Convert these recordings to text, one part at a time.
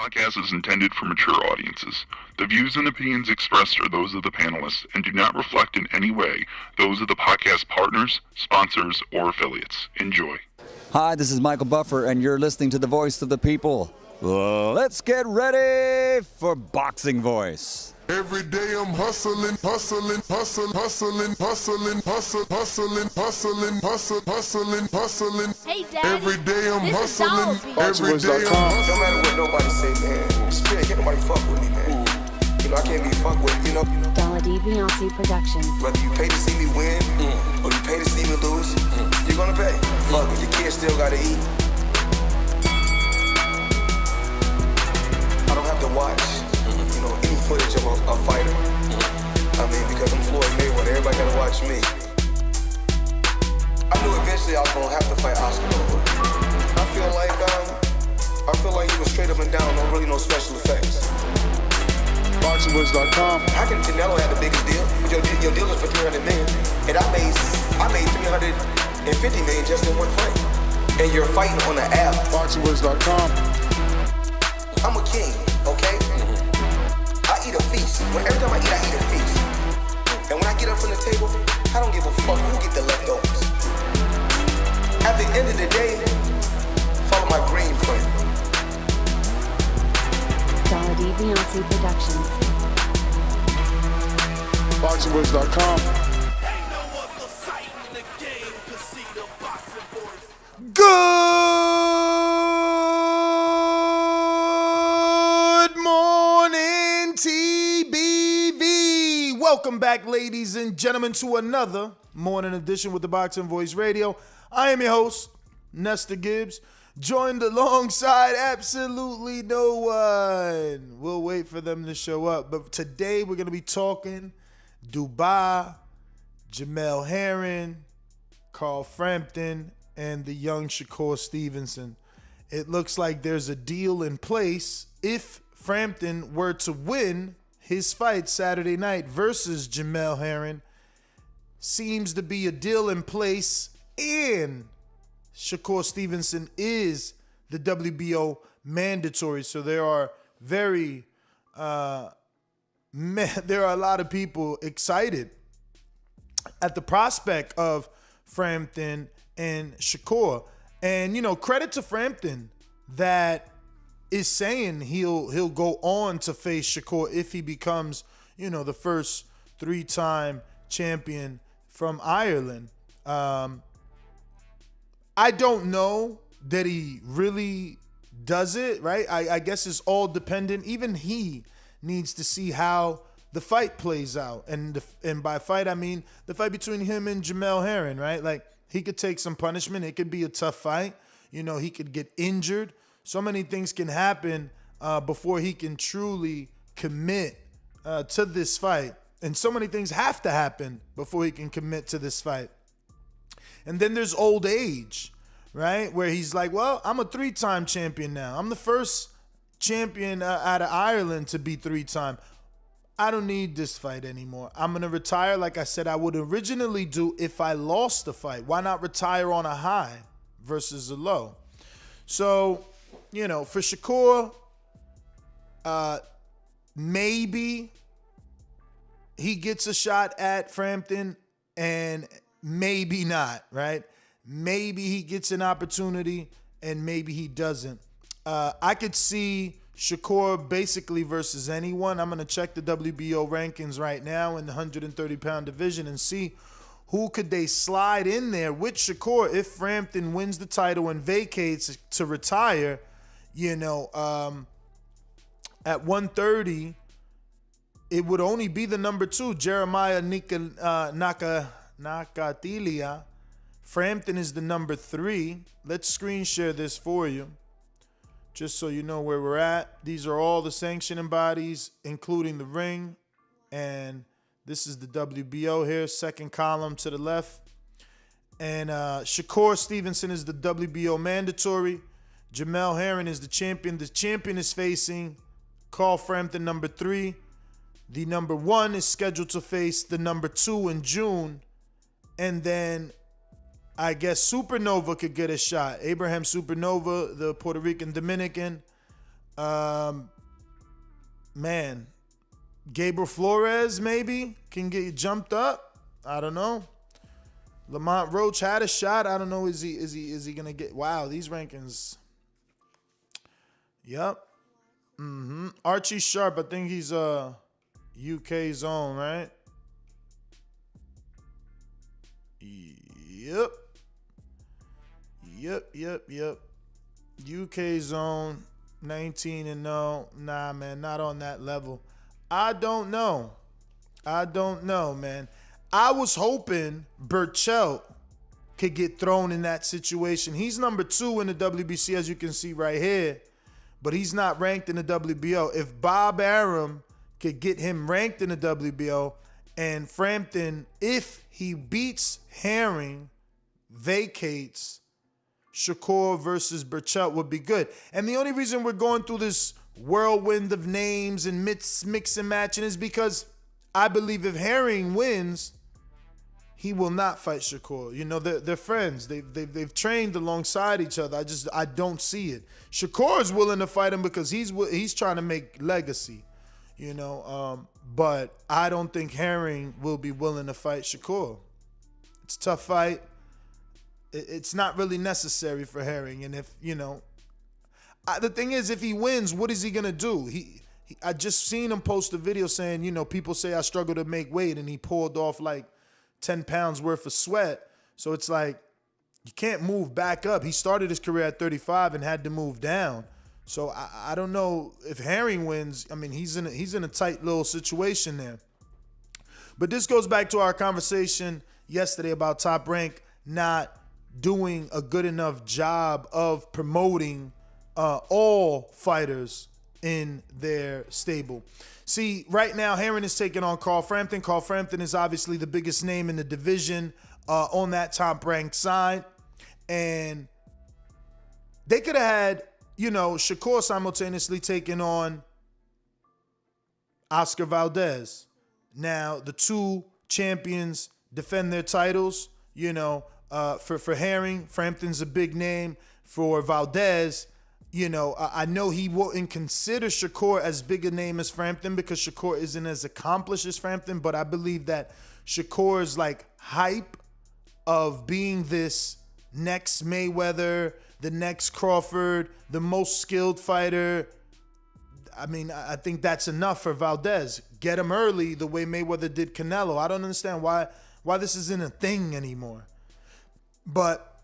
podcast is intended for mature audiences. The views and opinions expressed are those of the panelists and do not reflect in any way those of the podcast partners, sponsors, or affiliates. Enjoy. Hi, this is Michael Buffer, and you're listening to the voice of the people. Let's get ready for Boxing Voice. Every day I'm hustling, hustling, hustling, hustling, hustling, hustling, hustling, hustling, hustling, hustling, hustling. Hey, Daddy. Every day I'm This is hustling. Dazn. Every day I'm No matter what nobody say, man. Spirit, can't nobody fuck with me, man. You know, I can't be fucked with, you know. Beyonce Productions. Whether you pay to see me win, or you pay to see me lose, you're gonna pay. Fuck it, your kids still gotta eat. I don't have to watch, you know, any footage of a fighter. I mean, because I'm Floyd Mayweather, everybody gotta watch me. I knew eventually I was gonna have to fight Oscar. I feel like he was straight up and down, no special effects. BoxingVoice.com. How can Canelo have the biggest deal? Your deal is for 300 million, and I made 350 million just in one fight. And you're fighting on the app. BoxingVoice.com. I'm a king, okay? I eat a feast. Every time I eat a feast. And when I get up from the table, I don't give a fuck who get the leftovers. At the end of the day, follow my green plan. Beyonce Productions. BoxingVoice.com. Good morning, TBV. Welcome back, ladies and gentlemen, to another morning edition with the Boxing Voice Radio. I am your host, Nestor Gibbs, joined alongside absolutely no one. We'll wait for them to show up. But today we're going to be talking Dubai, Jamel Herring, Carl Frampton, and the young Shakur Stevenson. It looks like there's a deal in place if Frampton were to win his fight Saturday night versus Jamel Herring. Seems to be a deal in place, and Shakur Stevenson is the WBO mandatory. So there are there are a lot of people excited at the prospect of Frampton and Shakur. And, you know, credit to Frampton that is saying he'll go on to face Shakur if he becomes, you know, the first 3-time champion from Ireland. I don't know that he really does it, right? I guess it's all dependent. Even he needs to see how the fight plays out. And by fight, I mean the fight between him and Jamel Herring, right? Like, he could take some punishment. It could be a tough fight. You know, he could get injured. So many things can happen before he can truly commit to this fight. And so many things have to happen before he can commit to this fight. And then there's old age, right? Where he's like, well, I'm a 3-time champion now. I'm the first champion out of Ireland to be 3-time. I don't need this fight anymore. I'm going to retire like I said I would originally do if I lost the fight. Why not retire on a high versus a low? So, you know, for Shakur, maybe he gets a shot at Frampton and maybe not, right? Maybe he gets an opportunity and maybe he doesn't. I could see Shakur basically versus anyone. I'm going to check the WBO rankings right now in the 130-pound division and see who could they slide in there with Shakur if Frampton wins the title and vacates to retire. You know, at 130, it would only be the number 2, Jeremiah Nakatilia. Frampton is the number 3. Let's screen share this for you, just so you know where we're at. These are all the sanctioning bodies, including the ring. And this is the WBO here, second column to the left. And Shakur Stevenson is the WBO mandatory. Jamel Herring is the champion. The champion is facing Carl Frampton, number 3. The number 1 is scheduled to face the number 2 in June. And then I guess Supernova could get a shot. Abraham Supernova, the Puerto Rican Dominican. Man, Gabriel Flores maybe can get jumped up. I don't know. Lamont Roach had a shot. I don't know. Is he gonna get? Wow, these rankings. Yep. Archie Sharp. I think he's UK zone, right? Yep. UK zone, 19-0. Nah, man, not on that level. I don't know, man. I was hoping Burchell could get thrown in that situation. He's number 2 in the WBC, as you can see right here, but he's not ranked in the WBO. If Bob Arum could get him ranked in the WBO, and Frampton, if he beats Herring, vacates, Shakur versus Burchell would be good. And the only reason we're going through this whirlwind of names and mix and matching is because I believe if Herring wins, he will not fight Shakur. You know, they're friends. They've trained alongside each other. I don't see it. Shakur is willing to fight him because he's trying to make legacy. You know, but I don't think Herring will be willing to fight Shakur. It's a tough fight. It's not really necessary for Herring. And if, you know, the thing is, if he wins, what is he going to do? I just seen him post a video saying, you know, people say I struggle to make weight, and he pulled off like 10 pounds worth of sweat. So it's like, you can't move back up. He started his career at 35 and had to move down. So I don't know if Herring wins. I mean, he's in a tight little situation there. But this goes back to our conversation yesterday about Top Rank not doing a good enough job of promoting all fighters in their stable. See, right now, Herring is taking on Carl Frampton. Carl Frampton is obviously the biggest name in the division on that top-ranked side. And they could have had, you know, Shakur simultaneously taking on Oscar Valdez. Now, the two champions defend their titles, you know. For Herring, Frampton's a big name. For Valdez, you know, I know he wouldn't consider Shakur as big a name as Frampton because Shakur isn't as accomplished as Frampton, but I believe that Shakur's like hype of being this next Mayweather, the next Crawford, the most skilled fighter. I mean, I think that's enough for Valdez. Get him early the way Mayweather did Canelo. I don't understand why this isn't a thing anymore. But,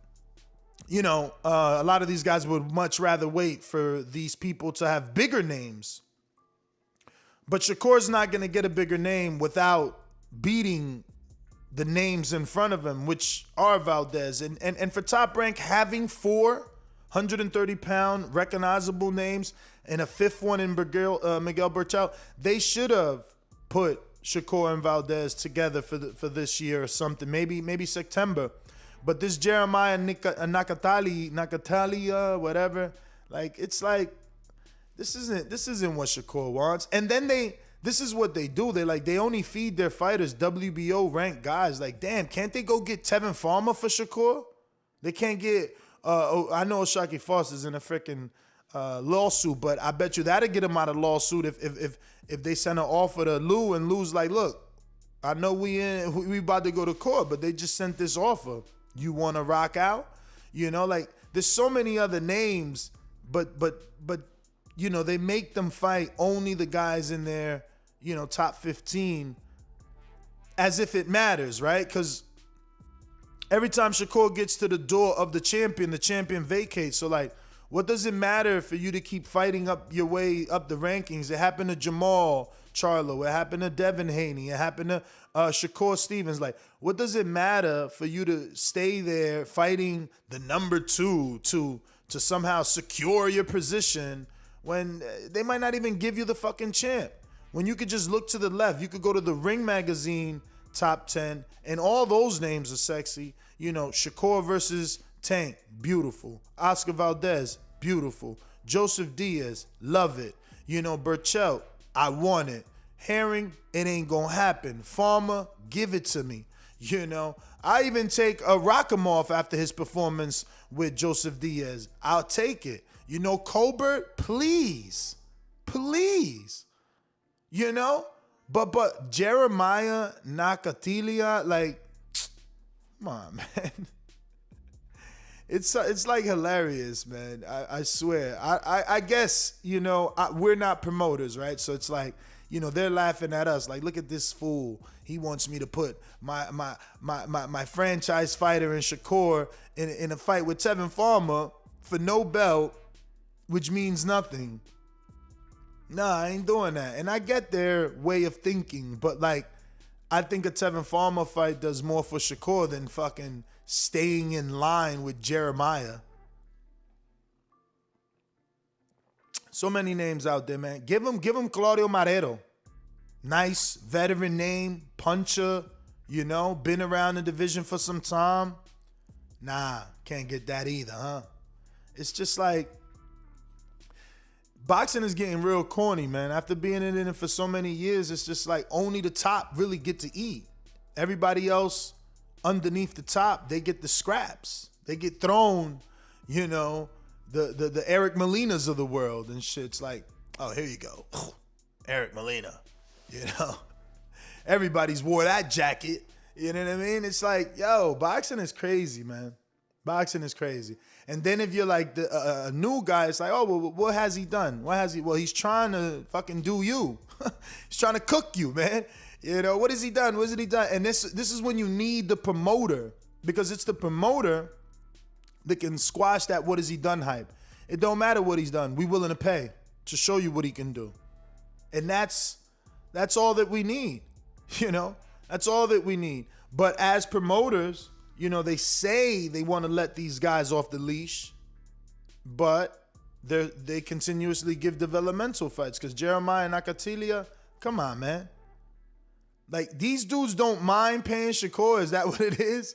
you know, a lot of these guys would much rather wait for these people to have bigger names. But Shakur's not going to get a bigger name without beating the names in front of him, which are Valdez. And for Top Rank, having 4 130-pound recognizable names and a 5th one in Miguel Burchell, they should have put Shakur and Valdez together for this year or something, maybe September. But this Jeremiah Nakatali, whatever, like, it's like, this isn't what Shakur wants. And then this is what they do. They only feed their fighters WBO ranked guys. Like, damn, can't they go get Tevin Farmer for Shakur? They can't get, I know Shaki Foster's in a freaking lawsuit, but I bet you that'll get him out of lawsuit if they send an offer to Lou, and Lou's like, look, I know we about to go to court, but they just sent this offer. You want to rock out? You know, like, there's so many other names, but you know, they make them fight only the guys in their, you know, top 15 as if it matters, right? Because every time Shakur gets to the door of the champion vacates. So, like, what does it matter for you to keep fighting up your way up the rankings? It happened to Jamal Charlo. It happened to Devin Haney. It happened to Shakur Stevens. Like, what does it matter for you to stay there fighting the number 2 to somehow secure your position when they might not even give you the fucking champ? When you could just look to the left, you could go to the Ring Magazine top 10, and all those names are sexy. You know, Shakur versus Tank, beautiful. Oscar Valdez, beautiful. Joseph Diaz, love it. You know, Burchell, I want it. Herring, it ain't gonna happen. Farmer, give it to me. You know, I even take a Rakhimov after his performance with Joseph Diaz. I'll take it. You know, Colbert, please. You know? But Jeremiah Nakatilia, like, come on, man. It's like hilarious, man. I swear. I guess, you know, we're not promoters, right? So it's like, you know, they're laughing at us. Like, look at this fool. He wants me to put my franchise fighter in Shakur in a fight with Tevin Farmer for no belt, which means nothing. Nah, I ain't doing that. And I get their way of thinking, but like, I think a Tevin Farmer fight does more for Shakur than fucking staying in line with Jeremiah. So many names out there, man. Give him Claudio Marrero. Nice veteran name, puncher, you know, been around the division for some time. Nah, can't get that either, huh? It's just like, boxing is getting real corny, man. After being in it for so many years, it's just like only the top really get to eat. Everybody else underneath the top, they get the scraps. They get thrown, you know, the Eric Molinas of the world and shit. It's like, oh, here you go. Eric Molina, you know. Everybody's wore that jacket. You know what I mean? It's like, yo, boxing is crazy, man. Boxing is crazy. And then if you're like a new guy, it's like, oh, well, what has he done? What has he? Well, he's trying to fucking do you. He's trying to cook you, man. You know, what has he done? What has he done? And this is when you need the promoter, because it's the promoter that can squash that what has he done hype. It don't matter what he's done. We willing to pay to show you what he can do. And that's all that we need. You know, that's all that we need. But as promoters, you know, they say they want to let these guys off the leash, but they continuously give developmental fights. Because Jeremiah Nakatilia, come on, man. Like, these dudes don't mind paying Shakur. Is that what it is?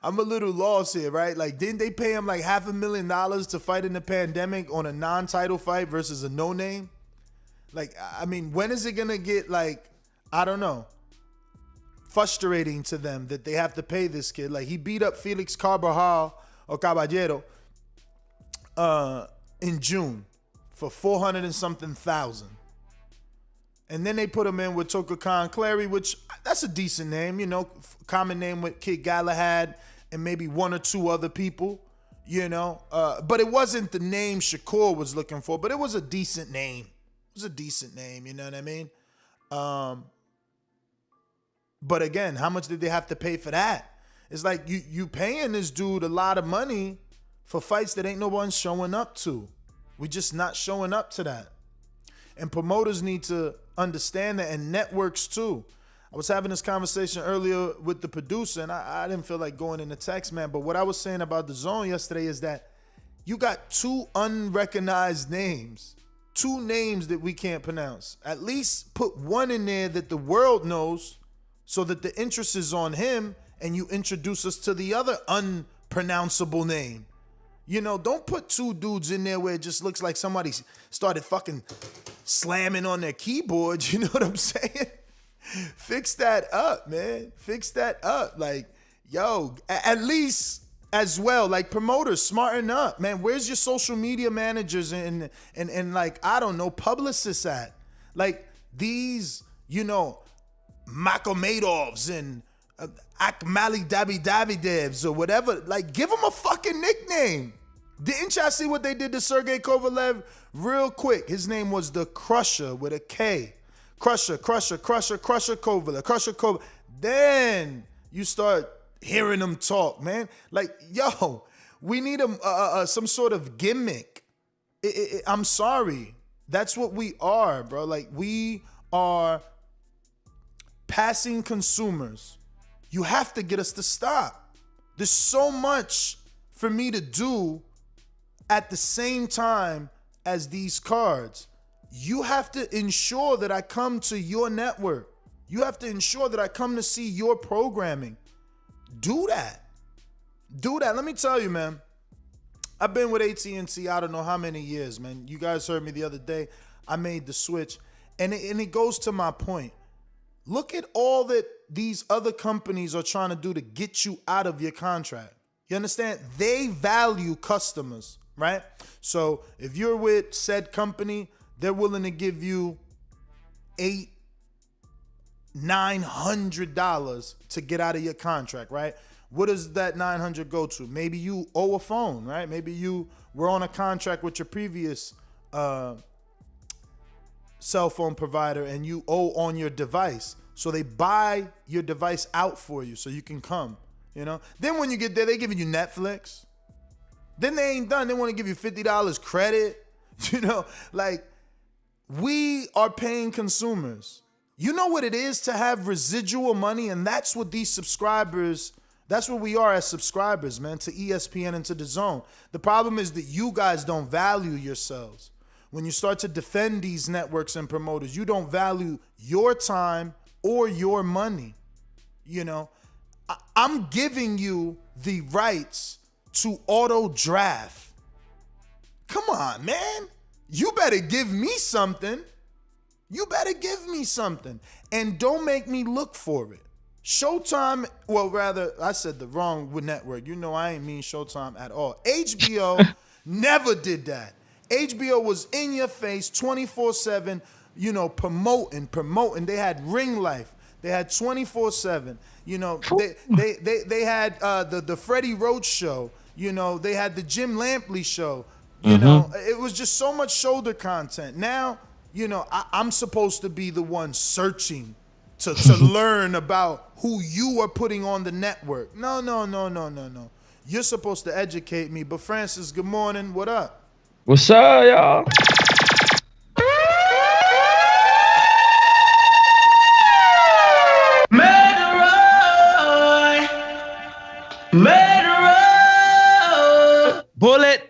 I'm a little lost here, right? Like, didn't they pay him like $500,000 to fight in the pandemic on a non-title fight versus a no-name? Like, I mean, when is it going to get, like, I don't know, frustrating to them that they have to pay this kid? Like, he beat up Felix Caballero in June for 400 and something thousand. And then they put him in with Toka Khan Clary, which that's a decent name, you know, common name with Kid Galahad and maybe one or two other people, you know. But it wasn't the name Shakur was looking for, but it was a decent name. It was a decent name, you know what I mean? But again, how much did they have to pay for that? It's like you paying this dude a lot of money for fights that ain't no one showing up to. We just not showing up to that. And promoters need to understand that, and networks too. I was having this conversation earlier with the producer, and I didn't feel like going in the text, man. But what I was saying about Dazn yesterday is that you got two unrecognized names, two names that we can't pronounce. At least put one in there that the world knows, so that the interest is on him, and you introduce us to the other unpronounceable name. You know, don't put two dudes in there where it just looks like somebody started fucking slamming on their keyboard. You know what I'm saying? Fix that up, man. Fix that up. Like, yo, at least as well, like, promoters, smarten up, man. Where's your social media managers and like, I don't know, publicists at? Like, these, you know, Makomedovs and Akmali Davidevs or whatever, like, give them a fucking nickname. Didn't y'all see what they did to Sergey Kovalev? Real quick, his name was the Crusher with a K. Crusher Kovalev. Then you start hearing them talk, man. Like, yo, we need some sort of gimmick. I'm sorry. That's what we are, bro. Like, we are passing consumers. You have to get us to stop. There's so much for me to do at the same time as these cards. You have to ensure that I come to your network. You have to ensure that I come to see your programming. Do that. Do that. Let me tell you, man. I've been with AT&T I don't know how many years, man. You guys heard me the other day. I made the switch. And it goes to my point. Look at all that these other companies are trying to do to get you out of your contract. You understand? They value customers, right? So if you're with said company, they're willing to give you $900 to get out of your contract, right? What does that $900 go to? Maybe you owe a phone, right? Maybe you were on a contract with your previous cell phone provider and you owe on your device. So they buy your device out for you so you can come, you know? Then when you get there, they give you Netflix. Then they ain't done. They want to give you $50 credit. You know, like, we are paying consumers. You know what it is to have residual money, and that's what these subscribers, that's what we are as subscribers, man, to ESPN and to DAZN. The problem is that you guys don't value yourselves. When you start to defend these networks and promoters, you don't value your time or your money. You know, I'm giving you the rights to auto draft. Come on, man. You better give me something. You better give me something. And don't make me look for it. Showtime, well, rather, I said the wrong network. You know I ain't mean Showtime at all. HBO never did that. HBO was in your face 24/7, you know, promoting. They had Ring Life. They had 24/7. You know, they had the Freddie Roach show. You know, they had the Jim Lampley show. You know, it was just so much shoulder content. Now, you know, I'm supposed to be the one searching to learn about who you are putting on the network. No. You're supposed to educate me. But Francis, good morning. What up? What's up, y'all?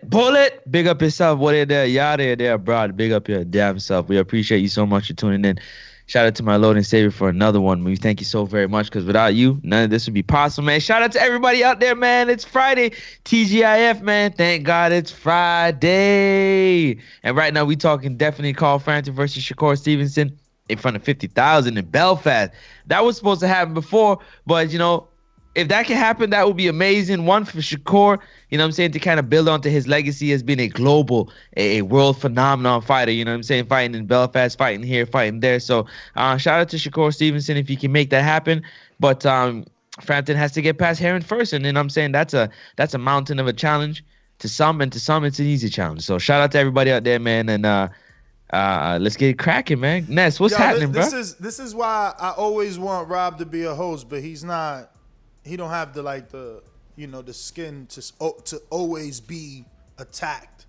Bullet, big up yourself. What are there? Y'all there, bro. Big up your damn self. We appreciate you so much for tuning in. Shout out to my Lord and Savior for another one. We thank you so very much, because without you, none of this would be possible, man. Shout out to everybody out there, man. It's Friday. TGIF, man. Thank God it's Friday. And right now we talking definitely Carl Frampton versus Shakur Stevenson in front of 50,000 in Belfast. That was supposed to happen before, but, you know, if that can happen, that would be amazing. One, for Shakur, you know what I'm saying, to kind of build onto his legacy as being a global, a world phenomenon fighter, you know what I'm saying, fighting in Belfast, fighting here, fighting there. So shout out to Shakur Stevenson if he can make that happen. But Frampton has to get past Herring first, and then I'm saying that's a mountain of a challenge to some, and to some it's an easy challenge. So shout out to everybody out there, man, and let's get it cracking, man. Ness, what's happening, bro? This is why I always want Rob to be a host, but he's not. He don't have the skin to always be attacked.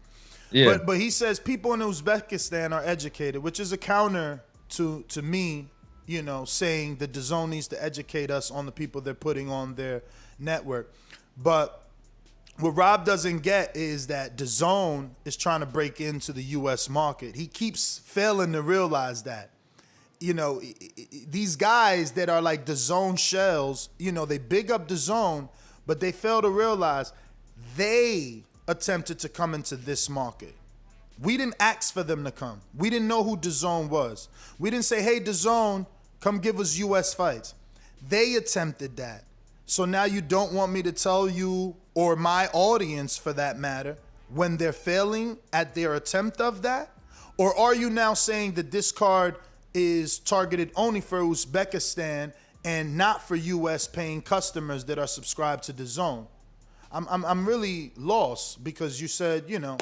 Yeah. But he says people in Uzbekistan are educated, which is a counter to me, you know, saying that DAZN needs to educate us on the people they're putting on their network. But what Rob doesn't get is that DAZN is trying to break into the U.S. market. He keeps failing to realize that. You know, these guys that are like DAZN shells, you know, they big up DAZN, but they fail to realize they attempted to come into this market. We didn't ask for them to come. We didn't know who DAZN was. We didn't say, hey, DAZN, come give us U.S. fights. They attempted that. So now you don't want me to tell you, or my audience for that matter, when they're failing at their attempt of that? Or are you now saying that this card is targeted only for Uzbekistan and not for U.S. paying customers that are subscribed to DAZN? I'm really lost, because you said, you know,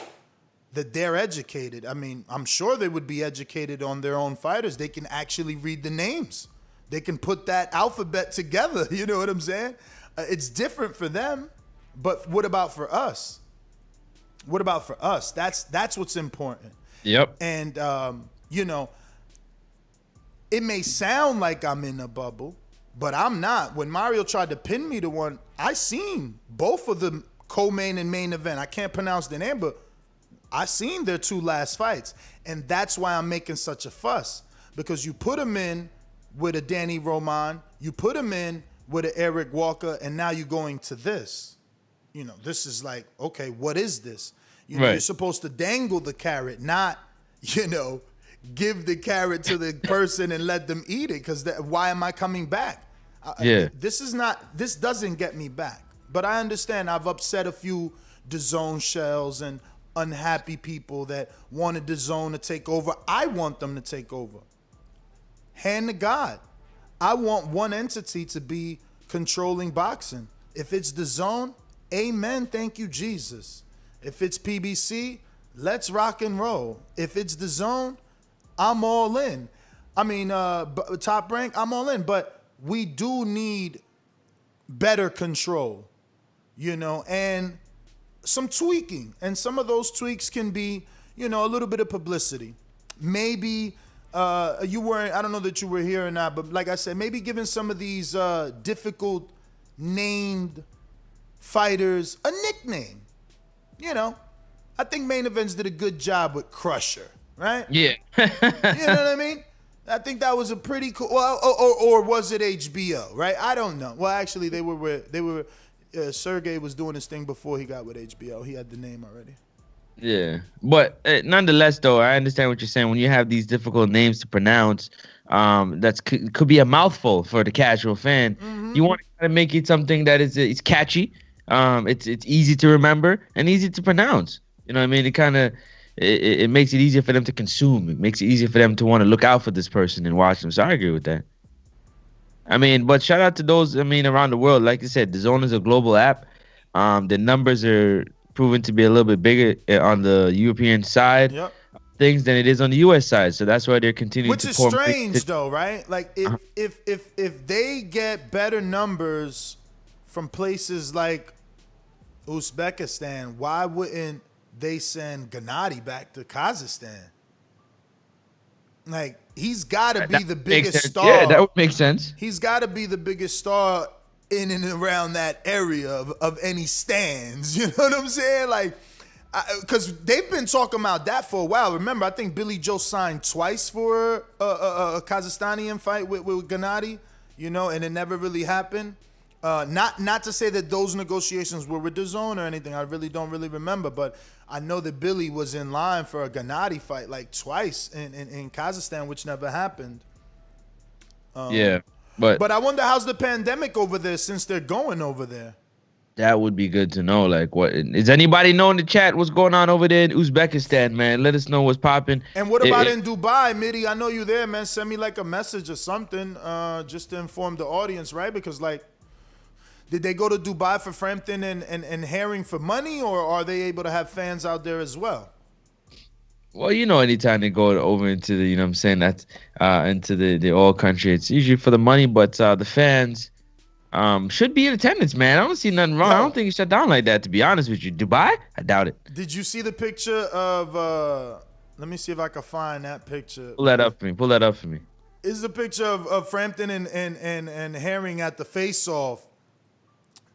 that they're educated. I mean, I'm sure they would be educated on their own fighters. They can actually read the names. They can put that alphabet together. You know what I'm saying? It's different for them, but what about for us? What about for us? That's what's important. Yep. And you know, it may sound like I'm in a bubble, but I'm not. When Mario tried to pin me to one, I seen both of the co-main and main event. I can't pronounce the name, but I seen their two last fights. And that's why I'm making such a fuss, because you put them in with a Danny Roman, you put them in with an Eric Walker, and now you're going to this. You know, this is like, okay, what is this? You know, You're supposed to dangle the carrot, not, you know, give the carrot to the person and let them eat it, because why am I coming back? This doesn't get me back. But I understand I've upset a few DAZN shells, and unhappy people that wanted the zone to take over. I want them to take over. Hand to God. I want one entity to be controlling boxing. If it's the zone, amen, thank you, Jesus. If it's PBC, let's rock and roll. If it's the zone, I'm all in. I mean, Top Rank, I'm all in. But we do need better control, you know, and some tweaking. And some of those tweaks can be, you know, a little bit of publicity. Maybe you weren't, I don't know that you were here or not, but like I said, maybe giving some of these difficult named fighters a nickname. You know, I think Main Events did a good job with Crusher, right? Yeah. You know what I mean? I think that was a pretty cool. Well, or was it HBO? Right? I don't know. Well, actually, they were. Sergey was doing his thing before he got with HBO. He had the name already. Yeah, but nonetheless, though, I understand what you're saying. When you have these difficult names to pronounce, could be a mouthful for the casual fan. Mm-hmm. You want to kind of make it something that is it's catchy, it's easy to remember and easy to pronounce. You know what I mean? It kind of it makes it easier for them to consume. It makes it easier for them to want to look out for this person and watch them. So I agree with that. I mean, but shout out to those, I mean, around the world. Like I said, DAZN is a global app. The numbers are proven to be a little bit bigger on the European side things than it is on the US side. So that's why they're continuing to pour. Which is strange though, right? Like if they get better numbers from places like Uzbekistan, why wouldn't they send Gennady back to Kazakhstan? Like, he's got to be the biggest star. Yeah, that would make sense. He's got to be the biggest star in and around that area of any stands. You know what I'm saying? Like, because they've been talking about that for a while. Remember, I think Billy Joe signed twice for a Kazakhstanian fight with Gennady, you know, and it never really happened. Not to say that those negotiations were with DAZN or anything. I really don't really remember, but I know that Billy was in line for a Gennady fight like twice in Kazakhstan, which never happened. Yeah, but I wonder how's the pandemic over there since they're going over there. That would be good to know. Like, what is anybody know in the chat what's going on over there in Uzbekistan, man? Let us know what's popping. And what about in Dubai, Mitty? I know you there, man. Send me like a message or something, just to inform the audience, right? Because like, did they go to Dubai for Frampton and Herring for money, or are they able to have fans out there as well? Well, you know, anytime they go over into the, you know what I'm saying, that's into the oil country, it's usually for the money, but the fans should be in attendance, man. I don't see nothing wrong. I don't think it's shut down like that, to be honest with you. Dubai? I doubt it. Did you see the picture of, let me see if I can find that picture. Pull that up for me. Is the picture of Frampton and Herring at the face-off.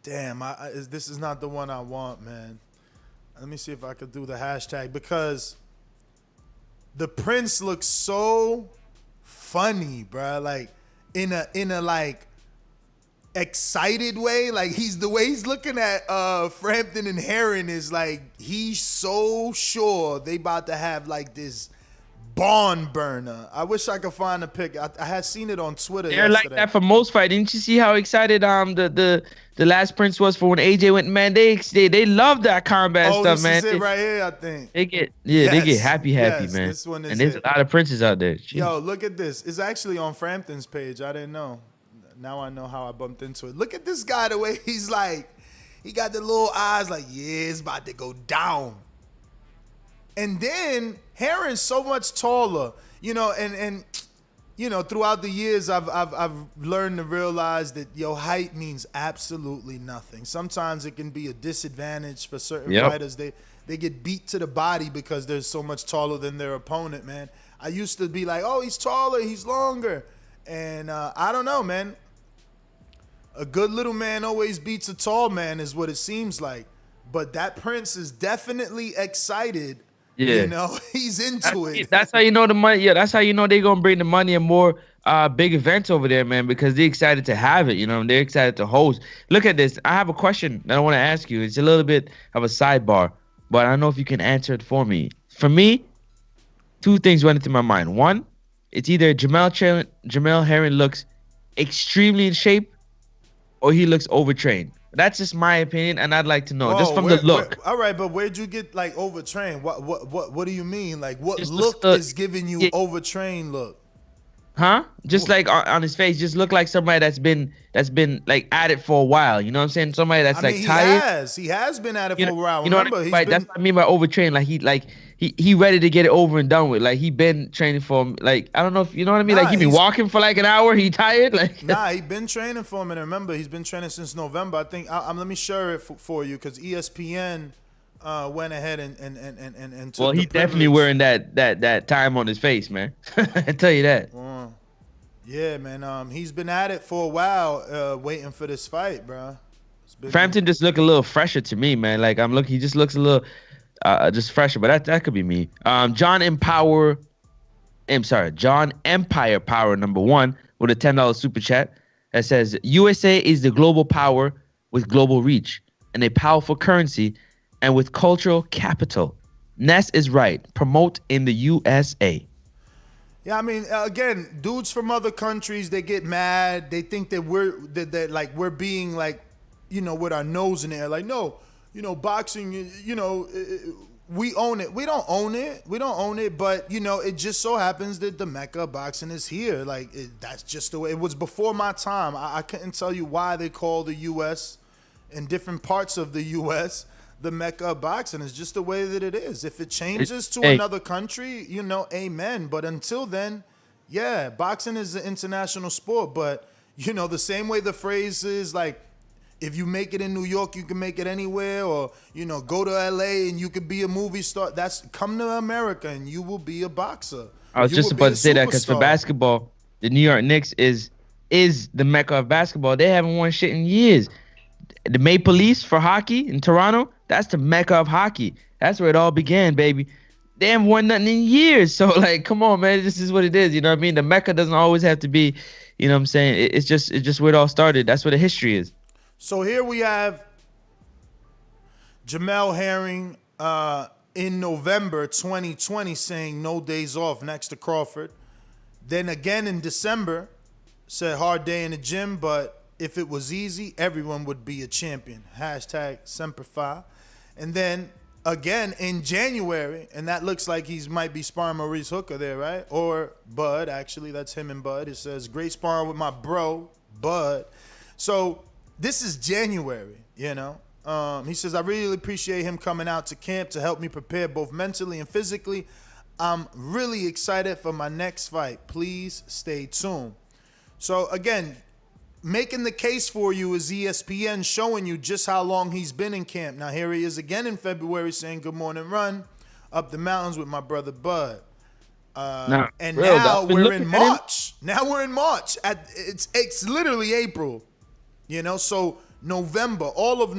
Damn, this is not the one I want, man. Let me see if I could do the hashtag, because the Prince looks so funny, bro. Like in a like excited way. Like the way he's looking at Frampton and Herring is like he's so sure they about to have like this barn burner. I wish I could find a pic. I had seen it on Twitter. They're yesterday. Like that for most fight. Didn't you see how excited the last Prince was for when AJ went? Man, they love that combat stuff, man. This is it right here, I think. They get they get happy, man. This one is and there's a lot of Princes out there. Jeez. Yo, look at this. It's actually on Frampton's page. I didn't know. Now I know how I bumped into it. Look at this guy, the way he's like, he got the little eyes like, yeah, it's about to go down. And then Herring's so much taller, you know, and you know, throughout the years, I've learned to realize that height means absolutely nothing. Sometimes it can be a disadvantage for certain fighters. They get beat to the body because they're so much taller than their opponent, man. I used to be like, oh, he's taller, he's longer, and I don't know, man. A good little man always beats a tall man, is what it seems like. But that Prince is definitely excited. Yeah, you know, he's into it. That's how you know the money. Yeah, that's how you know they're gonna bring the money and more big events over there, man, because they're excited to have it. You know, they're excited to host. Look at this. I have a question that I want to ask you. It's a little bit of a sidebar, but I don't know if you can answer it for me. For me, two things went into my mind. One, it's either Jamel Herring looks extremely in shape, or he looks overtrained. That's just my opinion, and I'd like to know just Whoa, from the look. all right, but where'd you get like overtrained? What do you mean? Like what Just look is giving you yeah. overtrained look? Huh? Just like on his face, just look like somebody that's been like at it for a while. You know what I'm saying? Somebody that's I mean, tired. he has been at it You for a while. know Remember, what I mean? he's been, That's what I mean by overtrained. He ready to get it over and done with. Like he been training for like I don't know if you know what I mean. Nah, Like he been walking for like an hour. He tired. Like nah, he been training for him, and remember, he's been training since November. I think. Let me share it for you because ESPN went ahead and took well, he the definitely privilege. wearing that time on his face, man. I tell you that. Yeah, man. He's been at it for a while, waiting for this fight, bro. Frampton just look a little fresher to me, man. Like he just looks a little just fresher, but that could be me. John Empire Power #1 with a $10 super chat that says USA is the global power with global reach and a powerful currency and with cultural capital. Ness is right. Promote in the USA. Yeah, I mean, again, dudes from other countries, they get mad. They think that we're being like, with our nose in the air. Like, no, boxing, we own it. We don't own it. We don't own it. But, it just so happens that the Mecca of boxing is here. Like, that's just the way. It was before my time. I couldn't tell you why they call the U.S. and different parts of the U.S. the Mecca of boxing. Is just the way that it is. If it changes to another country, amen. But until then, yeah, boxing is an international sport. But, the same way the phrase is like, if you make it in New York, you can make it anywhere, or, go to LA and you could be a movie star. Come to America and you will be a boxer. I was just about to say that because for basketball, the New York Knicks is the Mecca of basketball. They haven't won shit in years. The Maple Leafs for hockey in Toronto, that's the Mecca of hockey. That's where it all began, baby. They haven't won nothing in years. So, like, come on, man. This is what it is. You know what I mean? The Mecca doesn't always have to be, you know what I'm saying? It's just where it all started. That's where the history is. So here we have Jamel Herring in November 2020 saying no days off next to Crawford. Then again in December, said hard day in the gym, but if it was easy, everyone would be a champion. Hashtag Semper Fi. And then again in January, and that looks like he might be sparring Maurice Hooker there, right? Or Bud, actually, that's him and Bud. It says, great sparring with my bro, Bud. So this is January, He says, I really appreciate him coming out to camp to help me prepare both mentally and physically. I'm really excited for my next fight. Please stay tuned. So again, making the case for you is ESPN showing you just how long he's been in camp. Now here he is again in February saying, good morning, run up the mountains with my brother Bud. Now we're in March. Now we're in March. It's literally April. So November, all of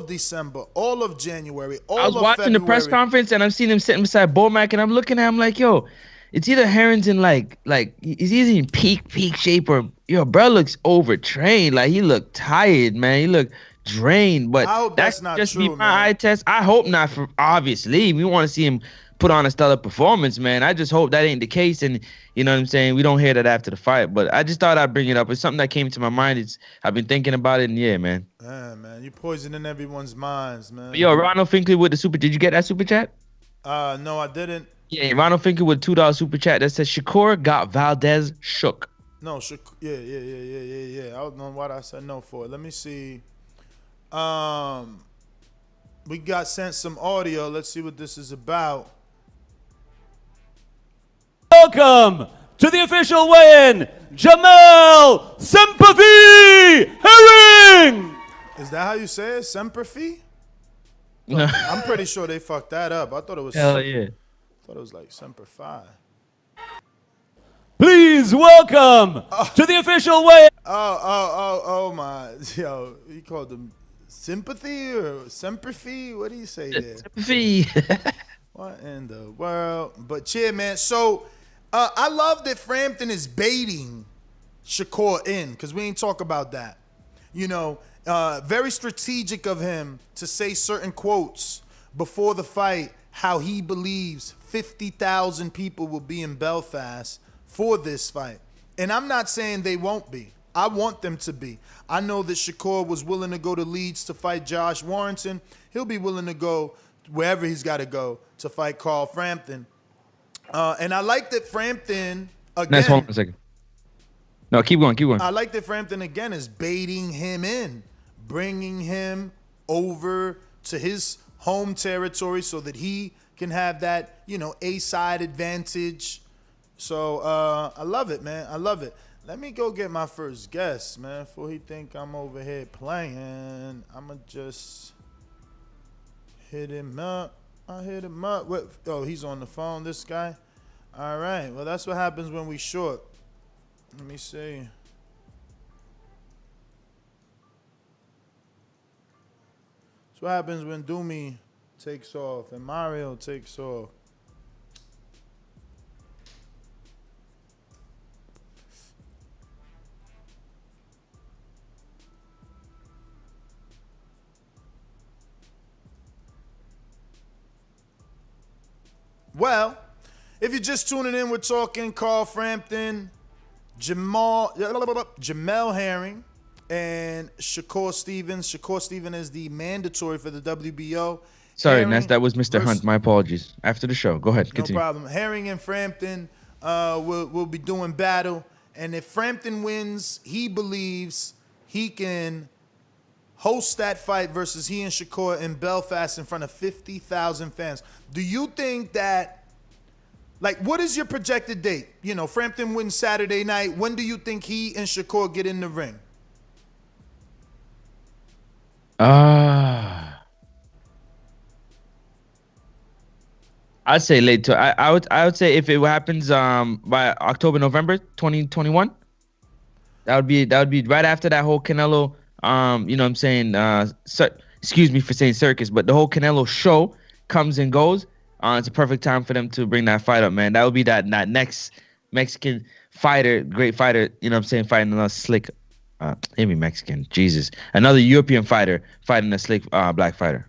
December, all of January, all of February. I was watching the press conference and I'm seeing him sitting beside Bomac and I'm looking at him like, yo, it's either Herring's in like he's either in peak shape or bro looks overtrained. Like he looked tired, man. He looked drained. But I hope that's not just true, be my eye test. I hope not. For obviously, we want to see him put on a stellar performance, man. I just hope that ain't the case, and you know what I'm saying. We don't hear that after the fight, but I just thought I'd bring it up. It's something that came to my mind. I've been thinking about it, and yeah, man. Yeah, man, you're poisoning everyone's minds, man. Yo, Ronald Finkley with the super. Did you get that super chat? No, I didn't. Yeah, Ronald Finkley with $2 super chat that says Shakur got Valdez shook. No, yeah. I don't know what I said no for. Let me see. We got sent some audio. Let's see what this is about. Welcome to the official weigh-in, Jamel Sympathy Herring! Is that how you say it? Sympathy? No. I'm pretty sure they fucked that up. I thought it was. Hell yeah. I thought it was like Semper Fi. Please welcome to the official weigh-in. Oh my. Yo, you called them sympathy or sympathy? What do you say there? Sympathy. What in the world? But yeah, man. So I love that Frampton is baiting Shakur in, because we ain't talk about that. Very strategic of him to say certain quotes before the fight, how he believes 50,000 people will be in Belfast for this fight. And I'm not saying they won't be. I want them to be. I know that Shakur was willing to go to Leeds to fight Josh Warrington. He'll be willing to go wherever he's got to go to fight Carl Frampton. And I like that Frampton, again. Nice, hold on a second. No, keep going. I like that Frampton, again, is baiting him in, bringing him over to his home territory so that he can have that, A-side advantage. So I love it, man. I love it. Let me go get my first guest, man, before he think I'm over here playing. I'm going to just hit him up. I hit him up. Oh, he's on the phone, this guy? All right. Well, that's what happens when we short. Let me see. That's what happens when Doomy takes off and Mario takes off. Well, if you're just tuning in, we're talking Carl Frampton, Jamel Herring, and Shakur Stevens. Shakur Stevens is the mandatory for the WBO. Sorry, Herring Ness, that was Mr. Hunt. My apologies. After the show. Go ahead. Continue. No problem. Herring and Frampton will be doing battle. And if Frampton wins, he believes he can host that fight versus he and Shakur in Belfast in front of 50,000 fans. Do you think that, what is your projected date? Frampton wins Saturday night. When do you think he and Shakur get in the ring? I'd say late. I would say if it happens by October, November 2021, that would be right after that whole Canelo. Excuse me for saying circus, but the whole Canelo show comes and goes. It's a perfect time for them to bring that fight up, man. That would be that next Mexican fighter, great fighter, fighting another slick, maybe Mexican, Jesus. Another European fighter fighting a slick black fighter.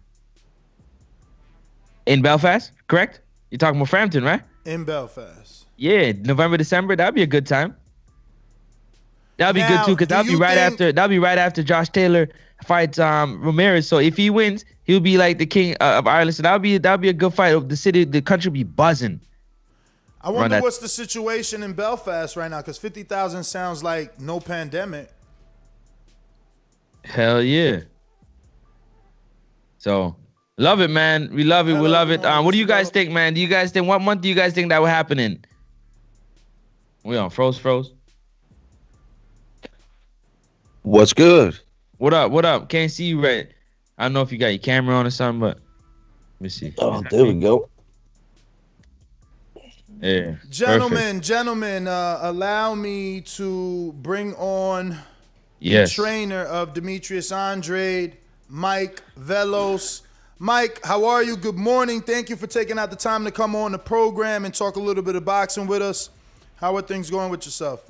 In Belfast, correct? You're talking about Frampton, right? In Belfast. Yeah, November, December, that'd be a good time. That'd be good too, because that'll be right after Josh Taylor fights Ramirez. So if he wins, he'll be like the king of Ireland. So that'll be a good fight. The country will be buzzing. I wonder what's the situation in Belfast right now, because 50,000 sounds like no pandemic. Hell yeah. So love it, man. We love it. We love it. What do you guys think, man? What month do you guys think that will happen in? We on froze. What's good? What up? Can't see you right. I don't know if you got your camera on or something, but let me see. Oh, there we go. Yeah. Gentlemen, allow me to bring on the trainer of Demetrius Andrade, Mike Velos. Mike, how are you? Good morning. Thank you for taking out the time to come on the program and talk a little bit of boxing with us. How are things going with yourself?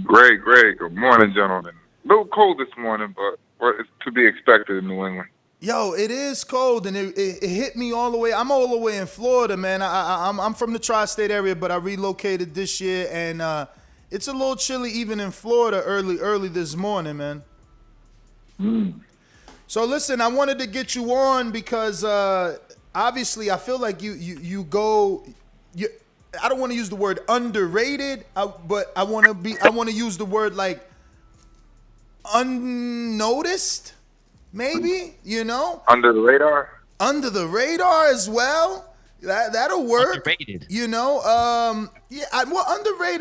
Great. Good morning, gentlemen. A little cold this morning, but it's to be expected in New England. Yo, it is cold, and it hit me all the way. I'm all the way in Florida, man. I'm from the tri-state area, but I relocated this year, and it's a little chilly even in Florida early this morning, man. So listen, I wanted to get you on because obviously I feel like you go. I don't want to use the word underrated, but I want to use the word like unnoticed, maybe, Under the radar? Under the radar as well. That'll work. Underrated. Underrated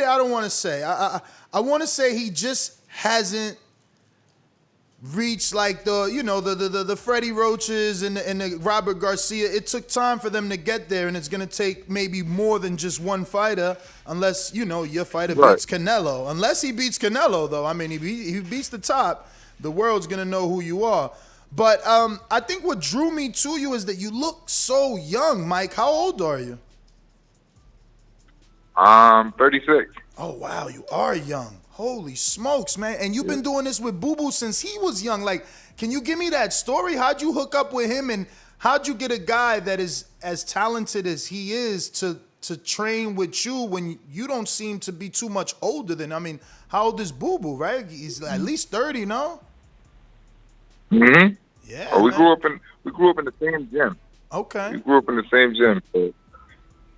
I don't want to say. I want to say he just hasn't reached like the Freddie Roaches and the Robert Garcia. It took time for them to get there, and it's gonna take maybe more than just one fighter, unless your fighter beats Canelo. Unless he beats Canelo, though. I mean, he beats the top, the world's gonna know who you are. But I think what drew me to you is that you look so young, Mike. How old are you? 36. Oh wow, you are young. Holy smokes, man. And you've been doing this with Boo Boo since he was young. Like, can you give me that story? How'd you hook up with him, and how'd you get a guy that is as talented as he is to to train with you when you don't seem to be too much older than? I mean, how old is Boo Boo, right? He's at least 30, no? Mm-hmm. Yeah. Oh, we man. grew up in the same gym. Okay. We grew up in the same gym. So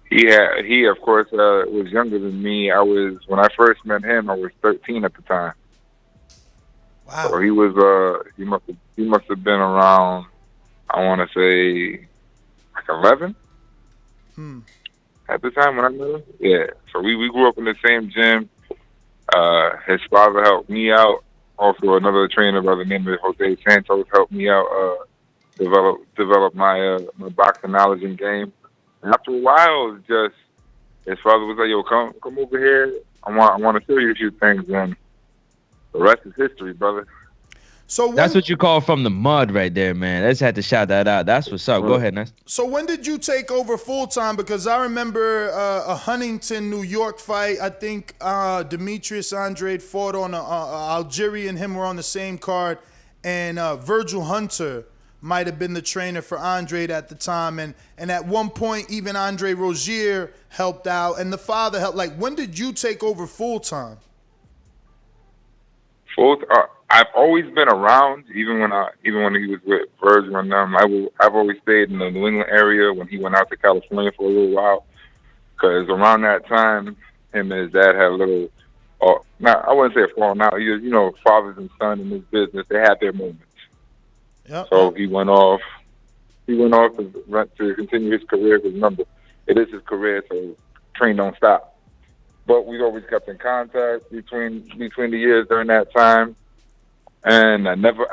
he of course was younger than me. When I first met him, I was 13 at the time. Wow. So he must have been around, I want to say, like 11 at the time when I met him. Yeah. So we grew up in the same gym. His father helped me out. Also, another trainer by the name of Jose Santos helped me out develop my boxing knowledge and game. And after a while, it was just his father was like, "Yo, come over here. I want to show you a few things." And the rest is history, brother. So That's what you call from the mud right there, man. I just had to shout that out. That's what's up. Go ahead, Ness. So when did you take over full time? Because I remember a Huntington, New York fight. I think Demetrius Andrade fought on Algeria and him were on the same card, and Virgil Hunter might have been the trainer for Andrade at the time, and at one point even Andre Rozier helped out, and the father helped. Like, when did you take over full time? I've always been around, even when he was with Virgil and them. I've always stayed in the New England area when he went out to California for a little while, because around that time, him and his dad had a little, I wouldn't say a falling out. You know, fathers and son in this business, they had their moments. Yep. So he went off to continue his career, because remember, it is his career, so train don't stop. But we've always kept in contact between the years during that time. And I never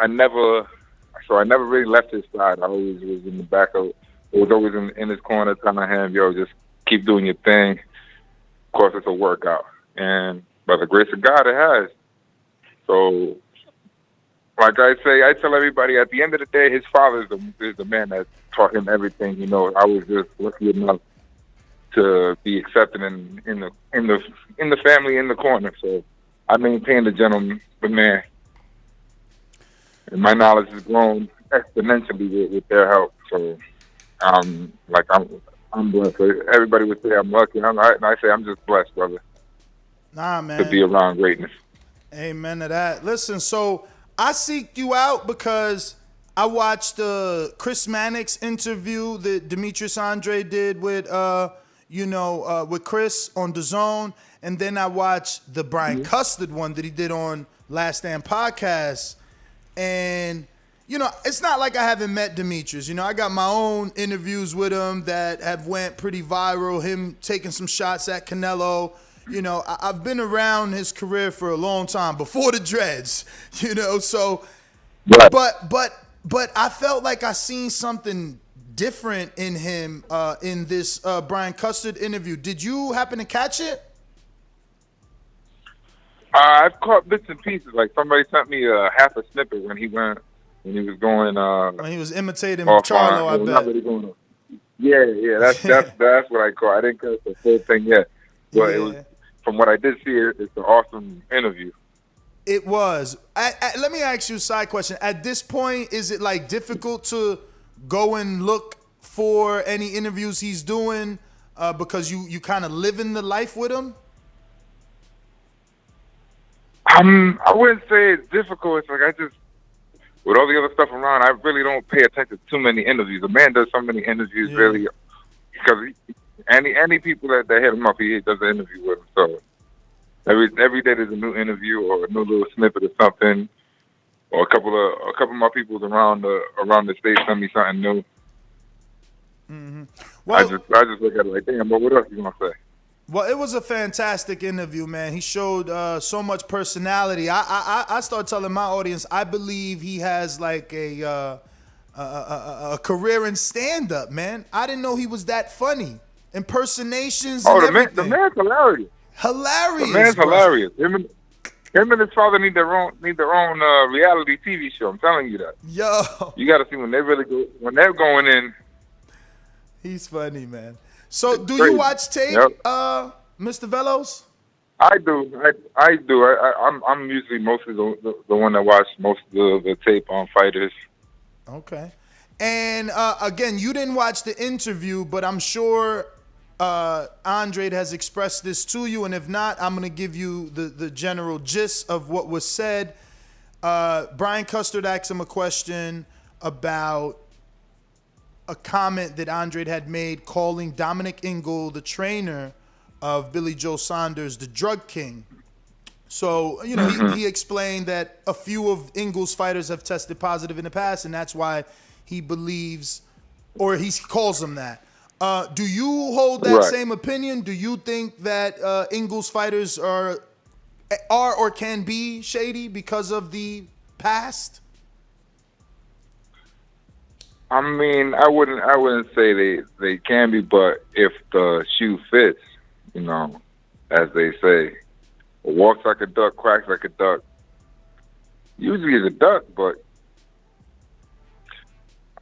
really left his side. I always was in the back of, was always in his corner telling him, "Yo, just keep doing your thing." Of course, it's a workout, and by the grace of God, it has. So, like I say, I tell everybody, at the end of the day, his father is the man that taught him everything. You know, I was just lucky enough to be accepted in the family, in the corner. So I maintain the man. And my knowledge has grown exponentially with their help. So, I'm blessed. So everybody would say I'm lucky, and I say I'm just blessed, brother. Nah, man. To be around greatness. Amen to that. Listen, so I seeked you out because I watched the Chris Mannix interview that Demetrius Andrade did with Chris on Dazn, and then I watched the Brian Custard one that he did on Last Stand Podcast. And, you know, it's not like I haven't met Demetrius. You know, I got my own interviews with him that have went pretty viral, him taking some shots at Canelo. You know, I've been around his career for a long time, before the dreads, you know, so, right. but I felt like I seen something different in him in this Brian Custard interview. Did you happen to catch it? I've caught bits and pieces. Like, somebody sent me half a snippet when he was going. When he was imitating Charlo, I bet. Not really going. Yeah. That's what I caught. I didn't catch the whole thing yet, but it was, from what I did see, it's an awesome interview. It was. Let me ask you a side question. At this point, is it like difficult to go and look for any interviews he's doing because you kind of live in the life with him? I wouldn't say it's difficult. It's like, with all the other stuff around, I really don't pay attention to too many interviews. The man does so many interviews, really, because any people that hit him up, he does an interview with them. So every day there's a new interview or a new little snippet of something, or a couple of my people around the state send me something new. Mm-hmm. Well, I just look at it like, damn, but what else you gonna say? Well, it was a fantastic interview, man. He showed so much personality. I started telling my audience, I believe he has like a career in stand-up, man. I didn't know he was that funny. Impersonations. Oh, and the man's hilarious. Hilarious. The man's bro. hilarious. Him and his father need their own reality TV show. I'm telling you that. Yo, you got to see when they're going in. He's funny, man. So, do you watch tape, Mr. Velos? I do. I do. I'm usually mostly the one that watch most of the tape on fighters. Okay. And again, you didn't watch the interview, but I'm sure Andre has expressed this to you, and if not, I'm going to give you the general gist of what was said. Brian Custard asked him a question about a comment that Andre had made calling Dominic Ingle, the trainer of Billy Joe Saunders, the drug king. So, you know, he explained that a few of Ingle's fighters have tested positive in the past, and that's why he believes, or he calls them that. Do you hold that same opinion? Do you think that Ingle's fighters are or can be shady because of the past? I mean, I wouldn't say they can be, but if the shoe fits, you know, as they say, walks like a duck, quacks like a duck. Usually is a duck, but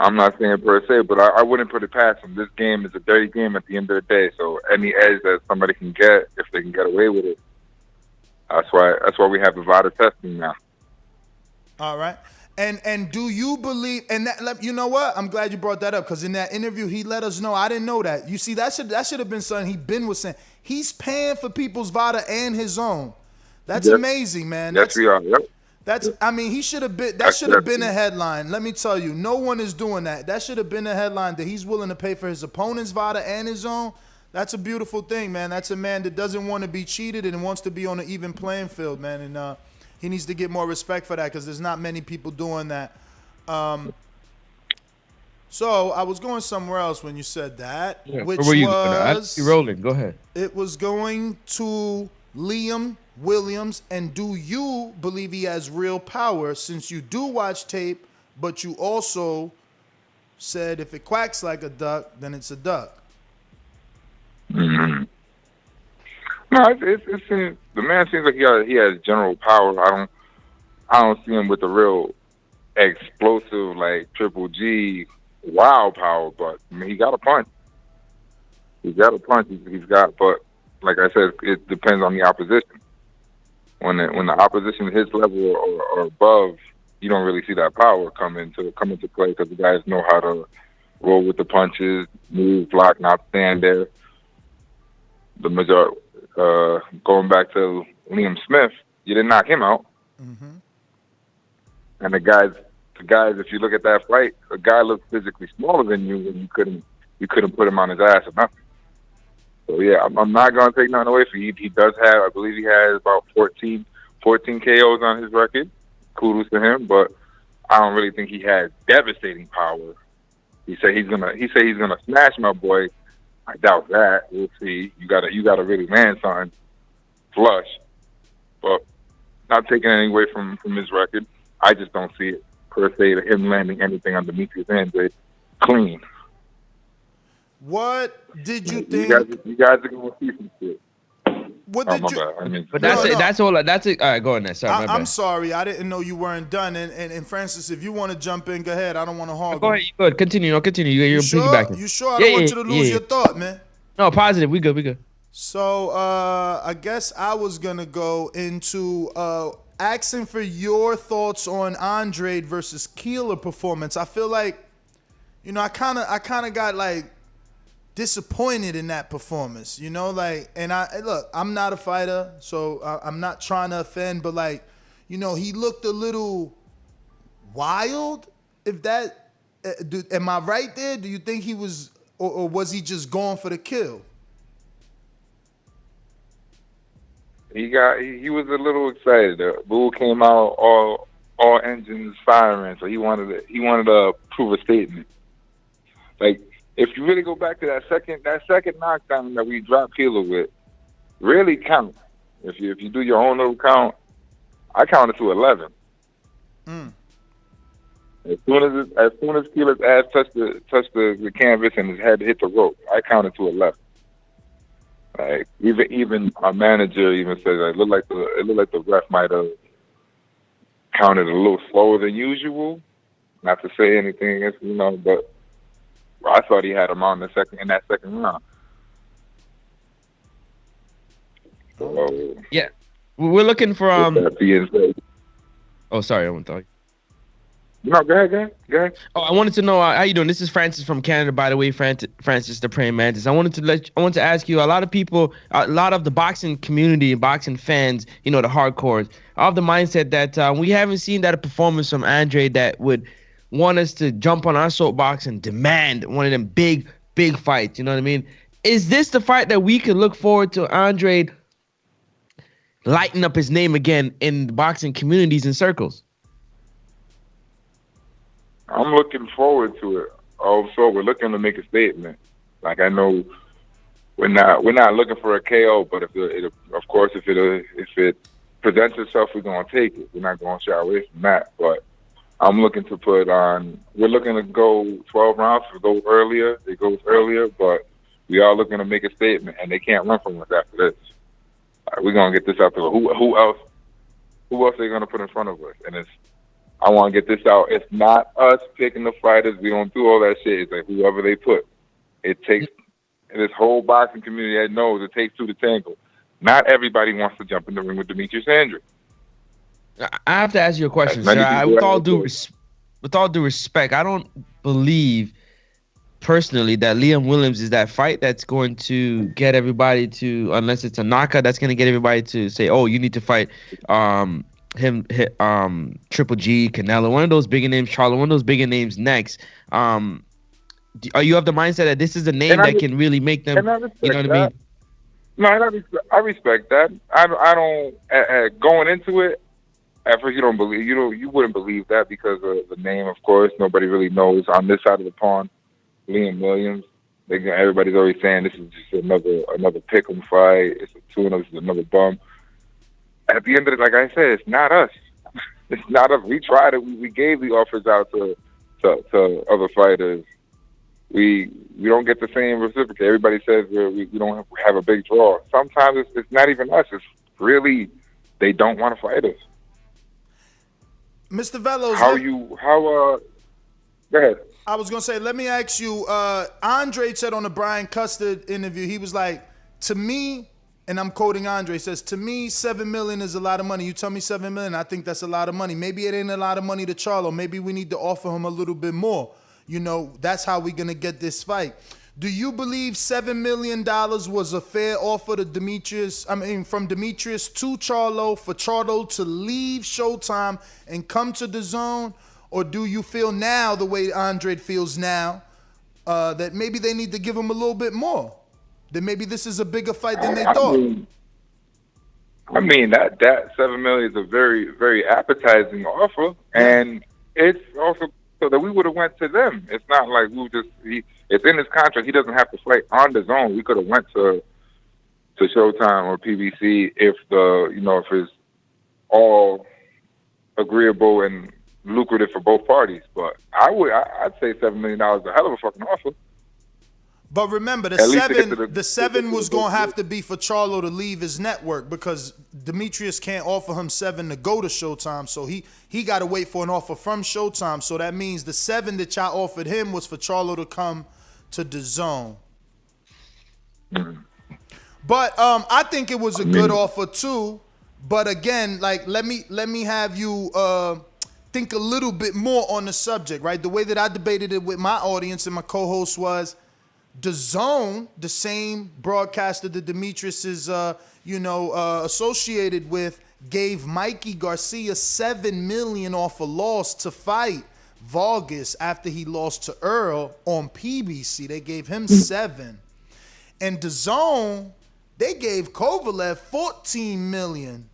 I'm not saying per se, but I wouldn't put it past them. This game is a dirty game at the end of the day, so any edge that somebody can get, if they can get away with it, that's why we have the VADA testing now. All right. And do you believe, and that, you know what? I'm glad you brought that up, because in that interview, he let us know. I didn't know that. You see, that should have been something he was saying. He's paying for people's VADA and his own. That's amazing, man. Yes, we are. Yep. I mean, he should have been, that should have been a headline. Let me tell you, no one is doing that. That should have been a headline, that he's willing to pay for his opponent's VADA and his own. That's a beautiful thing, man. That's a man that doesn't want to be cheated and wants to be on an even playing field, man. And he needs to get more respect for that, because there's not many people doing that. So I was going somewhere else when you said that, which where were you was going? Rolling. Go ahead. It was going to Liam Williams, and do you believe he has real power, since you do watch tape, but you also said if it quacks like a duck, then it's a duck? Mm-hmm. No, it's the man seems like he has general power. I don't see him with the real explosive like Triple G wow power, but I mean, he got a punch. He's got, but like I said, it depends on the opposition. When the opposition is his level or above, you don't really see that power come into play, because the guys know how to roll with the punches, move, block, not stand there. The majority, going back to Liam Smith, you didn't knock him out. Mm-hmm. And the guys, if you look at that fight, a guy looked physically smaller than you, and you couldn't put him on his ass or nothing. So yeah, I'm not gonna take nothing away from him. He does have, I believe he has about 14 KOs on his record. Kudos to him, but I don't really think he has devastating power. He said he's gonna smash my boy. I doubt that. We'll see. You gotta really land something flush. But not taking anything away from his record. I just don't see it per se to him landing anything underneath his hand clean. What did you think? You guys are gonna see some shit. What did you? I mean, but that's it. That's all. That's it. All right, go on there. Sorry, I'm sorry. I didn't know you weren't done. And Francis, if you want to jump in, go ahead. I don't want to hog. Go ahead. You good. Continue. No, continue. You're piggybacking. You sure? I don't want you to lose your thought, man. No, positive. We good. So I guess I was gonna go into asking for your thoughts on Andre versus Keeler performance. I feel like, you know, I kind of got like disappointed in that performance, you know, like, and look, I'm not a fighter, so I'm not trying to offend, but like, you know, he looked a little wild. If that, am I right there? Do you think he was, or was he just going for the kill? He was a little excited. Bull came out all engines firing, so he wanted to prove a statement. Like, if you really go back to that second knockdown that we dropped Keeler with, really count. If you do your own little count, I counted to 11. As soon as Keeler's ass touched the canvas and his head hit the rope, I counted to 11. Like, even our manager even said it looked like the ref might have counted a little slower than usual. Not to say anything against, you know, but I thought he had him on in that second round. So, yeah, we're looking for that being said, oh, sorry, I won't talk. No, go ahead. Oh, I wanted to know how you doing. This is Francis from Canada, by the way. Francis the Praying Mantis. I wanted to ask you. A lot of people, a lot of the boxing community, boxing fans, the hardcores, are of the mindset that we haven't seen that a performance from Andre that would want us to jump on our soapbox and demand one of them big fights. You know what I mean? Is this the fight that we could look forward to Andre lighten up his name again in the boxing communities and circles? I'm looking forward to it. Also, we're looking to make a statement. Like, I know we're not looking for a KO, but if it presents itself, we're gonna take it. We're not gonna shy away from that. But I'm looking to we're looking to go 12 rounds. It goes earlier, but we are looking to make a statement, and they can't run from us after this. We're gonna get this out there. Who else are they gonna put in front of us? And I want to get this out. It's not us picking the fighters. We don't do all that shit. It's like whoever they put. It takes this whole boxing community that knows it takes two to tango. Not everybody wants to jump in the ring with Demetrius Andrews. I have to ask you a question, sir. With all due respect, I don't believe personally that Liam Williams is that fight that's going to get everybody to, unless it's a knockout, that's going to get everybody to say, oh, you need to fight Triple G, Canelo, one of those bigger names, Charlo, one of those bigger names next. Are you of the mindset that this is a name that can really make them, you know what I mean? No, I respect that. I don't, going into it, at first you wouldn't believe that because of the name, of course. Nobody really knows on this side of the pond, Liam Williams. Everybody's always saying this is just another pick'em fight. It's a tune-up, it's another bum. At the end of it, like I said, it's not us. It's not us. We tried it. We gave the offers out to other fighters. We don't get the same reciprocate. Everybody says we don't have a big draw. Sometimes it's not even us. It's really they don't want to fight us. Mr. Velos, go ahead. I was gonna say, let me ask you. Andre said on the Brian Custard interview, he was like, to me. And I'm quoting Andre, says, to me, $7 million is a lot of money. You tell me $7 million, I think that's a lot of money. Maybe it ain't a lot of money to Charlo. Maybe we need to offer him a little bit more. That's how we're going to get this fight. Do you believe $7 million was a fair offer to from Demetrius to Charlo, for Charlo to leave Showtime and come to Dazn? Or do you feel now, the way Andre feels now, that maybe they need to give him a little bit more? Then maybe this is a bigger fight than they thought. I mean that $7 million is a very, very appetizing offer, and it's also so that we would have went to them. It's not like it's in his contract. He doesn't have to fight on the zone. We could have went to Showtime or PBC if if it's all agreeable and lucrative for both parties. But I'd say $7 million is a hell of a fucking offer. But remember, the seven was going to have to be for Charlo to leave his network because Demetrius can't offer him $7 to go to Showtime. So he got to wait for an offer from Showtime. So that means the $7 that y'all offered him was for Charlo to come to Dazn. Mm-hmm. But I think it was a good offer too. But again, like let me have you think a little bit more on the subject, right? The way that I debated it with my audience and my co-host was, Dazn, the same broadcaster that Demetrius is, associated with, gave Mikey Garcia $7 million off a loss to fight Valdez after he lost to Earl on PBC. They gave him $7. And Dazn, they gave Kovalev $14 million.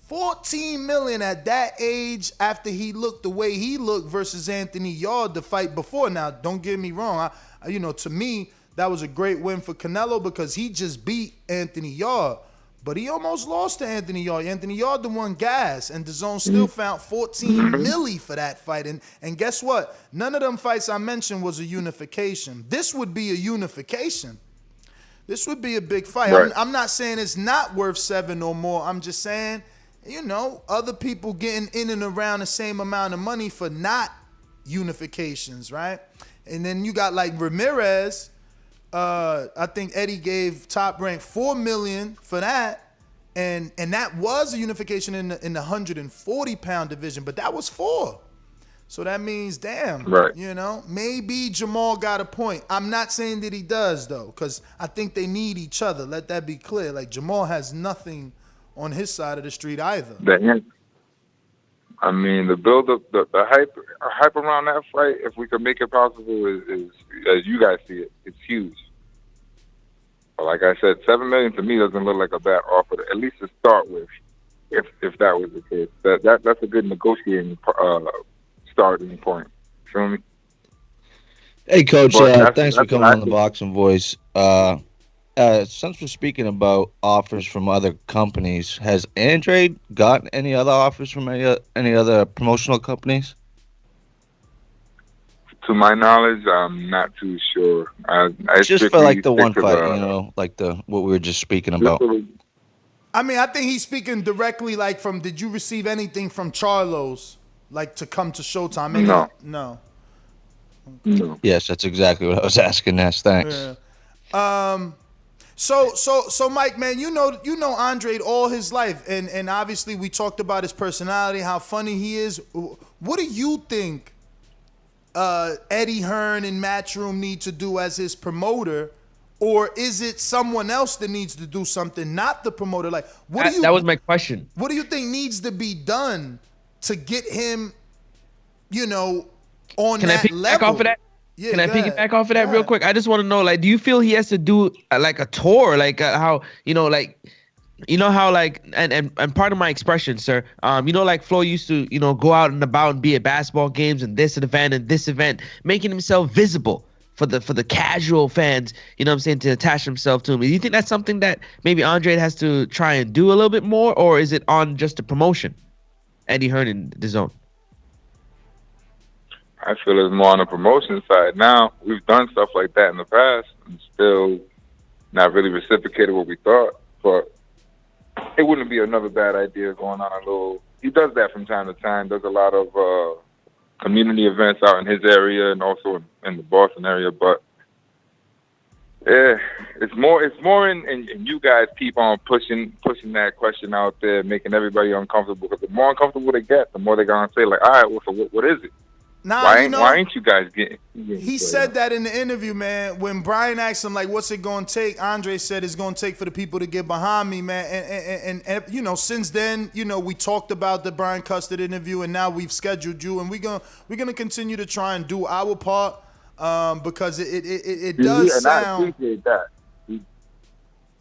$14 million at that age after he looked the way he looked versus Anthony Yarde the fight before. Now, don't get me wrong. To me, that was a great win for Canelo because he just beat Anthony Yarde. But he almost lost to Anthony Yarde. Anthony Yarde the one gas, and Dazn still found $14 million for that fight. And guess what? None of them fights I mentioned was a unification. This would be a unification. This would be a big fight. Right. I'm not saying it's not worth $7 or more. I'm just saying, other people getting in and around the same amount of money for not unifications, right? And then you got like Ramirez. I think Eddie gave Top Rank $4 million for that, and that was a unification in the 140-pound division, but that was 4. So that means, damn, Right. you know, maybe Jamal got a point. I'm not saying that he does, though, because I think they need each other. Let that be clear. Like, Jamal has nothing on his side of the street either. I mean, the build up, the hype around that fight, if we could make it possible, is as you guys see it, it's huge. But like I said, $7 million to me doesn't look like a bad offer, at least to start with. If that was the case, that's a good negotiating starting point. Feel me? Hey, Coach. Thanks for coming on the think. Boxing Voice. Since we're speaking about offers from other companies, has Andre gotten any other offers from any other promotional companies? To my knowledge, I'm not too sure. I just for like the one fight, like what we were just speaking about. I mean, I think he's speaking directly, like, from, did you receive anything from Charlo's, like, to come to Showtime? Maybe No. Yes, that's exactly what I was asking. Thanks. Yeah. So Mike, man, you know Andre all his life, and obviously we talked about his personality, how funny he is. What do you think Eddie Hearn and Matchroom need to do as his promoter? Or is it someone else that needs to do something, not the promoter? Like, that was my question. What do you think needs to be done to get him, on that level? Can I piggyback off of that? Yeah, Can I piggyback off of that real quick? I just want to know, like, do you feel he has to do like a tour, like how how like and part of my expression, sir, like Flo used to, go out and about and be at basketball games and this event, making himself visible for the casual fans, to attach himself to him. Do you think that's something that maybe Andre has to try and do a little bit more, or is it on just the promotion? Eddie Hearn in Dazn. I feel it's more on the promotion side now. We've done stuff like that in the past and still not really reciprocated what we thought. But it wouldn't be another bad idea going on a little. He does that from time to time. Does a lot of community events out in his area and also in the Boston area. But yeah, it's more in you guys keep on pushing that question out there, making everybody uncomfortable. Because the more uncomfortable they get, the more they're gonna say, like, all right, well, so what is it? Nah, why ain't you guys getting he said that in the interview, man. When Brian asked him, like, what's it going to take? Andre said it's going to take for the people to get behind me, man. And since then, we talked about the Brian Custard interview, and now we've scheduled you, and we're gonna continue to try and do our part because it does sound. I appreciate that.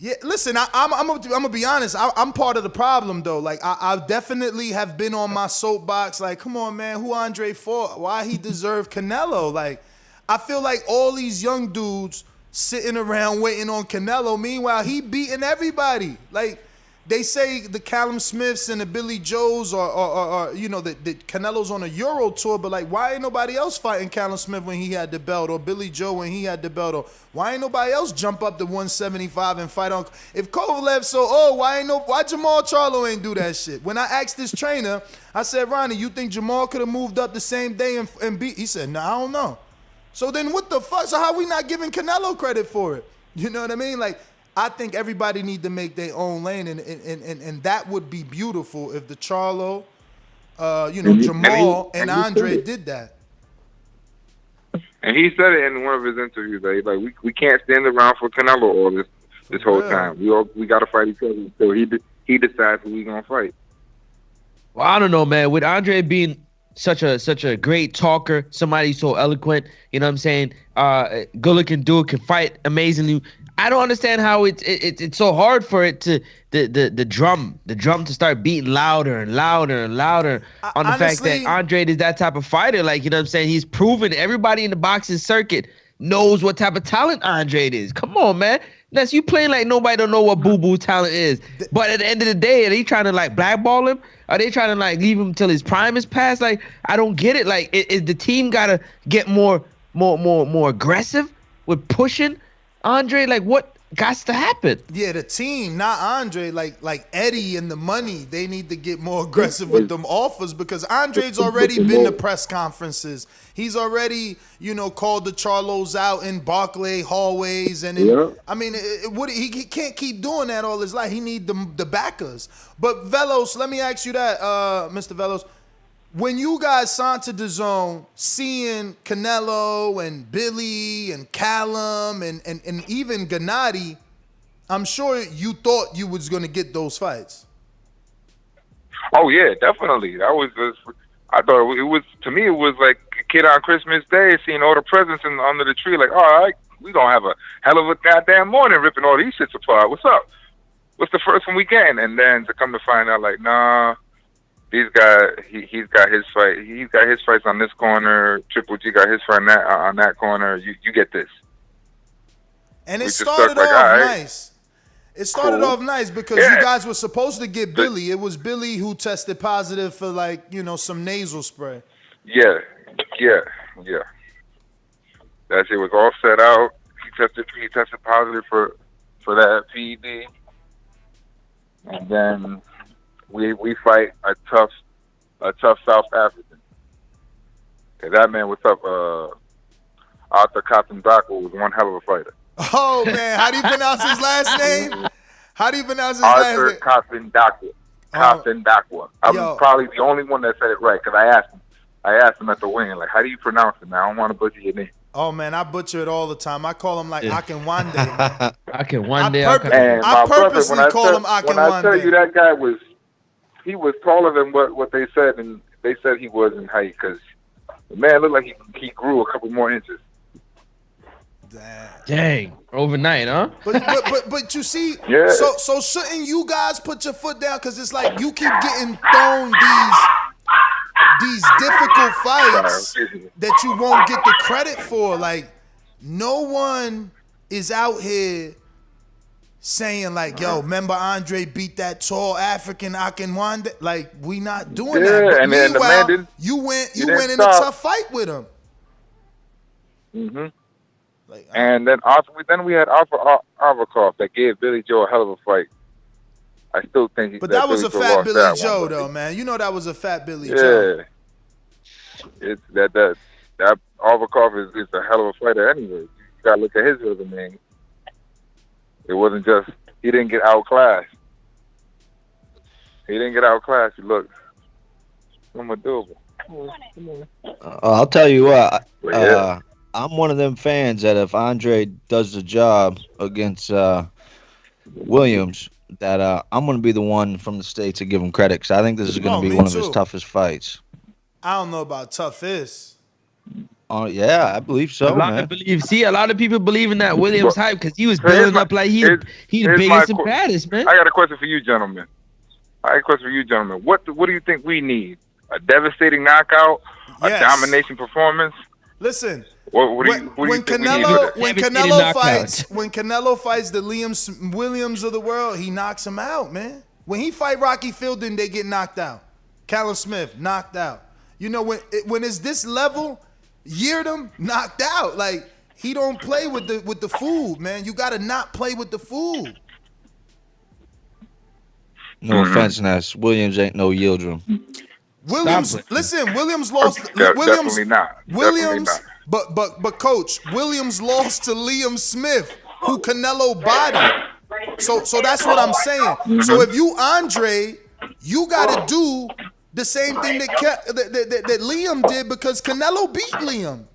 Yeah, listen, I'm gonna be honest. I'm part of the problem, though. Like, I definitely have been on my soapbox. Like, come on, man, who Andre fought? Why he deserved Canelo? Like, I feel like all these young dudes sitting around waiting on Canelo. Meanwhile, he beating everybody. Like, they say the Callum Smiths and the Billy Joes are that Canelo's on a Euro tour, but like, why ain't nobody else fighting Callum Smith when he had the belt, or Billy Joe when he had the belt, or why ain't nobody else jump up to 175 and fight on? If Kovalev so old, why Jamal Charlo ain't do that shit? When I asked this trainer, I said, Ronnie, you think Jamal could have moved up the same day and beat? He said, I don't know. So then what the fuck? So how we not giving Canelo credit for it? You know what I mean? Like, I think everybody need to make their own lane, and that would be beautiful if the Charlo, Jamal and Andre did that. And he said it in one of his interviews. Like we can't stand around for Canelo all this whole time. We got to fight each other until he decides who we gonna fight. Well, I don't know, man. With Andre being such a great talker, somebody so eloquent, you know what I'm saying? Good looking dude, can fight amazingly. I don't understand how it's so hard for it to the drum to start beating louder and louder and louder on the fact that Andre is that type of fighter. Like, you know what I'm saying? He's proven everybody in the boxing circuit knows what type of talent Andre is. Come on, man. That's you playing like nobody don't know what boo-boo talent is. But at the end of the day, are they trying to like blackball him? Are they trying to like leave him till his prime is past? Like, I don't get it. Like, is the team gotta get more aggressive with pushing Andre? Like, what got to happen? Yeah, the team, not Andre. Like Eddie and the money, they need to get more aggressive with them offers, because Andre's already been to press conferences. He's already, called the Charlos out in Barclay hallways, and I mean, he can't keep doing that all his life. He need the backers. But Velos, let me ask you that, Mr. Velos. when you guys signed to Dazn, seeing Canelo and Billy and Callum and even Gennady, I'm sure you thought you was going to get those fights. Oh yeah, definitely. That was just, I thought it was, to me, it was like a kid on Christmas Day seeing all the presents under the tree. Like, all right, we gonna have a hell of a goddamn morning ripping all these shits apart. What's up? What's the first one we getting? And then to come to find out, like, nah, he's got his fight. He's got his fights on this corner. Triple G got his fight on that corner. You get this. And it started off nice. It started off nice because you guys were supposed to get Billy. It was Billy who tested positive for, like, you know, some nasal spray. Yeah. That shit was all set out. He tested positive for that PED. And then we fight a tough South African. And that man was tough. Arthur Cotton Dako was one hell of a fighter. Oh man, how do you pronounce his last name? Arthur Cotton Dako. Cotton Dako. I'm probably the only one that said it right because I asked him at the weigh-in, like, how do you pronounce it, man? I don't want to butcher your name. Oh man, I butcher it all the time. I call him like Akinwande. Man. Akinwande. I purposely call him Akinwande. When I tell you that guy was taller than what they said, and they said he was in height because the man looked like he grew a couple more inches. Dang, overnight, huh? But you see, so shouldn't you guys put your foot down? Because it's like you keep getting thrown these difficult fights that you won't get the credit for. Like, no one is out here saying like, yo, remember Andre beat that tall African Akinwande? Like, we not doing that. But and then the man didn't. You went in a tough fight with him. Mm-hmm. Like, and then we had Avakov that gave Billy Joe a hell of a fight. I still think But that was a fat Billy Joe, though, man. You know that was a fat Billy Joe. It's that Avakov is a hell of a fighter anyway. You gotta look at his resume. It wasn't just he didn't get outclassed. He looked somewhat doable. I'll tell you what. I'm one of them fans that if Andre does the job against Williams, that I'm going to be the one from the States to give him credit because I think this is going to be one of his toughest fights. I don't know about toughest. Oh, yeah, I believe so, a lot of people believe in that Williams hype because he was building up like he's the biggest and baddest, man. I got a question for you, gentlemen. What do you think we need? A devistating knockout? A domination performance? Listen, when Canelo fights the Liam Williams of the world, he knocks him out, man. When he fight Rocky Fielding, they get knocked out. Callum Smith knocked out. You know, when it's this level, Yeardom knocked out. Like, he don't play with the food, man. You gotta not play with the food. No offense, Ness. Williams ain't no Yildirim. Williams lost. Definitely not. But coach, Williams lost to Liam Smith, who Canelo bodied. So that's what I'm saying. Mm-hmm. So if you Andre, you got to do the same thing that Liam did because Canelo beat Liam.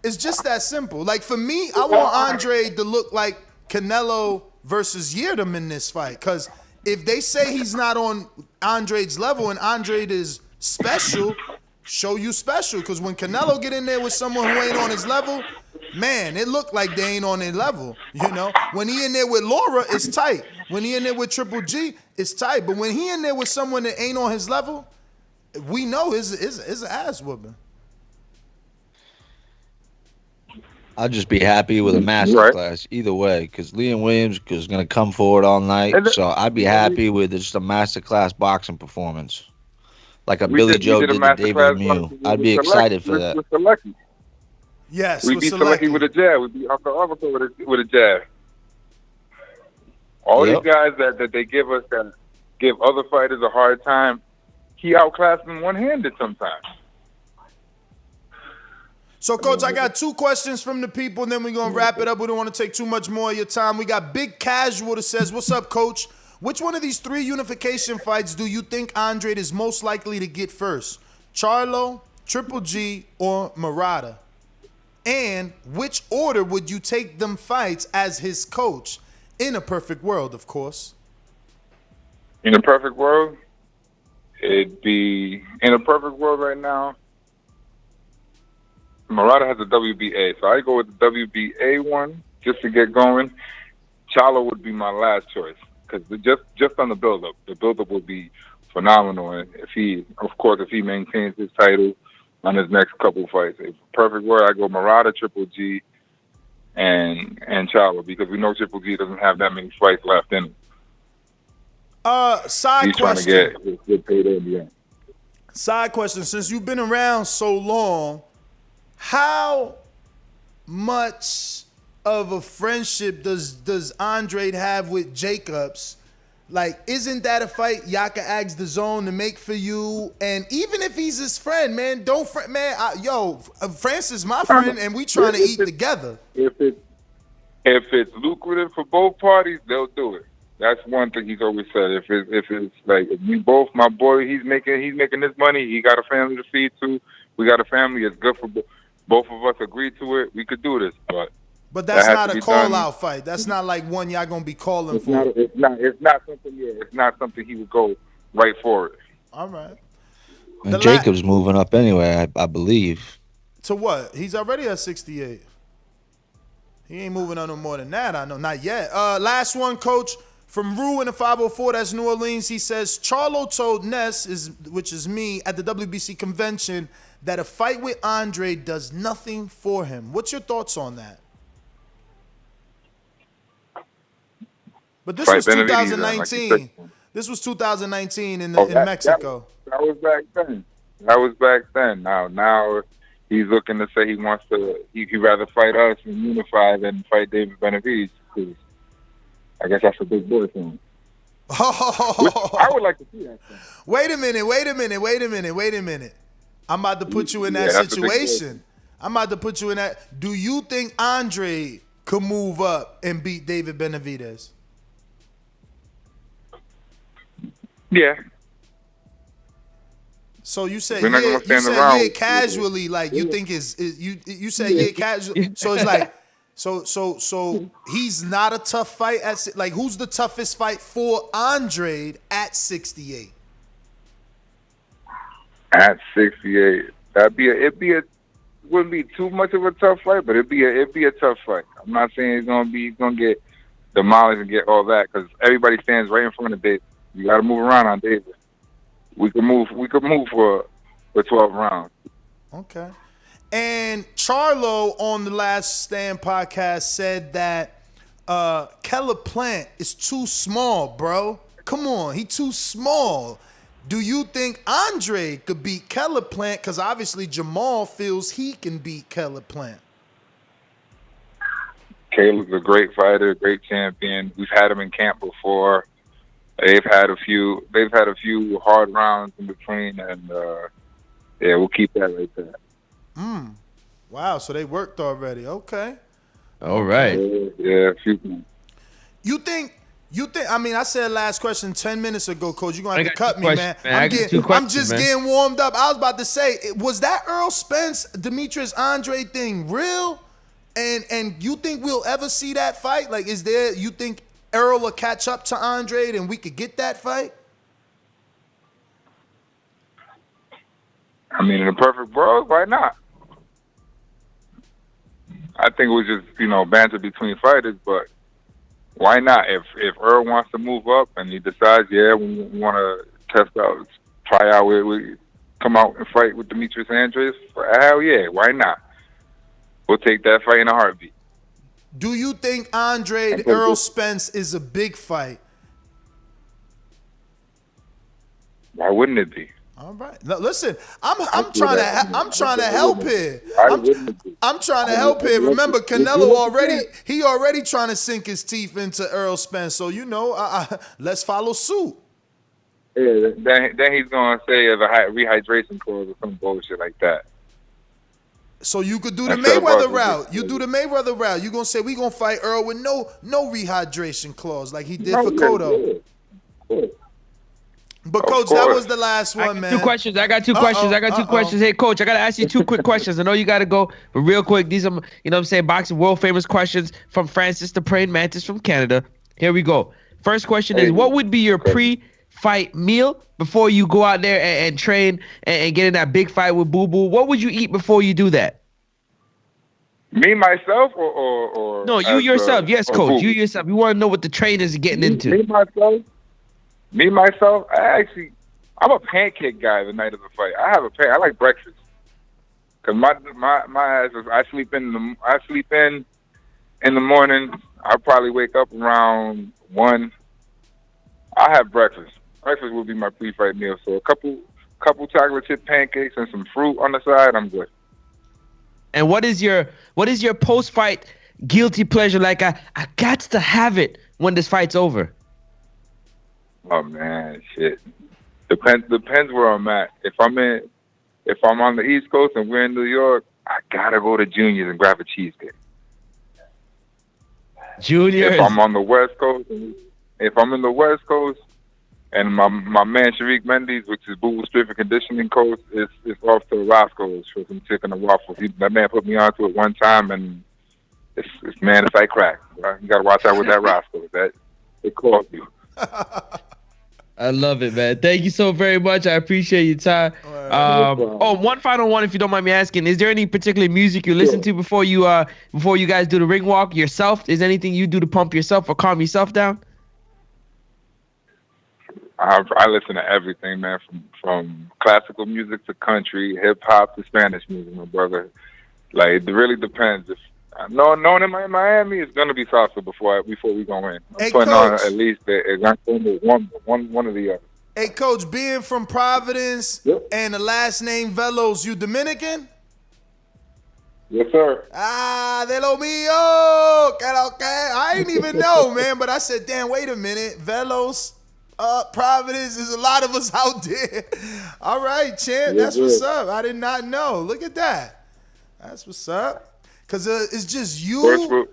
It's just that simple. Like, for me, I want Andre to look like Canelo versus Yeardom in this fight because if they say he's not on Andre's level and Andre is special, show you special. Because when Canelo get in there with someone who ain't on his level, man, it look like they ain't on their level. You know, when he in there with Laura, it's tight. When he in there with Triple G, it's tight. But when he in there with someone that ain't on his level, we know it's an ass whooping. I'll just be happy with a masterclass either way because Liam Williams is going to come forward all night. So I'd be happy with just a masterclass boxing performance. Like Billy Joe did to David Lemieux. I'd be excited for that. Yes, we beat Selecki with a jab. We beat Arthur with a jab. All these guys that they give us that give other fighters a hard time, he outclassed them one-handed sometimes. So, Coach, I got 2 questions from the people, and then we're going to wrap it up. We don't want to take too much more of your time. We got Big Casual that says, what's up, Coach? Which one of these 3 unification fights do you think Andre is most likely to get first? Charlo, Triple G, or Murata? And which order would you take them fights as his coach? In a perfect world, of course. In a perfect world, it'd be in a perfect world right now. Murata has a WBA, so I go with the WBA one just to get going. Charlo would be my last choice because just on the build-up would be phenomenal. And if he maintains his title on his next couple fights, if perfect world, I go Murata, Triple G, and Charlo because we know Triple G doesn't have that many fights left in him. Side question. Trying to get paid in the end. Side question. Since you've been around so long, how much of a friendship does Andre have with Jacobs? Like, isn't that a fight Yaka asks Dazn to make for you? And even if he's his friend, man, Francis is my friend, and we trying to eat together. If it's lucrative for both parties, they'll do it. That's one thing he's always said. If it's like if we both, my boy, he's making his money. He got a family to feed too. We got a family. It's good for both of us. Agree to it. We could do this, but that's not a call-out fight. That's not like one y'all gonna be calling for. It's not something. Yeah, it's not something he would go right for it. All right. And Jacob's moving up anyway, I believe. To what? He's already at 68. He ain't moving on no more than that. I know, not yet. Last one, Coach. From Rue in the 504, that's New Orleans. He says, Charlo told Ness, which is me, at the WBC convention, that a fight with Andre does nothing for him. What's your thoughts on that? But this was 2019. This was 2019 in Mexico. That was back then. Now he's looking to say he wants to. He'd rather fight us and unify than fight David Benavidez. Because I guess that's a big boy thing. I would like to see that thing. Wait a minute. I'm about to put you in that situation. I'm about to put you in that. Do you think Andre could move up and beat David Benavidez? Yeah. So you said yeah casually, like you think you said yeah casually. So it's like so he's not a tough fight like who's the toughest fight for Andre at 68? At 68, wouldn't be too much of a tough fight, but it'd be a tough fight. I'm not saying he's gonna get demolished and get all that because everybody stands right in front of David. You got to move around on David. We could move for 12 rounds. Okay. And Charlo on the Last Stand podcast said that Keller Plant is too small, bro. Come on, he too small. Do you think Andre could beat Keller Plant? Because obviously Jamal feels he can beat Keller Plant. Caleb's a great fighter, great champion. We've had him in camp before. They've had a few hard rounds in between, and we'll keep that right there. Wow, so they worked already. Okay. All right. Yeah, a few things. You think? I mean, I said last question 10 minutes ago, Coach. You're gonna have to cut me, man. I'm just getting warmed up. I was about to say, was that Earl Spence Demetrius Andre thing real? And you think we'll ever see that fight? Like, you think Earl will catch up to Andre and we could get that fight? I mean, in a perfect world, why not? I think it was just, banter between fighters, but why not? If Earl wants to move up and he decides, we want to try out, we come out and fight with Demetrius Andres, hell yeah, why not? We'll take that fight in a heartbeat. Do you think Andre and Earl Spence is a big fight? Why wouldn't it be? All right. Now, listen, I'm trying to help here. I'm trying to help here. Remember, Canelo already trying to sink his teeth into Earl Spence. So let's follow suit. Yeah. Then he's gonna say there's a rehydration clause or some bullshit like that. So you could do the Mayweather route. You do the Mayweather route. You're going to say we're going to fight Earl with no rehydration clause like he did for Cotto. course. But Coach, that was the last one, man. I got two questions. Hey, Coach, I gotta ask you two quick questions. I know you gotta go, but real quick, these are, you know what I'm saying, boxing world famous questions from Francis the Praying Mantis from Canada. Here we go. First question is, what would be your pre-fight meal before you go out there and train and get in that big fight with Boo Boo? What would you eat before you do that? Me, myself, or no, you yourself. Yes, Coach, you yourself. You want to know what the trainers are getting into. Me, myself, I'm a pancake guy the night of the fight. I like breakfast. Cause my ass is, I sleep in the morning. I probably wake up around 1. I have breakfast. Breakfast will be my pre-fight meal. So a couple chocolate chip pancakes and some fruit on the side, I'm good. And what is your post-fight guilty pleasure? Like I got to have it when this fight's over. Oh man, shit. Depends where I'm at. If I'm on the East Coast and we're in New York, I gotta go to Junior's and grab a cheesecake. Junior's. If I'm on the West Coast, if I'm in the West Coast, and my man Sharik Mendes, which is Boo Boo Strength and Conditioning Coach, is off to Roscoe's for some chicken and waffles. That man put me onto it one time, and it's like crack. Right? You gotta watch out with that Roscoe's. That it calls you. I love it, man. Thank you so very much. I appreciate your time. One final one, if you don't mind me asking. Is there any particular music you listen to before you guys do the ring walk yourself? Is there anything you do to pump yourself or calm yourself down? I listen to everything, man, from classical music to country, hip hop to Spanish music, my brother. Like, it really depends. If knowing in Miami, it's gonna be salsa before we go in. I'm putting on at least one of the other. Hey, Coach, being from Providence and the last name Velos, you Dominican? Yes, sir. De lo mío. I ain't even know, man, but I said, damn, wait a minute. Velos, Providence, there's a lot of us out there. All right, champ, that's what's up. I did not know. Look at that. That's what's up. Because it's just you,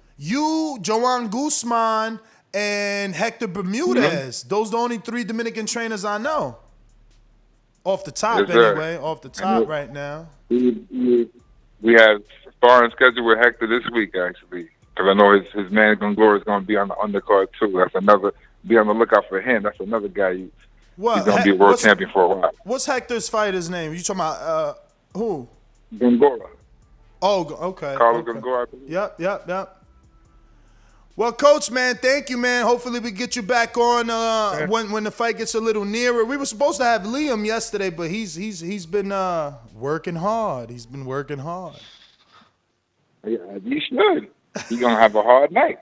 Joan Guzman, and Hector Bermudez. Those are the only 3 Dominican trainers I know. Off the top, anyway. Off the top right now. We have sparring schedule with Hector this week, actually. Because I know his man Gongora is going to be on the undercard, too. That's another. Be on the lookout for him. That's another guy. He's going to be a world champion for a while. What's Hector's fighter's name? You talking about who? Gongora. Oh, okay. Carlos Gongora. Yep. Well, Coach, man, thank you, man. Hopefully we get you back on when the fight gets a little nearer. We were supposed to have Liam yesterday, but he's been working hard. He's been working hard. Yeah, you should. You're gonna have a hard night.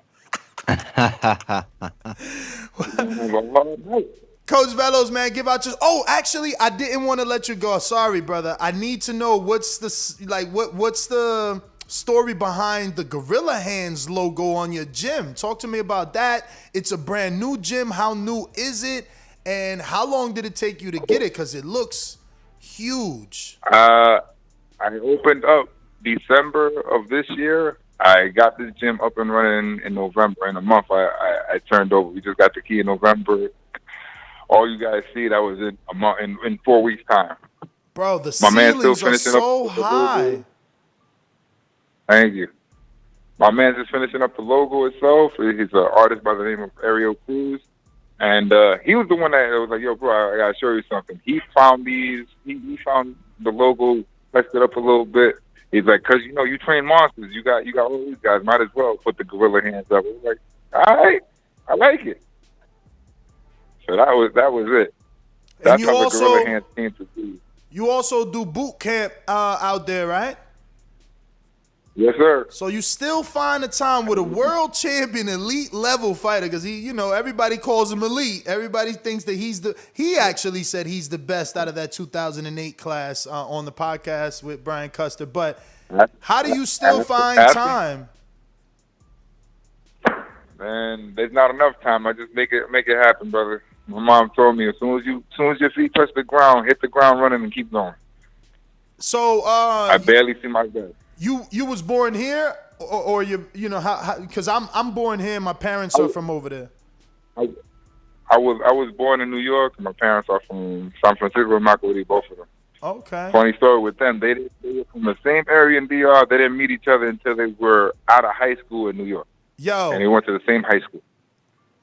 Coach Velos, man, give out your. Oh, actually, I didn't want to let you go. Sorry, brother. I need to know what's the story behind the Gorilla Hands logo on your gym. Talk to me about that. It's a brand new gym. How new is it? And how long did it take you to get it? Because it looks huge. I opened up December of this year. I got this gym up and running in November. In a month, I turned over. We just got the key in November. All you guys see, that was in a month, in 4 weeks' time. Bro, the ceilings are so high. Thank you. My man's just finishing up the logo itself. He's an artist by the name of Ariel Cruz. And he was the one that was like, yo, bro, I got to show you something. He found these. He found the logo, flexed it up a little bit. He's like, because, you train monsters. You got all these guys. Might as well put the Gorilla Hands up. I was like, all right, I like it. So that was it. That's how the Gorilla Hands came to be. You also do boot camp out there, right? Yes, sir. So you still find the time with a world champion, elite level fighter, because everybody calls him elite. Everybody thinks that he actually said he's the best out of that 2008 class on the podcast with Brian Custer. But how do you still find time? Man, there's not enough time. I just make it happen, brother. My mom told me as soon as your feet touch the ground, hit the ground running and keep going. So I barely see my best. You was born here, or how? Because I'm born here. My parents are from over there. I was born in New York. My parents are from San Francisco, Macaroni, both of them. Okay. Funny story with them. They were from the same area in DR. They didn't meet each other until they were out of high school in New York. Yo. And they went to the same high school.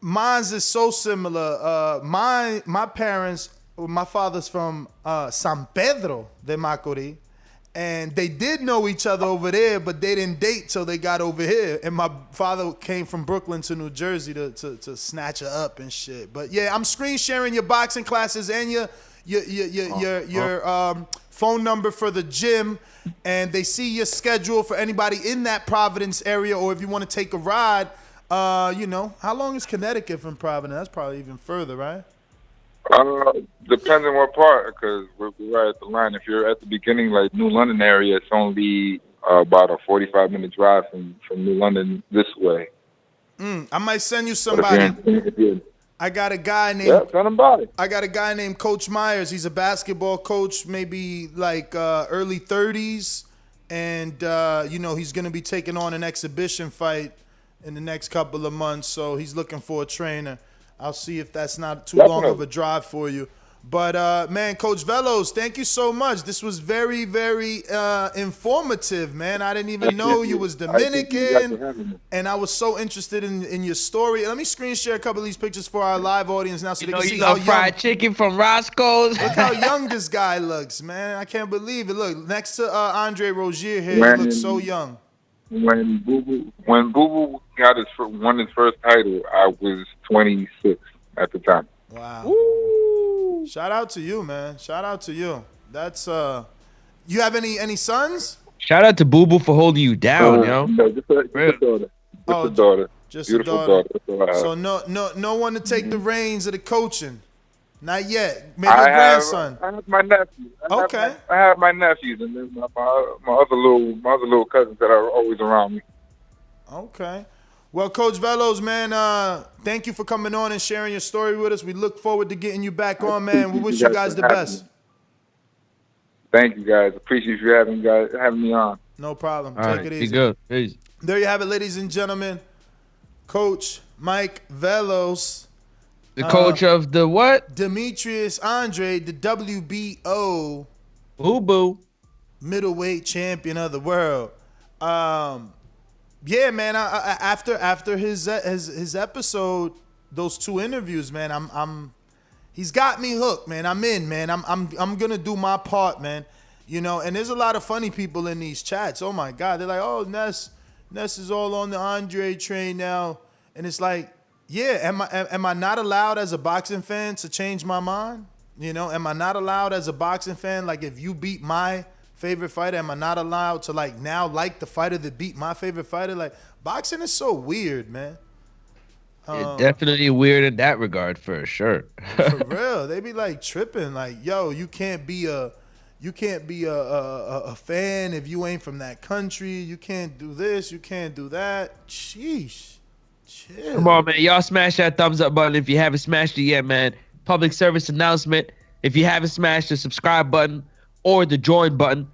Mine's is so similar. My parents, my father's from San Pedro de Macorís, and they did know each other over there, but they didn't date till they got over here. And my father came from Brooklyn to New Jersey to snatch her up and shit. But yeah, I'm screen sharing your boxing classes and your phone number for the gym, and they see your schedule for anybody in that Providence area, or if you want to take a ride. How long is Connecticut from Providence? That's probably even further, right? Depends on what part, because we're right at the line. If you're at the beginning, like New London area, it's only about a 45-minute drive from New London this way. I might send you somebody. I got a guy named Coach Myers. He's a basketball coach, maybe like early 30s, and he's going to be taking on an exhibition fight in the next couple of months. So he's looking for a trainer. I'll see if that's not too long of a drive for you. But, man, Coach Velos, thank you so much. This was very, very informative, man. I didn't even know you was Dominican, and I was so interested in your story. Let me screen share a couple of these pictures for our live audience now so they can see how young. Fried chicken from Roscoe's. Look how young this guy looks, man. I can't believe it. Look, next to Andre Rozier here, he looks so young. When Boo Boo won his first title, I was 26 at the time. Wow. Woo. Shout out to you, man. Shout out to you. That's you have any sons? Shout out to Boo Boo for holding you down, yo. No, just a daughter. Just a daughter. Just beautiful a daughter. Daughter. So no one to take the reins of the coaching. Not yet. Maybe a grandson. I have my nephews. Okay. I have my nephews, and then my other little cousins that are always around me. Okay. Well, Coach Velos, man, thank you for coming on and sharing your story with us. We look forward to getting you back on, man. We wish you guys the best. Thank you, guys. Appreciate you having me on. No problem. All Take right, it be easy. good. Peace. There you have it, ladies and gentlemen. Coach Mike Velos. The coach of the what? Demetrius Andre, the WBO Boo Boo middleweight champion of the world. Yeah, man. After his episode, those two interviews, man, he's got me hooked, man. I'm in, man. I'm gonna do my part, man. And there's a lot of funny people in these chats. Oh my God, they're like, oh, Ness is all on the Andre train now, and it's like, yeah, am I not allowed as a boxing fan to change my mind? Am I not allowed as a boxing fan, like if you beat my favorite fighter, am I not allowed to now like the fighter that beat my favorite fighter? Like, boxing is so weird, man. It's definitely weird in that regard, for sure. For real, they be like tripping, like, yo, you can't be a fan if you ain't from that country. You can't do this, you can't do that. Sheesh. Chill. Come on, man. Y'all smash that thumbs up button if you haven't smashed it yet, man. Public service announcement. If you haven't smashed the subscribe button or the join button,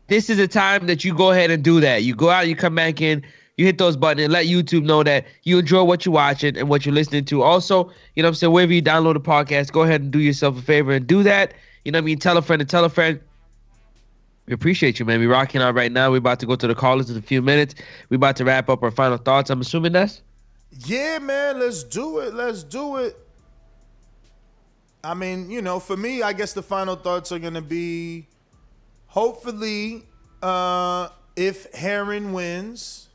this is the time that you go ahead and do that. You go out, you come back in, you hit those buttons and let YouTube know that you enjoy what you're watching and what you're listening to. Also, wherever you download a podcast, go ahead and do yourself a favor and do that. Tell a friend to tell a friend. We appreciate you, man. We're rocking out right now. We're about to go to the callers in a few minutes. We're about to wrap up our final thoughts. I'm assuming that's... Yeah, man, let's do it. I mean, for me, I guess the final thoughts are going to be, hopefully, if Herring wins,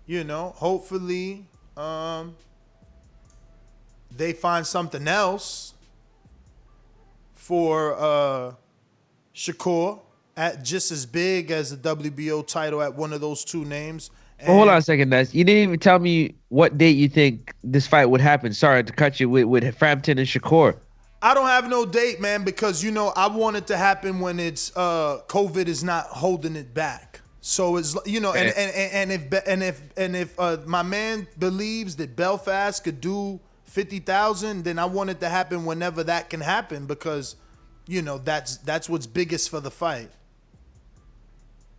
hopefully they find something else for Shakur at just as big as the WBO title at one of those two names. Well, hold on a second, Ness. You didn't even tell me what date you think this fight would happen. Sorry to cut you with Frampton and Shakur. I don't have no date, man, because I want it to happen when it's COVID is not holding it back. So it's and if my man believes that Belfast could do 50,000, then I want it to happen whenever that can happen, because that's what's biggest for the fight.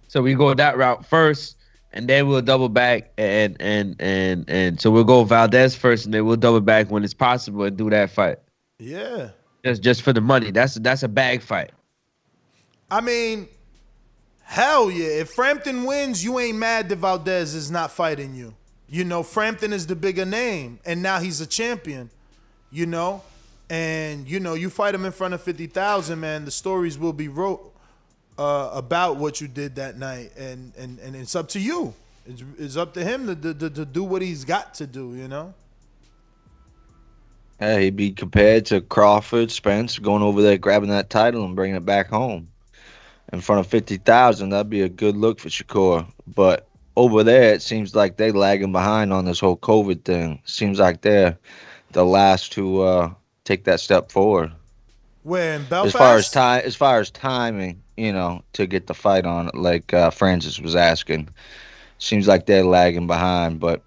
So we go that route first. and then we'll double back and so we'll go Valdez first, and then we'll double back when it's possible and do that fight. Yeah. Just for the money. That's a bag fight. I mean, hell yeah. If Frampton wins, you ain't mad that Valdez is not fighting you. You know, Frampton is the bigger name, and now he's a champion, you know? And, you know, you fight him in front of 50,000, man, the stories will be wrote about what you did that night. And it's up to you. It's up to him to do what he's got to do, you know? Hey, he'd be compared to Crawford, Spence, going over there, grabbing that title and bringing it back home. In front of 50,000, that'd be a good look for Shakur. But over there, it seems like they lagging behind on this whole COVID thing. Seems like they're the last to take that step forward. Where, in Belfast? As far as timing, you know, to get the fight on, like Francis was asking, seems like they're lagging behind. But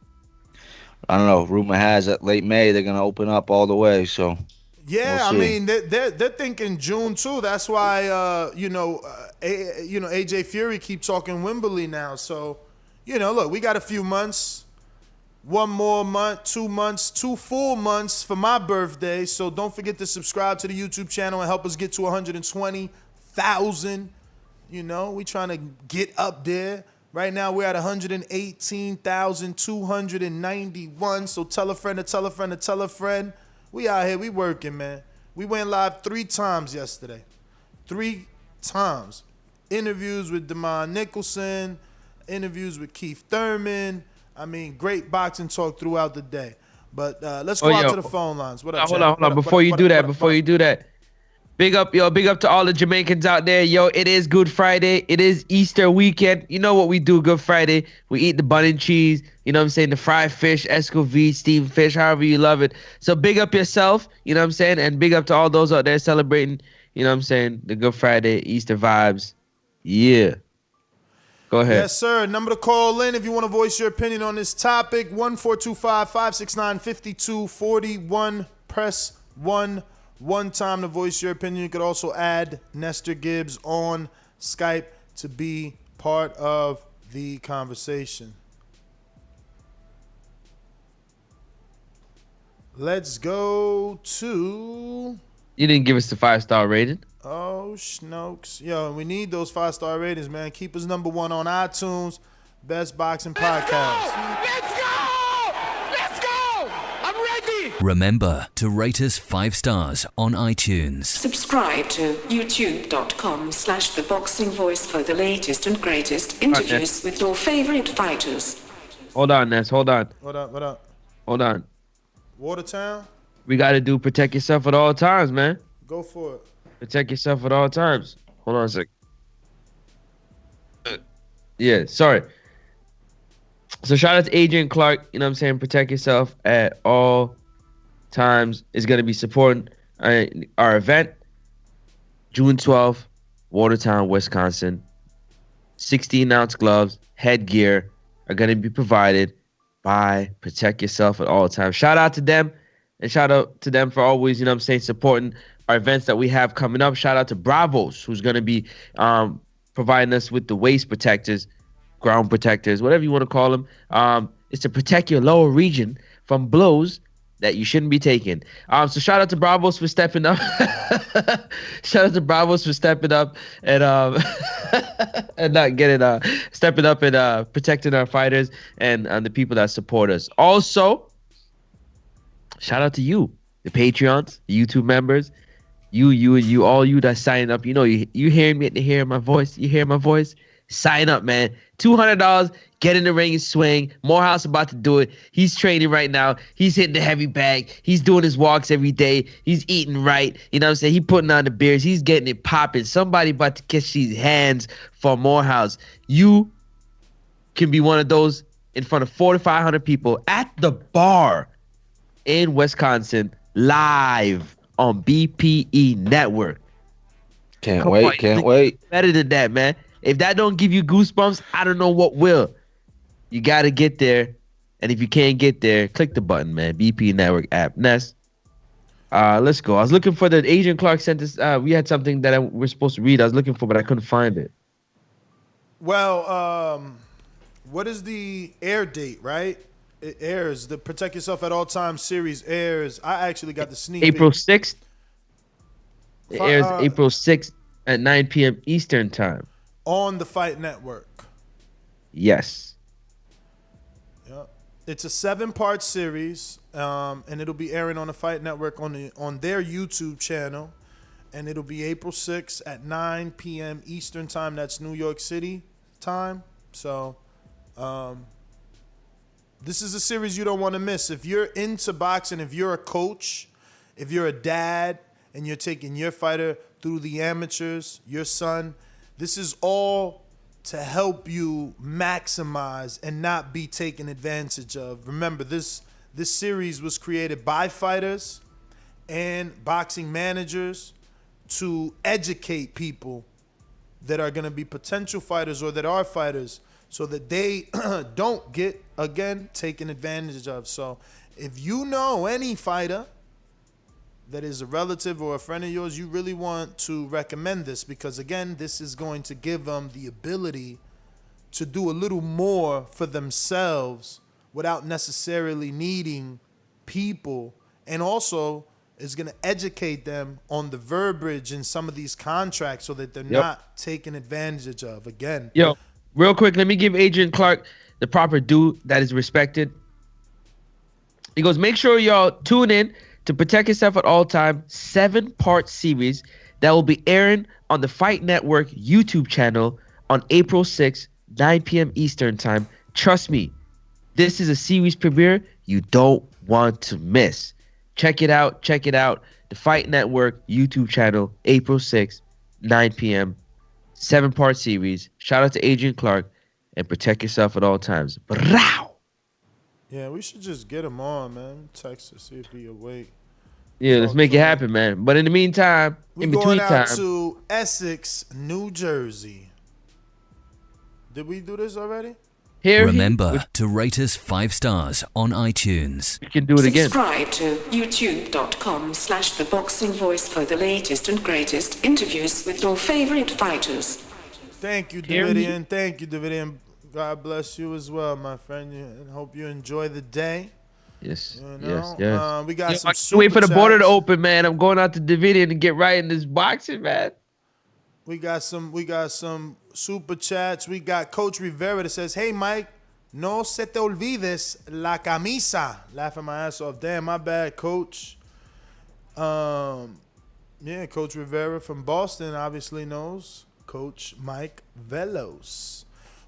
I don't know. Rumor has it late May they're gonna open up all the way. So yeah, we'll I mean they're thinking June too. That's why AJ Fury keep talking Wembley now. So you know, look, we got a few months. 1 more month, 2 months, 2 full months for my birthday. So don't forget to subscribe to the YouTube channel and help us get to 120,000. You know, we trying to get up there. Right now we're at 118,291. So tell a friend to tell a friend to tell a friend. We out here, we working, man. We went live 3 times yesterday. 3 times. Interviews with Damon Nicholson, interviews with Keith Thurman. I mean, great boxing talk throughout the day. But let's go out to the phone lines. What up, hold on. Before you do that, big up to all the Jamaicans out there. Yo, it is Good Friday. It is Easter weekend. You know what we do Good Friday? We eat the bun and cheese. You know what I'm saying? The fried fish, escovitch, steamed fish, however you love it. So big up yourself, you know what I'm saying? And big up to all those out there celebrating, you know what I'm saying, the Good Friday, Easter vibes. Yeah. Go ahead. Yes, sir. Number to call in if you want to voice your opinion on this topic, 1-425-569-5241. Press 1 time to voice your opinion. You could also add Nestor Gibbs on Skype to be part of the conversation. Let's go to... You didn't give us the 5-star rating. Oh, Snokes. Yo, we need those 5-star ratings, man. Keep us number 1 on iTunes. Best boxing podcast. Let's go! Let's go! I'm ready! Remember to rate us 5 stars on iTunes. Subscribe to youtube.com/theboxingvoice for the latest and greatest interviews with your favorite fighters. Hold on, Ness. Hold on. What up? Hold on. Watertown? We got to do protect yourself at all times, man. Go for it. Protect yourself at all times. Hold on a sec. Yeah, sorry. So shout out to Adrian Clark. You know what I'm saying? Protect yourself at all times. Is going to be supporting our event. June 12th, Watertown, Wisconsin. 16-ounce gloves, headgear are going to be provided by Protect Yourself at all times. Shout out to them. And shout out to them for always, you know what I'm saying, supporting our events that we have coming up. Shout out to Bravos, who's going to be providing us with the waist protectors, ground protectors, whatever you want to call them. It's to protect your lower region from blows that you shouldn't be taking. So shout out to Bravos for stepping up. Shout out to Bravos for stepping up and and not getting stepping up and protecting our fighters and the people that support us. Also, shout out to you, the Patreons, the YouTube members, you, all you that sign up. You know, you hearing me, hear my voice. You hear my voice? Sign up, man. $200. Get in the ring and swing. Morehouse about to do it. He's training right now. He's hitting the heavy bag. He's doing his walks every day. He's eating right. You know what I'm saying? He putting on the beers. He's getting it popping. Somebody about to catch these hands for Morehouse. You can be one of those in front of 400-500 people at the bar in Wisconsin, live on BPE Network. Can't wait. Better than that, man. If that don't give you goosebumps, I don't know what will. You got to get there. And if you can't get there, click the button, man. BPE Network app. Ness, let's go. I was looking for the Adrian Clark sent us. We had something that we're supposed to read. I was looking for, but I couldn't find it. Well, what is the air date, right? It airs. The Protect Yourself at All Times series airs. I actually got the sneak April peek. 6th. It airs April 6th at 9 p.m. Eastern time. On the Fight Network. Yes. Yeah. It's a 7-part series, and it'll be airing on the Fight Network on their YouTube channel. And it'll be April 6th at 9 p.m. Eastern time. That's New York City time. So this is a series you don't want to miss. If you're into boxing, if you're a coach, if you're a dad, and you're taking your fighter through the amateurs, your son, this is all to help you maximize and not be taken advantage of. Remember, this series was created by fighters and boxing managers to educate people that are going to be potential fighters or that are fighters so that they don't get, again, taken advantage of. So if you know any fighter that is a relative or a friend of yours, you really want to recommend this because, again, this is going to give them the ability to do a little more for themselves without necessarily needing people, and also is going to educate them on the verbiage in some of these contracts so that they're not taken advantage of. Again. Yo, real quick, let me give Adrian Clark the proper due that is respected. He goes, make sure y'all tune in to Protect Yourself at All Time 7-part series that will be airing on the Fight Network YouTube channel on April 6th, 9 p.m. Eastern time. Trust me, this is a series premiere you don't want to miss. Check it out. Check it out. The Fight Network YouTube channel, April 6th, 9 p.m. 7-part series. Shout out to Adrian Clark and Protect Yourself at all times. Brow. Yeah, we should just get him on, man. Text to see if he awake. Yeah, let's make it happen, man. But in the meantime, we're going out to Essex, New Jersey. Did we do this already? Remember to rate us 5 stars on iTunes. You can do it again. Subscribe to youtube.com/theboxingvoice for the latest and greatest interviews with your favorite fighters. Thank you, Davidian. Thank you, Davidian. God bless you as well, my friend. And hope you enjoy the day. Yes, you know? yes. We got some I can't wait for the border to open, man. I'm going out to Davidian to get right in this boxing, man. We got some super chats. We got Coach Rivera that says, "Hey Mike, no se te olvides la camisa." Laughing my ass off. Damn, my bad, Coach. Yeah, Coach Rivera from Boston obviously knows Coach Mike Velos.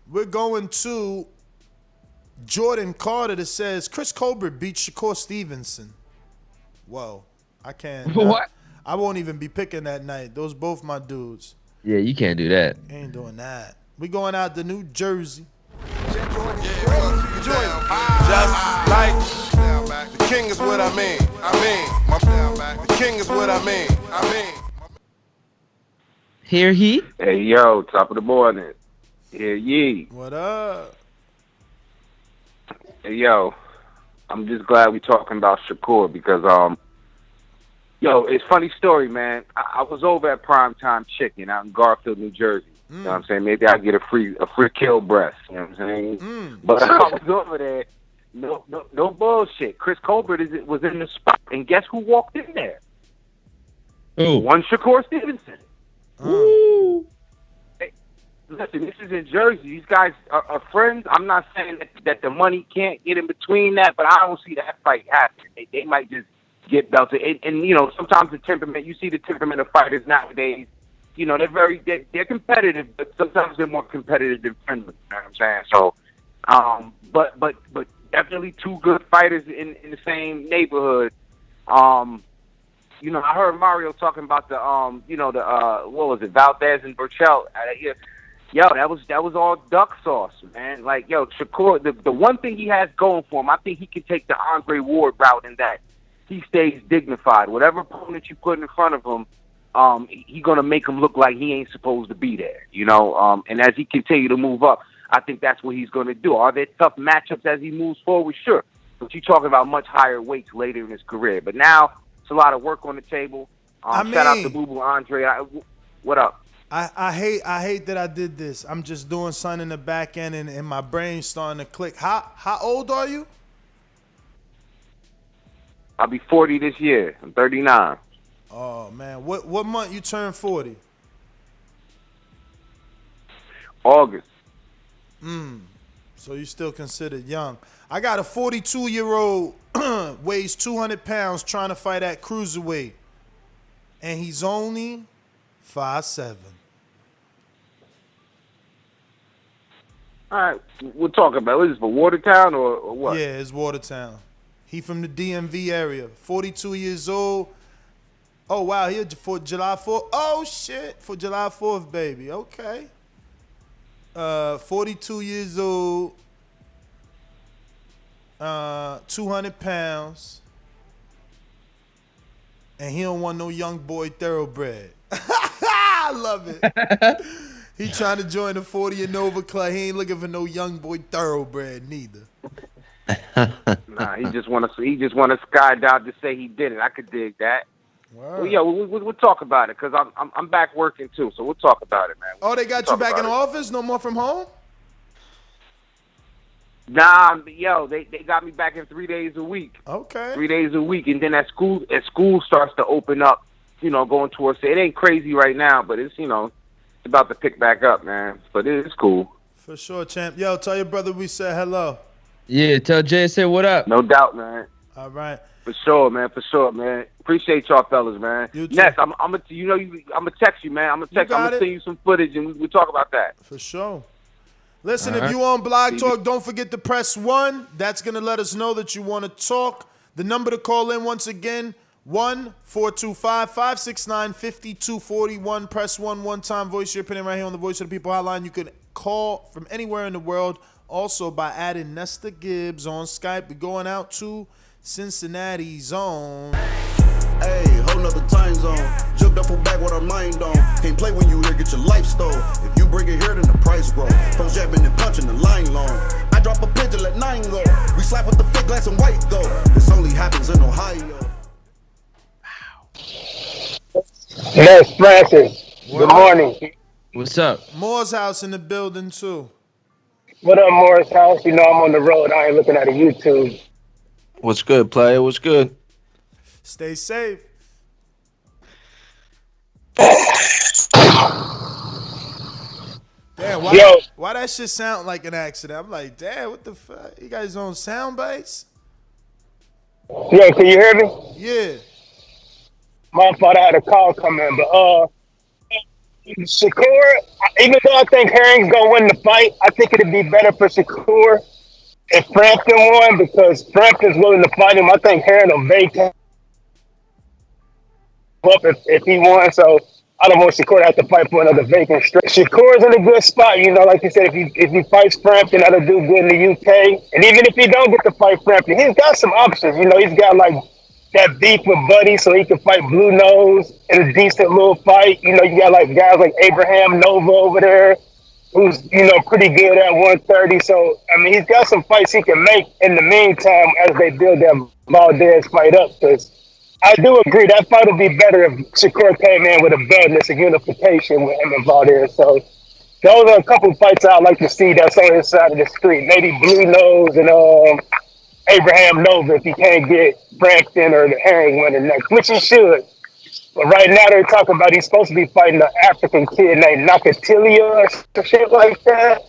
We're going to Jordan Carter that says Chris Colbert beat Shakur Stevenson. Whoa, I can't. What? I won't even be picking that night. Those both my dudes. Yeah, you can't do that. Ain't doing that. We going out to New Jersey. Just like the king is what I mean. The king is what I mean. Hear he? Hey, yo, top of the morning. Hear ye. What up? Hey, yo, I'm just glad we talking about Shakur because, yo, it's a funny story, man. I was over at Primetime Chicken out in Garfield, New Jersey. You know what I'm saying? Maybe I get a free kill breast. You know what I'm saying? But I was over there. No bullshit. Chris Colbert was in the spot, and guess who walked in there? Who? One Shakur Stevenson. Ooh. Hey, listen, this is in Jersey. These guys are friends. I'm not saying that the money can't get in between that, but I don't see that fight happening. They might just get belted. And you know, sometimes the temperament, you see the temperament of fighters nowadays, you know, they're competitive, but sometimes they're more competitive than friendly. You know what I'm saying? So, but definitely two good fighters in the same neighborhood. You know, I heard Mario talking about the what was it, Valdez and Burchell. Yo, that was all duck sauce, man. Like, yo, Shakur, the one thing he has going for him, I think he can take the Andre Ward route in that he stays dignified. Whatever opponent you put in front of him, he's gonna make him look like he ain't supposed to be there, you know. And as he continue to move up, I think that's what he's gonna do. Are there tough matchups as he moves forward? Sure, but you're talking about much higher weights later in his career. But now it's a lot of work on the table. Shout out to Boo Boo Andre. What up? I hate that I did this. I'm just doing something in the back end and my brain's starting to click. How old are you? I'll be 40 this year. I'm 39. Oh man, what month you turn 40? August. So you still considered young. I got a 42-year-old weighs 200 pounds trying to fight at cruiserweight, and he's only 5'7". All right, we'll talk about it. What is this, for Watertown or what? Yeah, it's Watertown. He from the DMV area. 42 years old. Oh, wow, here for July 4th. Oh, shit, for July 4th, baby. Okay. 42 years old. 200 pounds. And he don't want no young boy thoroughbred. I love it. He trying to join the 40 and over club. He ain't looking for no young boy thoroughbred neither. Nah, he just want to skydive to say he did it. I could dig that. Wow. Well, yeah, we'll talk about it because I'm back working too, so we'll talk about it, man. Oh, they got you back in the office? No more from home? Nah, yo, they got me back in 3 days a week. Okay. 3 days a week, and then as school starts to open up, going towards it ain't crazy right now, but it's it's about to pick back up, man. But it's cool. For sure, champ. Yo, tell your brother we said hello. Yeah, tell Jay say what up. No doubt, man. All right. For sure, man. Appreciate y'all fellas, man. You too. Next, I'm gonna text you, man. I'm gonna send you some footage and we'll talk about that. For sure. Listen, if you on Blog Talk, don't forget to press 1. That's gonna let us know that you want to talk. The number to call in once again, 1-425-569-5241. Press 1 one time. Voice your opinion right here on the Voice of the People hotline. You can call from anywhere in the world. Also by adding Nesta Gibbs on Skype. We're going out to Cincinnati zone. Hey, whole nother time zone. Jumped up from back with our mind on. Can't play when you here, get your life stole. If you bring it here, then the price grow. Folks jabbing and punching the line long. I drop a pigeon, let 9 go. We slap with the thick glass and white go. This only happens in Ohio. Yes, Francis. Good morning. What's up? Moore's house in the building too. What up, Morris House? I'm on the road. I ain't looking at a YouTube. What's good, player? What's good? Stay safe. Damn, why that shit sound like an accident? I'm like, damn, what the fuck? You guys on sound bites? Yo, can you hear me? Yeah. My fault, I had a call come in, but Shakur, even though I think Herring's gonna win the fight, I think it'd be better for Shakur if Frampton won because Frampton's willing to fight him. I think Herring will vacate up if he won, so I don't want Shakur to have to fight for another vacant stretch. Shakur's in a good spot, like you said, if he fights Frampton, that'll do good in the UK. And even if he don't get to fight Frampton, he's got some options. He's got like that beef with Buddy, so he can fight Blue Nose in a decent little fight. You got like guys like Abraham Nova over there, who's pretty good at 130. So he's got some fights he can make in the meantime as they build that Valdez fight up. Because I do agree that fight would be better if Shakur came in with a belt and it's a unification with him and Valdez. So those are a couple of fights I'd like to see that's on his side of the street. Maybe Blue Nose and Abraham Nova if he can't get Frampton or the Herring winning next, which he should. But right now they're talking about he's supposed to be fighting an African kid named Nakatilia or some shit like that.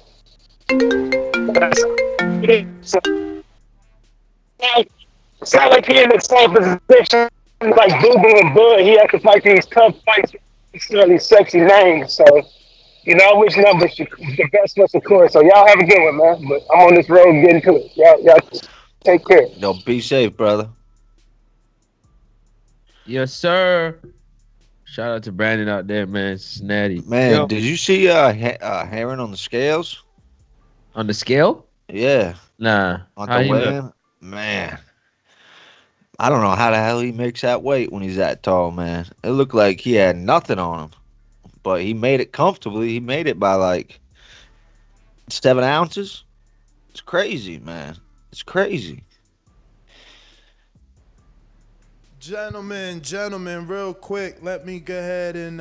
It's not like he's in the same position like Boo Boo and Bud. He has to fight these tough fights with these sexy names. So, I wish numbers the best for Shakur. So y'all have a good one, man. But I'm on this road getting to it. Y'all take care. Yo, be safe, brother. Yes, sir. Shout out to Brandon out there, man. Cincinnati. Man, did you see Herring on the scales? On the scale? Yeah. Nah. On the weigh-in? Man. I don't know how the hell he makes that weight when he's that tall, man. It looked like he had nothing on him. But he made it comfortably. He made it by like 7 ounces. It's crazy, man. It's crazy. Gentlemen, real quick, let me go ahead and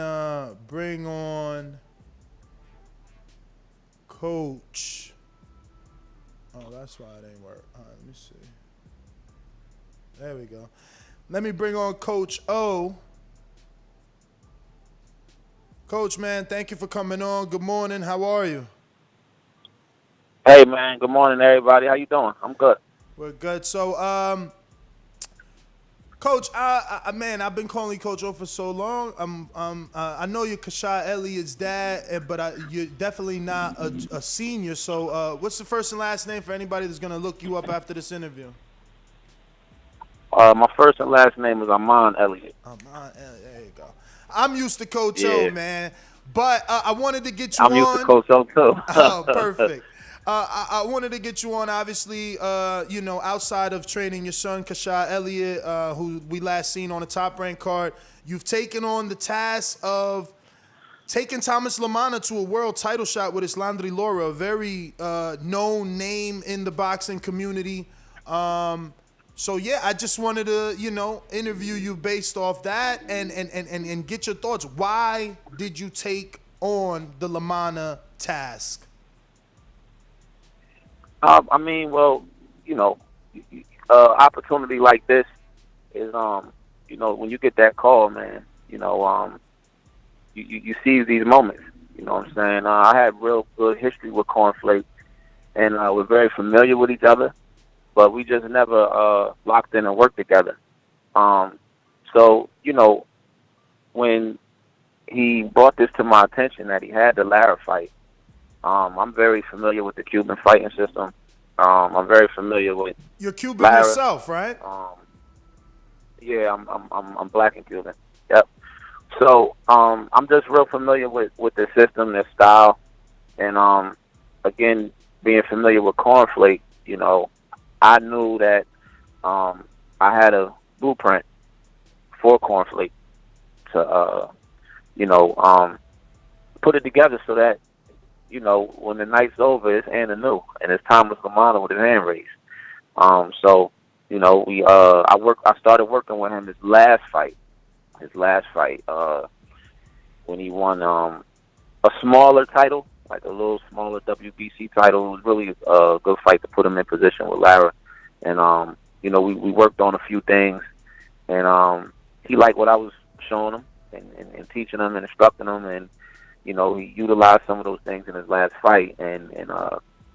bring on Coach. Oh, that's why it ain't work. All right, let me see. There we go. Let me bring on Coach O. Coach, man, thank you for coming on. Good morning. How are you? Hey, man. Good morning, everybody. How you doing? I'm good. We're good. So, Coach, man, I've been calling you Coach O for so long. I know you're Kashad Elliott's dad, but you're definitely not a senior. So, what's the first and last name for anybody that's gonna look you up after this interview? My first and last name is Amon Elliott. Amon Elliott. There you go. I'm used to Coach O, man, but I wanted to get you I'm on. used to Coach O too. Oh, perfect. I wanted to get you on, obviously, outside of training your son, Kashad Elliott, who we last seen on the Top Rank card. You've taken on the task of taking Thomas Lamana to a world title shot with Islandri Lara, a very known name in the boxing community. So, yeah, I just wanted to, interview you based off that and get your thoughts. Why did you take on the Lamana task? I mean, well, opportunity like this is, when you get that call, man, you see these moments. You know what I'm saying? I had real good history with Cornflake, and we're very familiar with each other, but we just never locked in and worked together. So, when he brought this to my attention that he had the Lara fight, I'm very familiar with the Cuban fighting system. I'm very familiar with. You're Cuban Lara. yourself, right? Yeah, I'm black and Cuban. Yep. So I'm just real familiar with the system, their style, and again, being familiar with Cornflake, I knew that I had a blueprint for Cornflake to put it together so that when the night's over, it's and anew, and it's Thomas Lamana with his hand raised. So, I started working with him his last fight, when he won a smaller title, like a little smaller WBC title. It was really a good fight to put him in position with Lara, and we worked on a few things, and he liked what I was showing him and teaching him and instructing him, and he utilized some of those things in his last fight, and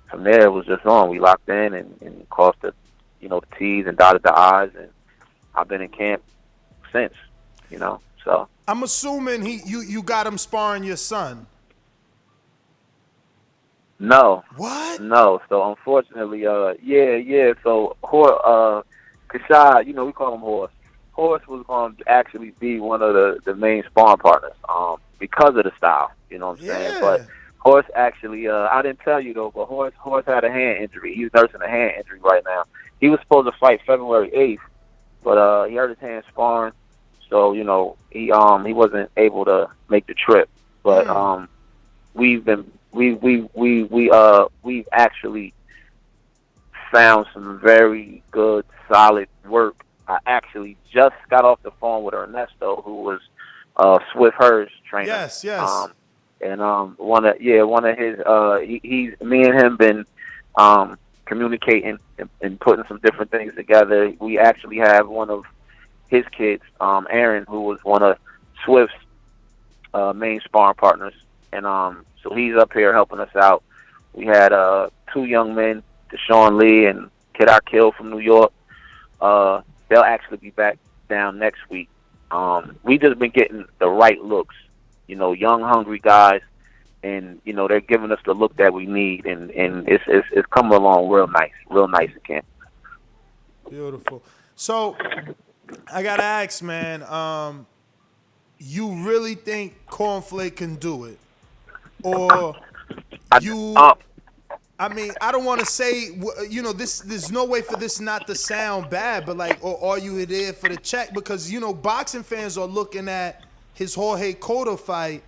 from there it was just on. We locked in and crossed the T's and dotted the I's, and I've been in camp since. So I'm assuming you got him sparring your son. No. What? No. So unfortunately, yeah. So Kashad, we call him Horse. Horse was going to actually be one of the main sparring partners, because of the style. You know what I'm saying? But Horse actually, I didn't tell you though, but Horse had a hand injury. He's nursing a hand injury right now. He was supposed to fight February 8th, but he hurt his hand sparring, so he wasn't able to make the trip. But we've actually found some very good, solid work. I actually just got off the phone with Ernesto, who was Swift Hurst trainer. Yes. And one of his me and him been communicating and putting some different things together. We actually have one of his kids, Aaron, who was one of Swift's main sparring partners, and so he's up here helping us out. We had 2 young men, Deshaun Lee and Kid Kill from New York. They'll actually be back down next week. We just been getting the right looks, young, hungry guys, and they're giving us the look that we need, and it's coming along real nice again. Beautiful. So I gotta ask, man, you really think Cornflake can do it, or you? I mean, I don't want to say, this. There's no way for this not to sound bad, but or are you there for the check? Because boxing fans are looking at his Jorge Cota fight,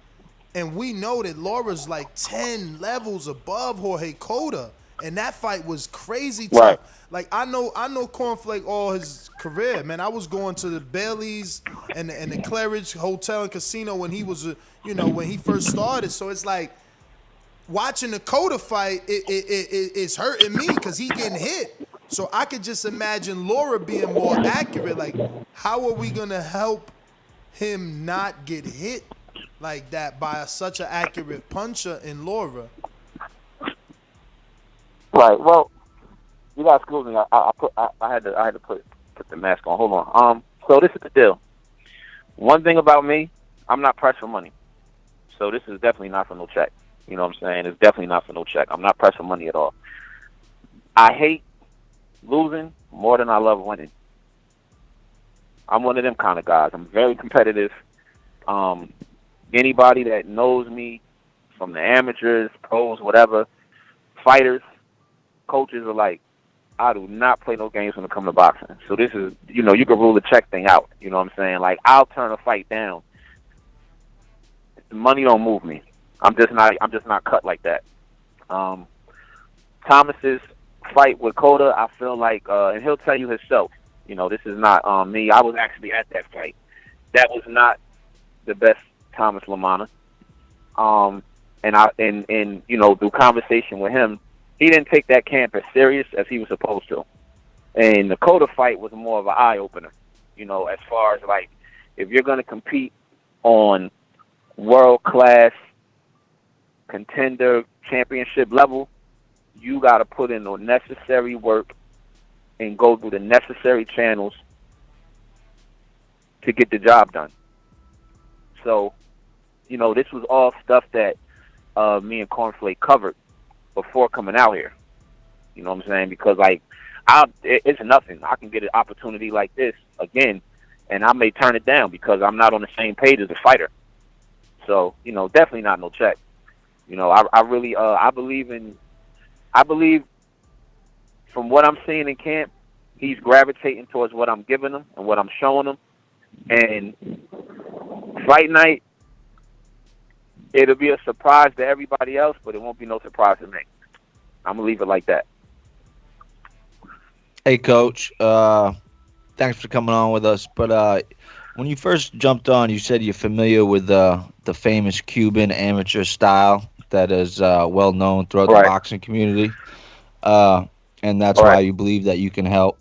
and we know that Laura's like 10 levels above Jorge Cota, and that fight was crazy tough. Right. Like I know Cornflake all his career, man. I was going to the Bailey's and the Claridge Hotel and Casino when he was, when he first started. So it's like watching the Cota fight, it's hurting me because he getting hit. So I could just imagine Laura being more accurate. Like, how are we gonna help him not get hit like that by such an accurate puncher in Laura? Right. Well, you guys excuse me. I had to put the mask on. Hold on. So this is the deal. One thing about me, I'm not pressed for money. So this is definitely not for no check. You know what I'm saying? It's definitely not for no check. I'm not pressed for money at all. I hate losing more than I love winning. I'm one of them kind of guys. I'm very competitive. Anybody that knows me, from the amateurs, pros, whatever, fighters, coaches are like, I do not play no games when it comes to boxing. So this is, you can rule the check thing out. You know what I'm saying? Like, I'll turn a fight down. The money don't move me. I'm just not cut like that. Thomas's fight with Cota, I feel like, and he'll tell you himself, this is not me. I was actually at that fight. That was not the best Thomas Lamana. And through conversation with him, he didn't take that camp as serious as he was supposed to. And the Cota fight was more of an eye-opener, as far as, like, if you're going to compete on world-class contender championship level, you got to put in the necessary work and go through the necessary channels to get the job done. So, this was all stuff that me and Cornflake covered before coming out here. You know what I'm saying? Because, like, it's nothing. I can get an opportunity like this again, and I may turn it down because I'm not on the same page as the fighter. So, definitely not no check. I really, I believe from what I'm seeing in camp, he's gravitating towards what I'm giving him and what I'm showing him. And fight night, it'll be a surprise to everybody else, but it won't be no surprise to me. I'm going to leave it like that. Hey, Coach. Thanks for coming on with us. But when you first jumped on, you said you're familiar with the famous Cuban amateur style that is well known throughout the boxing community. And that's why you believe that you can help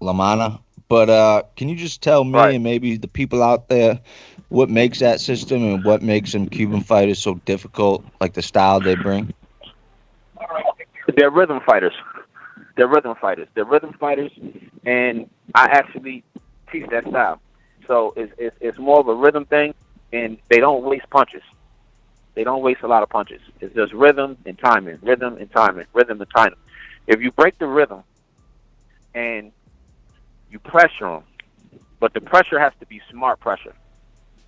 Lamana. But can you just tell me and maybe the people out there what makes that system and what makes them Cuban fighters so difficult, like the style they bring? They're rhythm fighters. They're rhythm fighters, and I actually teach that style. So it's more of a rhythm thing, and they don't waste punches. They don't waste a lot of punches. It's just rhythm and timing, rhythm and timing, rhythm and timing. If you break the rhythm and you pressure them, but the pressure has to be smart pressure.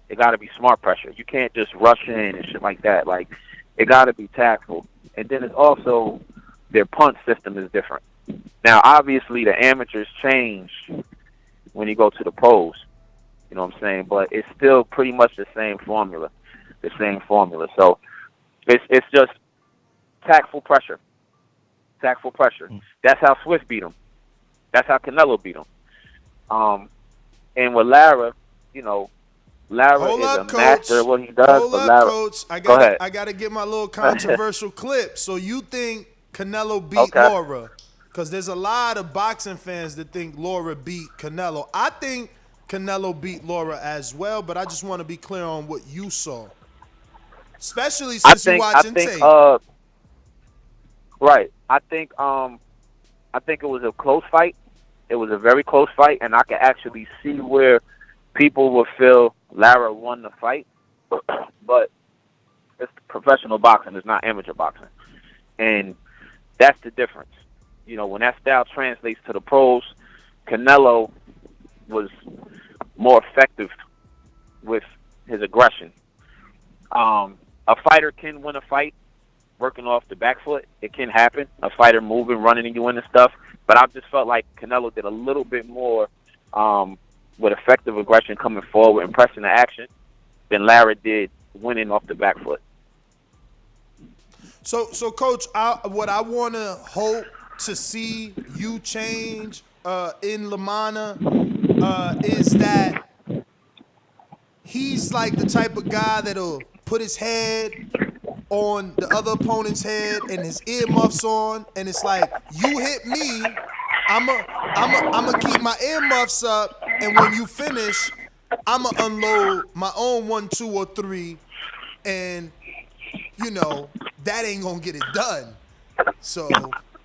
It got to be smart pressure. You can't just rush in and shit like that. Like, it got to be tactful. And then it's also their punch system is different. Now, obviously, the amateurs change when you go to the pros. You know what I'm saying? But it's still pretty much the same formula. So it's just tactful pressure. That's how Swift beat him. That's how Canelo beat him. And with Lara, Lara is a master of what he does. Hold up, Coach. Go ahead. I got to get my little controversial clip. So you think Canelo beat Lara? Because there's a lot of boxing fans that think Lara beat Canelo. I think Canelo beat Lara as well, but I just want to be clear on what you saw. Especially since you're watching tape. I think it was a close fight. It was a very close fight, and I could actually see where people would feel Lara won the fight. But it's professional boxing. It's not amateur boxing. And that's the difference. When that style translates to the pros, Canelo was more effective with his aggression. A fighter can win a fight working off the back foot. It can happen. A fighter moving, running and you and stuff. But I just felt like Canelo did a little bit more with effective aggression coming forward and pressing the action than Lara did winning off the back foot. So Coach, what I want to hope to see you change in Lamana is that he's like the type of guy that'll put his head on the other opponent's head and his earmuffs on, and it's like, you hit me, I'ma keep my earmuffs up, and when you finish, I'ma unload my own 1, 2, or 3, and you know that ain't gonna get it done. So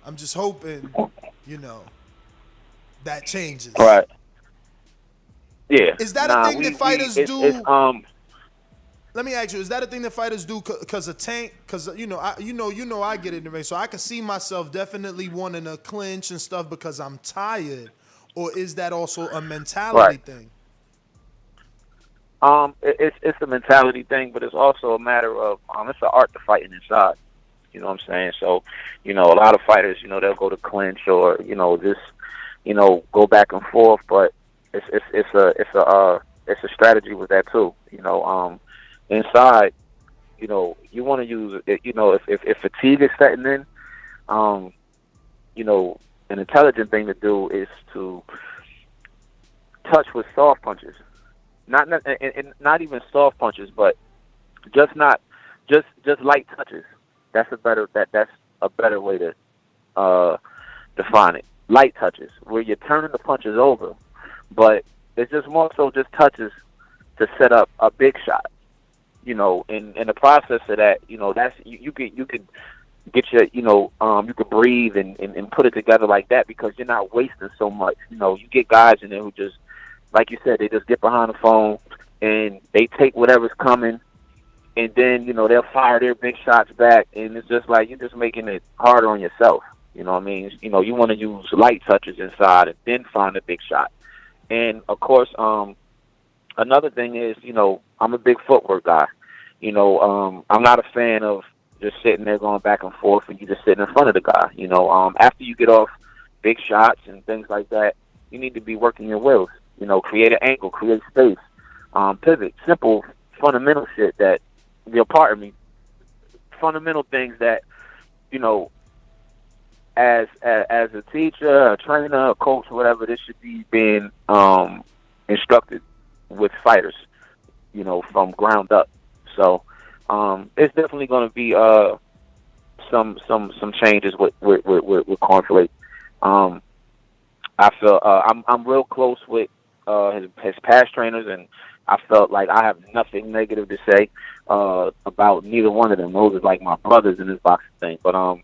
I'm just hoping, that changes. Right. Yeah. Is that a thing that fighters do? Let me ask you: is that a thing that fighters do because of Tank? Because I get in the ring, so I can see myself definitely wanting to clinch and stuff because I'm tired. Or is that also a mentality thing? It's a mentality thing, but it's also a matter of it's an art to fighting inside. You know what I'm saying? So, a lot of fighters, they'll go to clinch or just go back and forth, but it's a strategy with that too. Inside, you want to use it. If fatigue is setting in, an intelligent thing to do is to touch with soft punches. Not even soft punches, but just light touches. That's a better way to define it. Light touches, where you're turning the punches over, but it's just more so just touches to set up a big shot. In the process of that, that's you could get your, you could breathe and put it together like that because you're not wasting so much. You get guys in there who just, like you said, they just get behind the phone and they take whatever's coming, and then they'll fire their big shots back, and it's just like you're just making it harder on yourself. You know what I mean? You want to use light touches inside and then find a big shot. And of course, another thing is, I'm a big footwork guy. I'm not a fan of just sitting there going back and forth and you just sitting in front of the guy. After you get off big shots and things like that, you need to be working your wheels. Create an angle, create space, pivot, simple, fundamental shit that, fundamental things that, as a teacher, a trainer, a coach, whatever, this should be being instructed with fighters, from ground up. So it's definitely going to be some changes with conflict. I feel I'm real close with his past trainers, and I felt like I have nothing negative to say about neither one of them. Those are like my brothers in this boxing thing. But and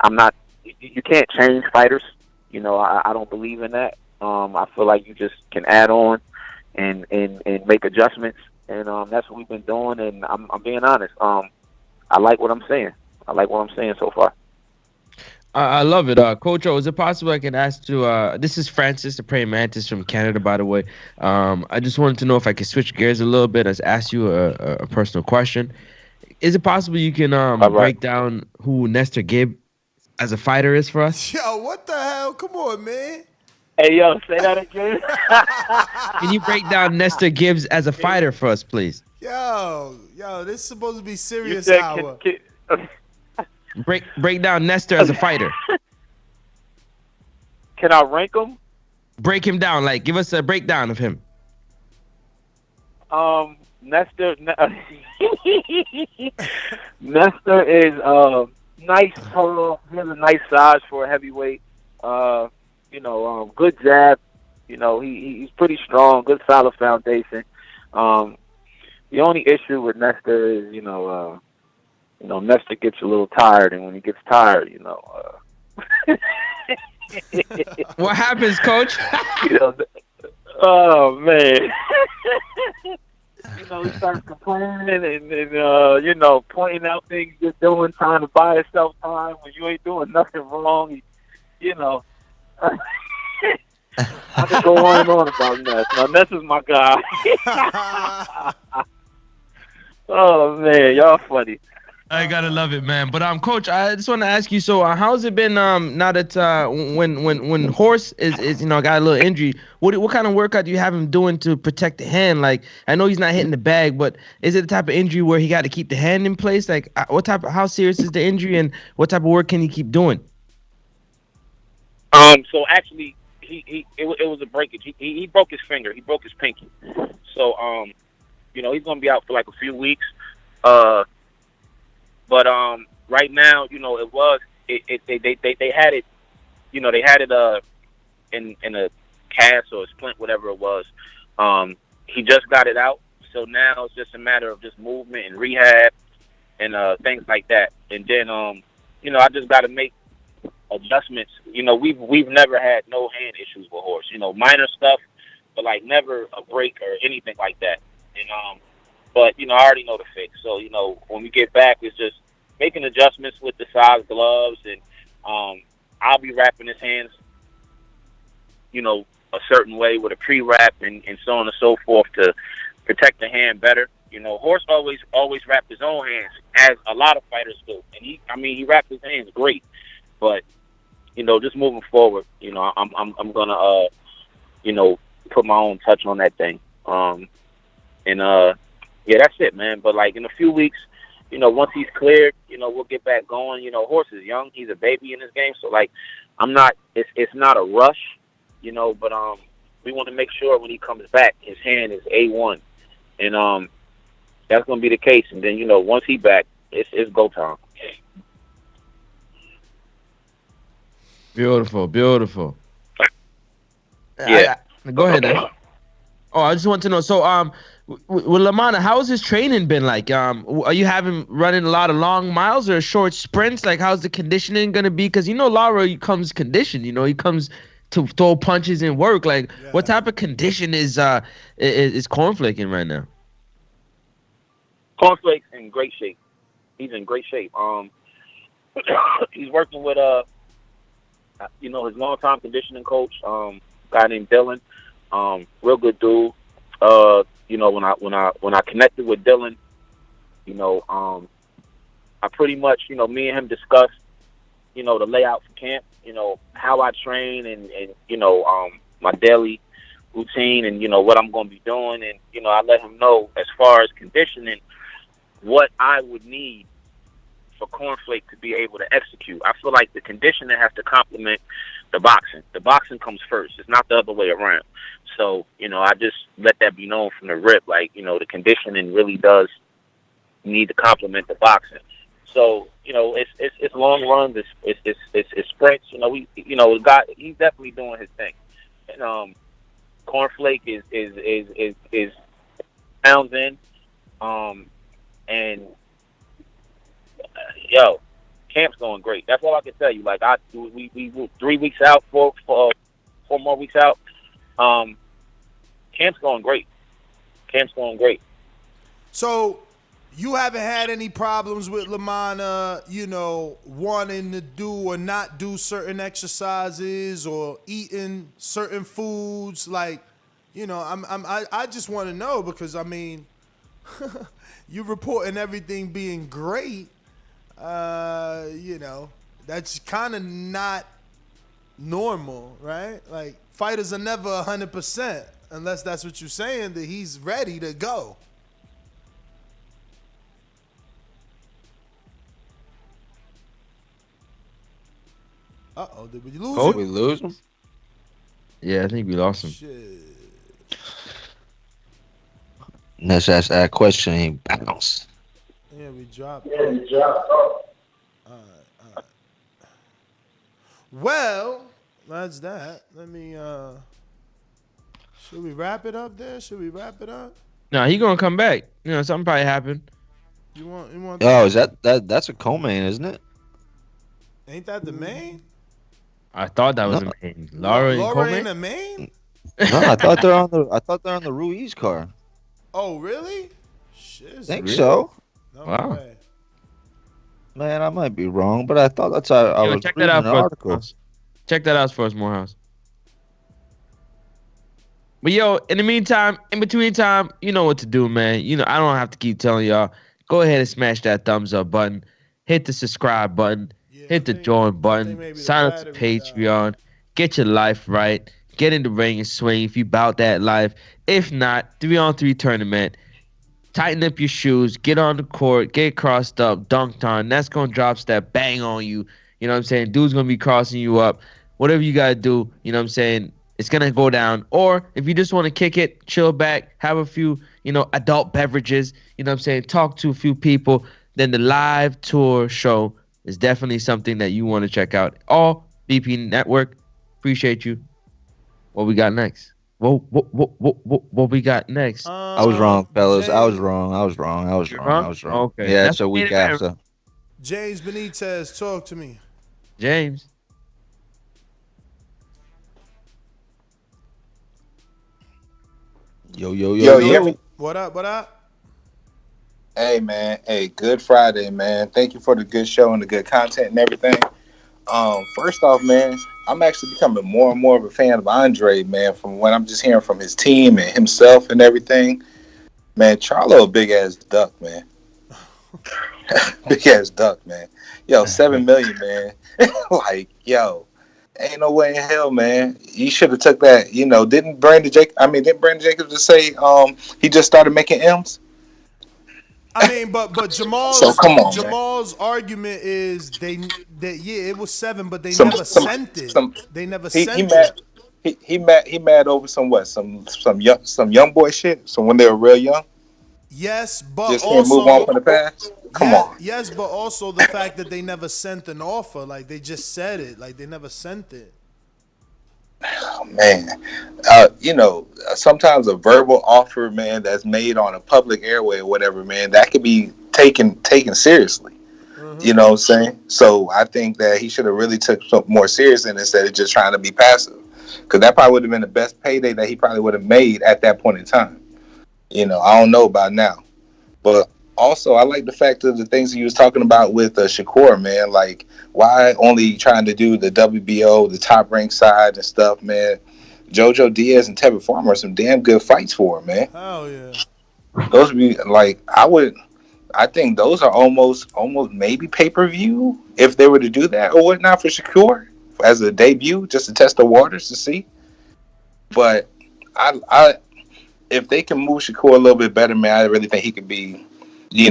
I'm not. You can't change fighters. I don't believe in that. I feel like you just can add on and make adjustments, and that's what we've been doing. And I'm being honest. I like what I'm saying. I like what I'm saying so far. I love it. Coach O, is it possible I can ask you, this is Francis, the praying mantis from Canada, by the way. I just wanted to know if I could switch gears a little bit, as ask you a personal question. Is it possible you can break down who Nestor Gibb as a fighter is for us? Yo, what the hell? Come on, man. Hey, yo, say that again. Can you break down Nestor Gibbs as a fighter for us, please? Yo, this is supposed to be serious hour. Break down Nestor as a fighter. Can I rank him? Break him down. Like, give us a breakdown of him. Nestor is nice, tall. He has a nice size for a heavyweight. Good jab. He's pretty strong. Good, solid foundation. The only issue with Nestor is, Nestor gets a little tired, and when he gets tired, What happens, Coach? Oh man. He starts complaining and pointing out things you're doing, trying to buy yourself time when you ain't doing nothing wrong. I could go on and on about Ness. Now, Ness is my guy. Oh man, y'all funny. I gotta love it, man. But Coach, I just want to ask you. So, how's it been? Now that when Horse is got a little injury, what kind of workout do you have him doing to protect the hand? Like, I know he's not hitting the bag, but is it the type of injury where he got to keep the hand in place? Like, how serious is the injury, and what type of work can he keep doing? So actually, it was a breakage. He broke his finger. He broke his pinky. So he's gonna be out for like a few weeks. But right now, they had it, they had it in a cast or a splint, whatever it was. He just got it out, so now it's just a matter of just movement and rehab and things like that. And then I just got to make adjustments. We've never had no hand issues with Horse. Minor stuff, but like never a break or anything like that. And but I already know the fix. So when we get back, it's just making adjustments with the size gloves, and I'll be wrapping his hands, a certain way with a pre-wrap and so on and so forth to protect the hand better. Horse always wrapped his own hands, as a lot of fighters do, and he wrapped his hands great. But just moving forward, I'm gonna put my own touch on that thing. Yeah, that's it, man. But like in a few weeks, once he's cleared, we'll get back going. Horse is young; he's a baby in this game, so like, it's not a rush, But we want to make sure when he comes back, his hand is A1, and that's gonna be the case. And then once he's back, it's go time. Beautiful. Yeah. Go ahead. Then. Oh, I just want to know. So, with Lamana, how's his training been like? Are you having running a lot of long miles or short sprints? Like, how's the conditioning gonna be? Because Lara comes conditioned. He comes to throw punches and work. Like, what type of condition is Cornflake in right now? Cornflake's in great shape. He's in great shape. He's working with his longtime conditioning coach, guy named Dylan. Real good dude. When I connected with Dylan, I pretty much, me and him discussed, the layout for camp, how I train and my daily routine and, what I'm going to be doing. And, I let him know as far as conditioning, what I would need for Cornflake to be able to execute. I feel like the conditioning has to complement the boxing. The boxing comes first. It's not the other way around. So, I just let that be known from the rip. Like, the conditioning really does need to complement the boxing. So, it's long runs. It's sprints. The guy, he's definitely doing his thing. And Cornflake is pounds in. And camp's going great. That's all I can tell you. Like we 3 weeks out, four more weeks out. Camp's going great. So you haven't had any problems with Lamana, wanting to do or not do certain exercises or eating certain foods. Like, I just want to know because you reporting everything being great. That's kind of not normal, right? Like, fighters are never 100% unless that's what you're saying, that he's ready to go. Uh-oh, did we lose him? We lose him? Yeah, I think we lost him. Shit. Let's ask that question. He bounced. Yeah, we dropped. All right. Well, that's that. Let me, should we wrap it up there? No, he gonna come back. Something probably happened. You want? Oh, is that's a co-main, isn't it? Ain't that the main? I thought that was the main. Lara ain't the main? No, I thought they're on the Ruiz car. Oh, really? Shit. Think so. No wow. way. Man, I might be wrong, but I thought that's how I was check reading that out an for article. us. Check that out for us, Morehouse. But in the meantime, in between time, you know what to do, man. I don't have to keep telling y'all. go ahead and smash that thumbs up button. Hit the subscribe button. Hit the join button. Sign up to Patreon. Get your life right. Get in the ring and swing if you bout that life. If not, 3-on-3 tournament. Tighten up your shoes. Get on the court. Get crossed up. Dunked on. That's going to drop step. Bang on you. You know what I'm saying? Dude's going to be crossing you up. Whatever you got to do, you know what I'm saying? It's going to go down. Or if you just want to kick it, chill back, have a few, adult beverages, you know what I'm saying? Talk to a few people. Then the live tour show is definitely something that you want to check out. All BP Network. Appreciate you. What we got next? What we got next? I was wrong, fellas. I was wrong. Okay. Yeah, it's a week after. James Benitez, talk to me. James. Yo. What up? Hey, man. Hey, good Friday, man. Thank you for the good show and the good content and everything. First off, man, I'm actually becoming more and more of a fan of Andre, man, from what I'm just hearing from his team and himself and everything. Man, Charlo a big-ass duck, man. Big-ass duck, man. Yo, $7 million, man. Like, yo, ain't no way in hell, man. You should have took that, didn't Brandon Jacobs just say he just started making M's? I mean, but Jamal's so come on, Jamal's argument is it was 7, but they never sent it. They never sent it. He mad over some young boy shit. So when they were real young. Yes, but just also can't move on from the past. Come on. Yes, but also the fact that they never sent an offer, like they just said it, like they never sent it. Oh, man, sometimes a verbal offer, man, that's made on a public airway or whatever, man, that could be taken seriously. Mm-hmm. You know what I'm saying? So I think that he should have really took something more serious instead of just trying to be passive, because that probably would have been the best payday that he probably would have made at that point in time. I don't know about now, but also I like the fact of the things he was talking about with Shakur, man. Like, why only trying to do the WBO, the top rank side and stuff, man? JoJo Diaz and Tevin Farmer are some damn good fights for him, man. Hell yeah. Those would be like, I think those are almost maybe pay-per-view if they were to do that or whatnot for Shakur as a debut, just to test the waters to see. But I if they can move Shakur a little bit better, man, I really think he could be,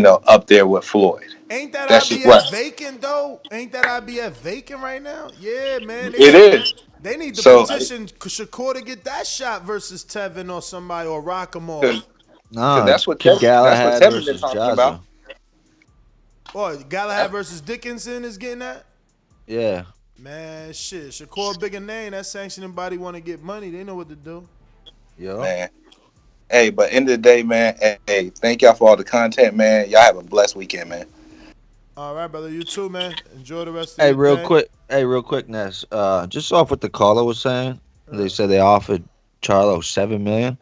up there with Floyd. Ain't that IBF vacant though? Ain't that IBF vacant right now? Yeah, man. It is. They need to petition Shakur to get that shot versus Tevin or somebody or rock him off. No, that's what Tevin been talking about. What, Galahad versus Dickinson is getting that? Yeah. Man, shit. Shakur bigger name. That sanctioning body want to get money. They know what to do. Yo. Man. Hey, but end of the day, man, hey, thank y'all for all the content, man. Y'all have a blessed weekend, man. All right, brother. You too, man. Enjoy the rest of your day. Real quick, Ness. Just off what the caller was saying. They said they offered Charlo $7 million.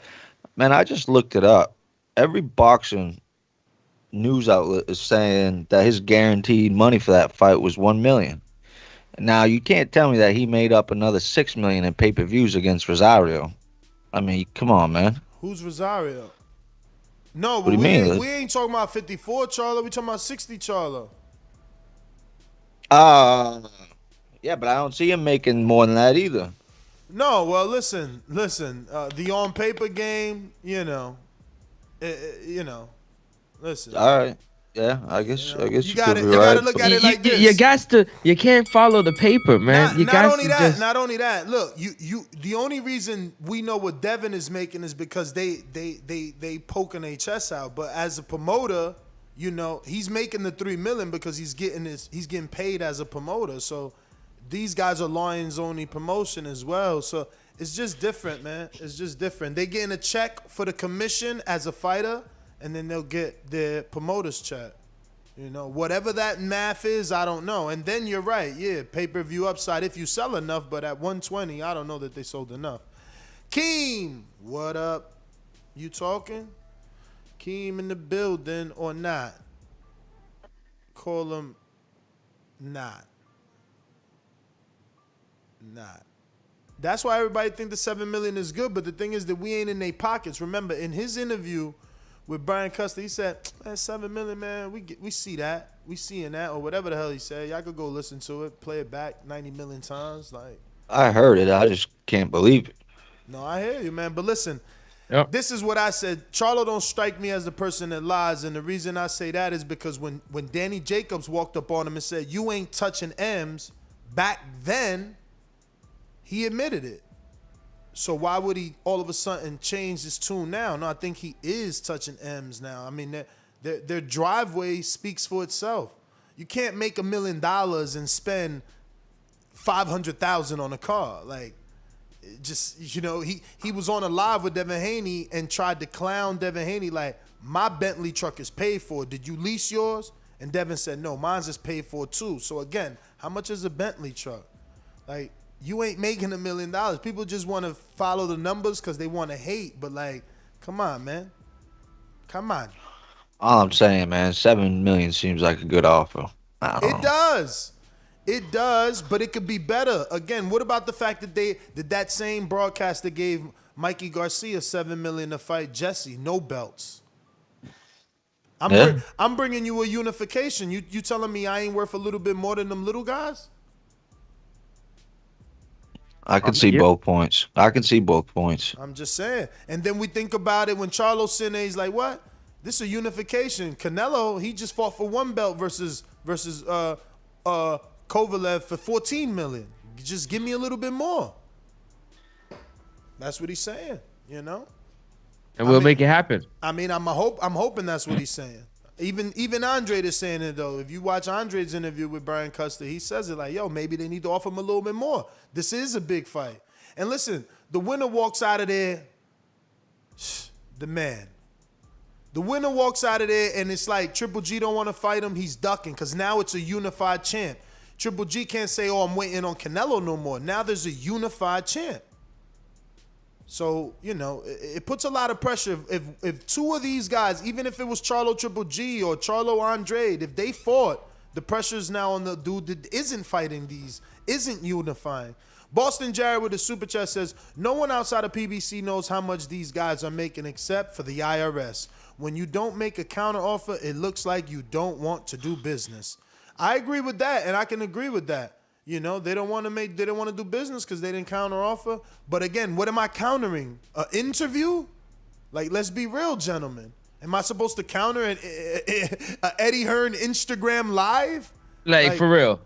Man, I just looked it up. Every boxing news outlet is saying that his guaranteed money for that fight was $1 million. Now, you can't tell me that he made up another $6 million in pay-per-views against Rosario. I mean, come on, man. Who's Rosario? No, what but do you mean? We ain't talking about 54 Charlo. We talking about 60 Charlo. Yeah, but I don't see him making more than that either. No, well, listen. The on paper game, listen. All right. Yeah, I guess you gotta look at it like this. You can't follow the paper, man. Not only that. Look, you. The only reason we know what Devin is making is because they poking their chest out. But as a promoter, he's making the $3 million because he's getting paid as a promoter. So these guys are Lions only promotion as well. So it's just different, man. It's just different. They getting a check for the commission as a fighter, and then they'll get their promoter's check. Whatever that math is, I don't know. And then you're right, yeah, pay-per-view upside if you sell enough, but at 120, I don't know that they sold enough. Keem, what up? You talking? Keem in the building or not? Call him not. That's why everybody think the $7 million is good, but the thing is that we ain't in their pockets. Remember, in his interview with Brian Custer. He said, man, $7 million, man, we see that. We seeing that, or whatever the hell he said. Y'all could go listen to it, play it back 90 million times. Like, I heard it. I just can't believe it. no, I hear you, man. But listen, Yep. this is what I said. Charlo don't strike me as the person that lies, and the reason I say that is because when Danny Jacobs walked up on him and said, you ain't touching M's, back then, he admitted it. So why would he all of a sudden change his tune now? No, I think he is touching M's now. I mean, their driveway speaks for itself. You can't make $1 million and spend $500,000 on a car. Like, just, you know, he was on a live with Devin Haney and tried to clown Devin Haney like, my Bentley truck is paid for. Did you lease yours? And Devin said, no, mine's is paid for too. So again, how much is a Bentley truck? Like, you ain't making $1 million. People just want to follow the numbers because they want to hate. But like, come on, man. Come on. All I'm saying, man, $7 million seems like a good offer. I don't know. It does. It does, but it could be better. Again, what about the fact that that same broadcaster gave Mikey Garcia $7 million to fight Jesse, no belts? I'm bringing you a unification. You telling me I ain't worth a little bit more than them little guys? I can see both points. I can see both points. I'm just saying. And then we think about it when Charlo Cine's like, what? This is a unification. Canelo, he just fought for one belt versus Kovalev for $14 million. Just give me a little bit more. That's what he's saying, you know? And we'll make it happen. I mean, I'm hoping that's what he's saying. Even Andre is saying it, though. If you watch Andre's interview with Brian Custer, he says it like, yo, maybe they need to offer him a little bit more. This is a big fight. And listen, the winner walks out of there, the man. The winner walks out of there, and it's like Triple G don't want to fight him. He's ducking because now it's a unified champ. Triple G can't say, oh, I'm waiting on Canelo no more. Now there's a unified champ. So, you know, it puts a lot of pressure. If two of these guys, even if it was Charlo Triple G or Charlo Andrade, if they fought, the pressure's now on the dude that isn't fighting these, isn't unifying. Boston Jared with the super chat says, no one outside of PBC knows how much these guys are making except for the IRS. When you don't make a counter offer, it looks like you don't want to do business. I agree with that, and I can agree with that. You know, they don't want to do business because they didn't counter offer. But again, what am I countering? An interview? Like, let's be real, gentlemen. Am I supposed to counter an Eddie Hearn Instagram live? Like for real.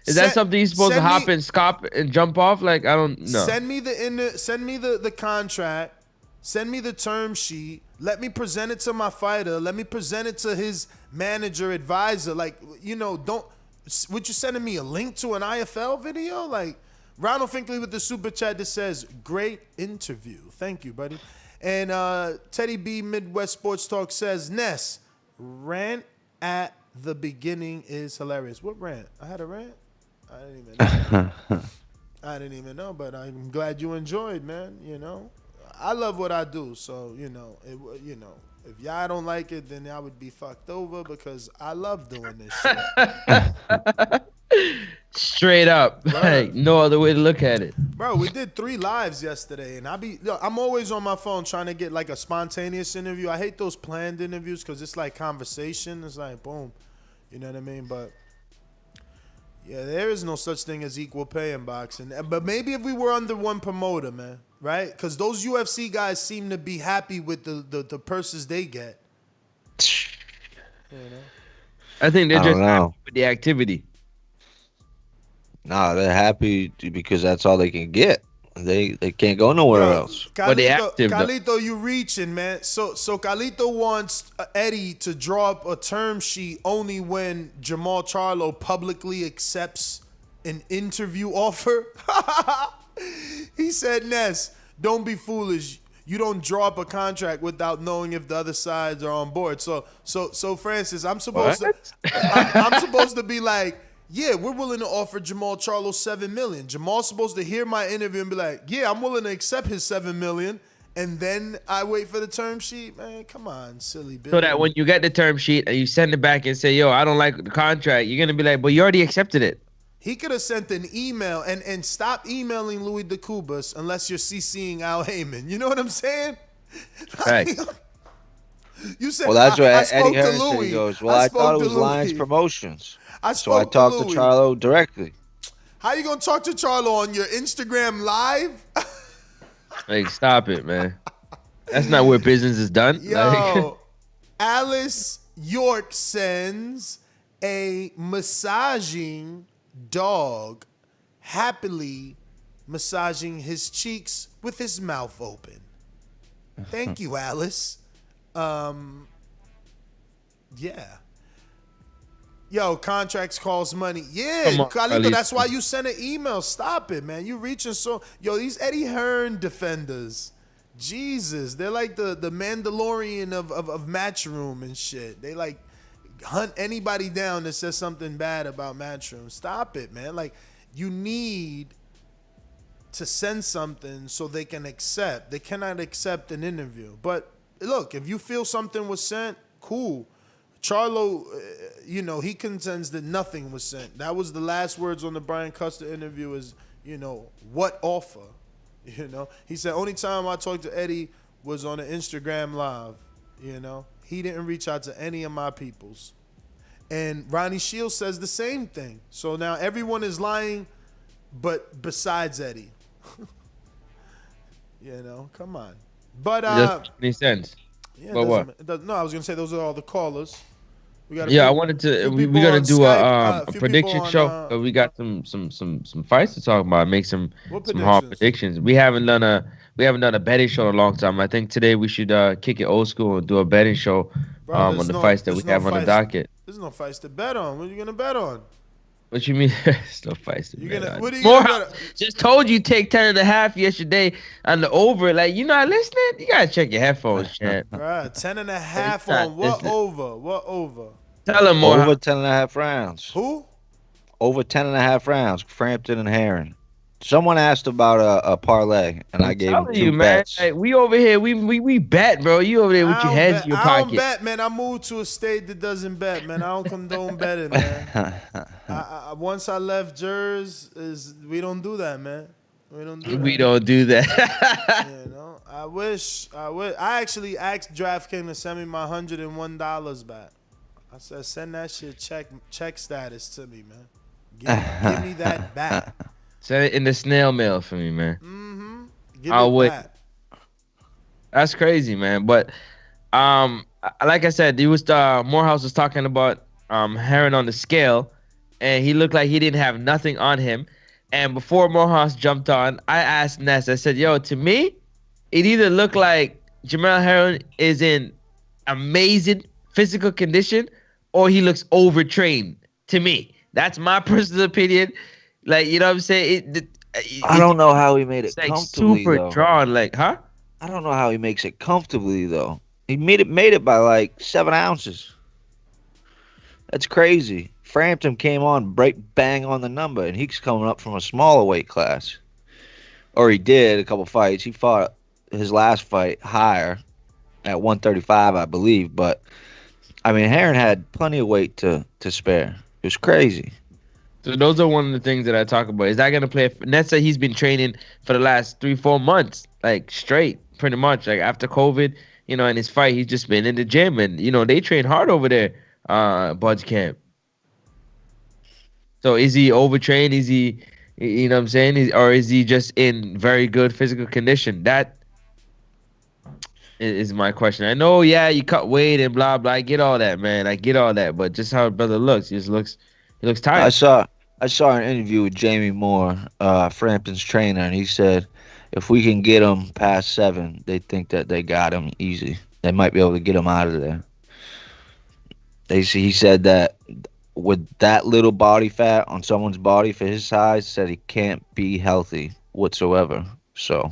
Is that something you're supposed to hop and scop and jump off? Like, I don't know. Send me the contract. Send me the term sheet. Let me present it to my fighter. Let me present it to his manager, advisor. Like, you know, would you sending me a link to an IFL video? Like, Ronald Finkley with the super chat that says, great interview. Thank you, buddy. And Teddy B Midwest Sports Talk says, Ness, rant at the beginning is hilarious. What rant? I had a rant? I didn't even know. I didn't even know, but I'm glad you enjoyed, man. You know, I love what I do. So, you know, if y'all don't like it, then I would be fucked over because I love doing this shit. Straight up. Like, no other way to look at it. Bro, we did 3 lives yesterday, and I'm always on my phone trying to get like a spontaneous interview. I hate those planned interviews because it's like conversation. It's like, boom. You know what I mean? But yeah, there is no such thing as equal pay in boxing. But maybe if we were under one promoter, man. Right? Because those UFC guys seem to be happy with the purses they get. You know? I think they're just happy with the activity. Nah, they're happy because that's all they can get. They can't go nowhere else. Carlito, you reaching, man. So Carlito wants Eddie to draw up a term sheet only when Jamal Charlo publicly accepts an interview offer. He said, Ness, don't be foolish. You don't draw up a contract without knowing if the other sides are on board. So Francis, I'm supposed to be like, yeah, we're willing to offer Jamal Charlo $7 million. Jamal's supposed to hear my interview and be like, yeah, I'm willing to accept his $7 million. And then I wait for the term sheet. Man, come on, silly bitch. So that when you get the term sheet and you send it back and say, yo, I don't like the contract, you're going to be like, but you already accepted it. He could have sent an email and stop emailing Louis DeCubas unless you're CCing Al Heyman. You know what I'm saying? Right. You said Well, that's what I Eddie spoke to Herring said. He Louis. goes, well, I thought spoke it to was Lions Louis. Promotions. I So I spoke to talked to Louis. Charlo directly. How you gonna talk to Charlo on your Instagram live? Like, stop it, man. That's not where business is done. Yo, Alice York sends a massaging dog happily massaging his cheeks with his mouth open. Thank you, Alice. Yeah. Yo, contracts cost money. Yeah, Come on, Carlito, Carlito. that's why you sent an email. Stop it, man. You reaching so... Yo, these Eddie Hearn defenders, Jesus, they're like the Mandalorian of Matchroom and shit. They like hunt anybody down that says something bad about Matchroom. Stop it, man. Like, you need to send something so they can accept. They cannot accept an interview. But look, if you feel something was sent, cool. Charlo, he contends that nothing was sent. That was the last words on the Brian Custer interview is, what offer? He said, only time I talked to Eddie was on an Instagram live. He didn't reach out to any of my peoples. And Ronnie Shields says the same thing. So now everyone is lying, but besides Eddie. Come on. But It doesn't make any sense. yeah, But what? No, I was gonna say those are all the callers. We got I wanted to. We're gonna do a prediction show, on, but we got some fights to talk about. Make some What hard predictions. We haven't done a betting show in a long time. I think today we should kick it old school and do a betting show on the fights that we have on the docket. There's no fights to bet on. What are you gonna bet on? What you mean? There's no fights to bet on. What are you Morehouse gonna bet on? just told you take 10.5 yesterday on the over. Like, you're not listening? You gotta check your headphones, champ. Right, 10.5 He's not on what listening. over? What over? Tell him more. Over 10.5 rounds. Who? Over 10.5 rounds. Frampton and Herring. Someone asked about a parlay, and I gave him Telling 2 you, man. bets. Like, we over here, we bet, bro. You over there with your hands in your I pocket. don't bet, man. I moved to a state that doesn't bet, man. I don't condone betting, man. Once I left Jersey, we don't do that, man. We don't do that. We don't do that. I wish. I actually asked DraftKings to send me my $101 back. I said, send that shit check status to me, man. Give me that back. Send it in the snail mail for me, man. Give I'll it wait. back. That's crazy, man. But like I said, Morehouse was talking about Herring on the scale, and he looked like he didn't have nothing on him. And before Morehouse jumped on, I asked Ness, I said, yo, to me, it either looked like Jamel Herring is in amazing physical condition or he looks overtrained. To me, that's my personal opinion. Like, you know what I'm saying? I don't know how he made it like comfortably, super though. drawn. Like, huh? I don't know how he makes it comfortably, though. He made it by like 7 ounces. That's crazy. Frampton came on bang on the number, and he's coming up from a smaller weight class. Or he did a couple fights. He fought his last fight higher at 135, I believe. But, I mean, Herring had plenty of weight to spare. It was crazy. So those are one of the things that I talk about. Is that going to play? Ned said he's been training for the last 3-4 months, like straight, pretty much. Like after COVID, in his fight, he's just been in the gym. And, they train hard over there, Bud's camp. So is he overtrained? Is he, what I'm saying? Or is he just in very good physical condition? That is my question. I know, you cut weight and blah, blah. I get all that, man. I get all that. But just how brother looks, he looks tired. I saw an interview with Jamie Moore, Frampton's trainer, and he said if we can get him past 7, they think that they got him easy. They might be able to get him out of there. He said that with that little body fat on someone's body for his size, said he can't be healthy whatsoever. So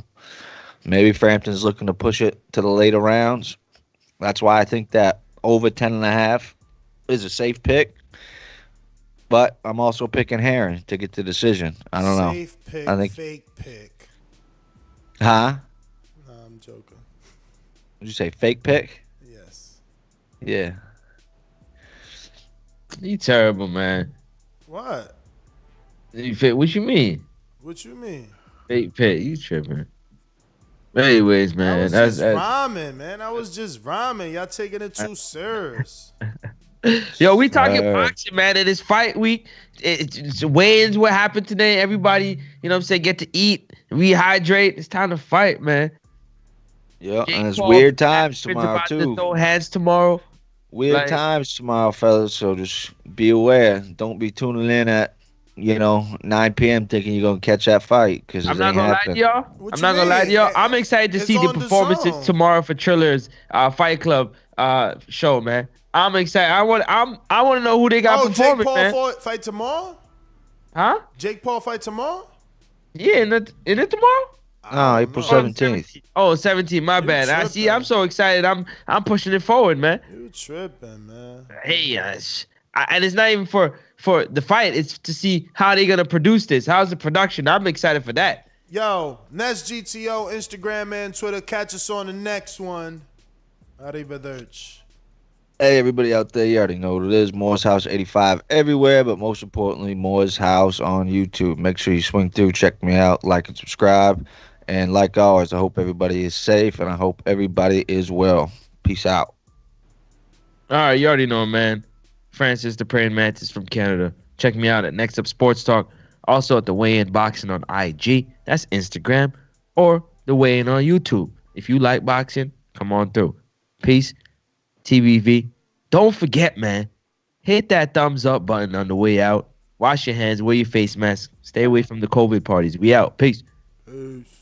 maybe Frampton's looking to push it to the later rounds. That's why I think that over 10.5 is a safe pick. But I'm also picking Herring to get the decision. I don't know. Safe pick, I think fake pick. Huh? No, I'm joking. Did you say fake pick? Yes. Yeah. You terrible, man. What? What you mean? What you mean? Fake pick. You tripping. Anyways, I man, was that's just rhyming, man. I was just rhyming. Y'all taking it too serious. yo. We talking boxing, man. It is fight week. It's weigh-ins. What happened today? Everybody, you know what I'm saying, get to eat, rehydrate. It's time to fight, man. Yeah, Jake and it's Paul weird times tomorrow about to too. throw hands tomorrow. Weird times tomorrow, fellas. So just be aware. Don't be tuning in at 9 p.m. thinking you're gonna catch that fight because I'm not gonna lie to y'all. I'm excited to see the performances tomorrow for Triller's Fight Club show, man. I'm excited. I want to know who they got performing, Jake Paul man. fight tomorrow? Huh? Jake Paul fight tomorrow? Yeah, is it tomorrow? No, April 17th. Oh, 17. My bad. I see. I'm so excited. I'm pushing it forward, man. You tripping, man? Hey, and it's not even for the fight. It's to see how they're gonna produce this. How's the production? I'm excited for that. Yo, Nest GTO, Instagram and Twitter. Catch us on the next one. Arrivederci. Hey, everybody out there, you already know what it is. Moore's House 85 everywhere, but most importantly, Moore's House on YouTube. Make sure you swing through, check me out, like and subscribe. And like always, I hope everybody is safe, and I hope everybody is well. Peace out. All right, you already know, man. Francis the Praying Mantis from Canada. Check me out at Next Up Sports Talk. Also at The Weigh-In Boxing on IG. That's Instagram. Or The Weigh-In on YouTube. If you like boxing, come on through. Peace. TBV. Don't forget, man. Hit that thumbs up button on the way out. Wash your hands. Wear your face mask. Stay away from the COVID parties. We out. Peace. Peace.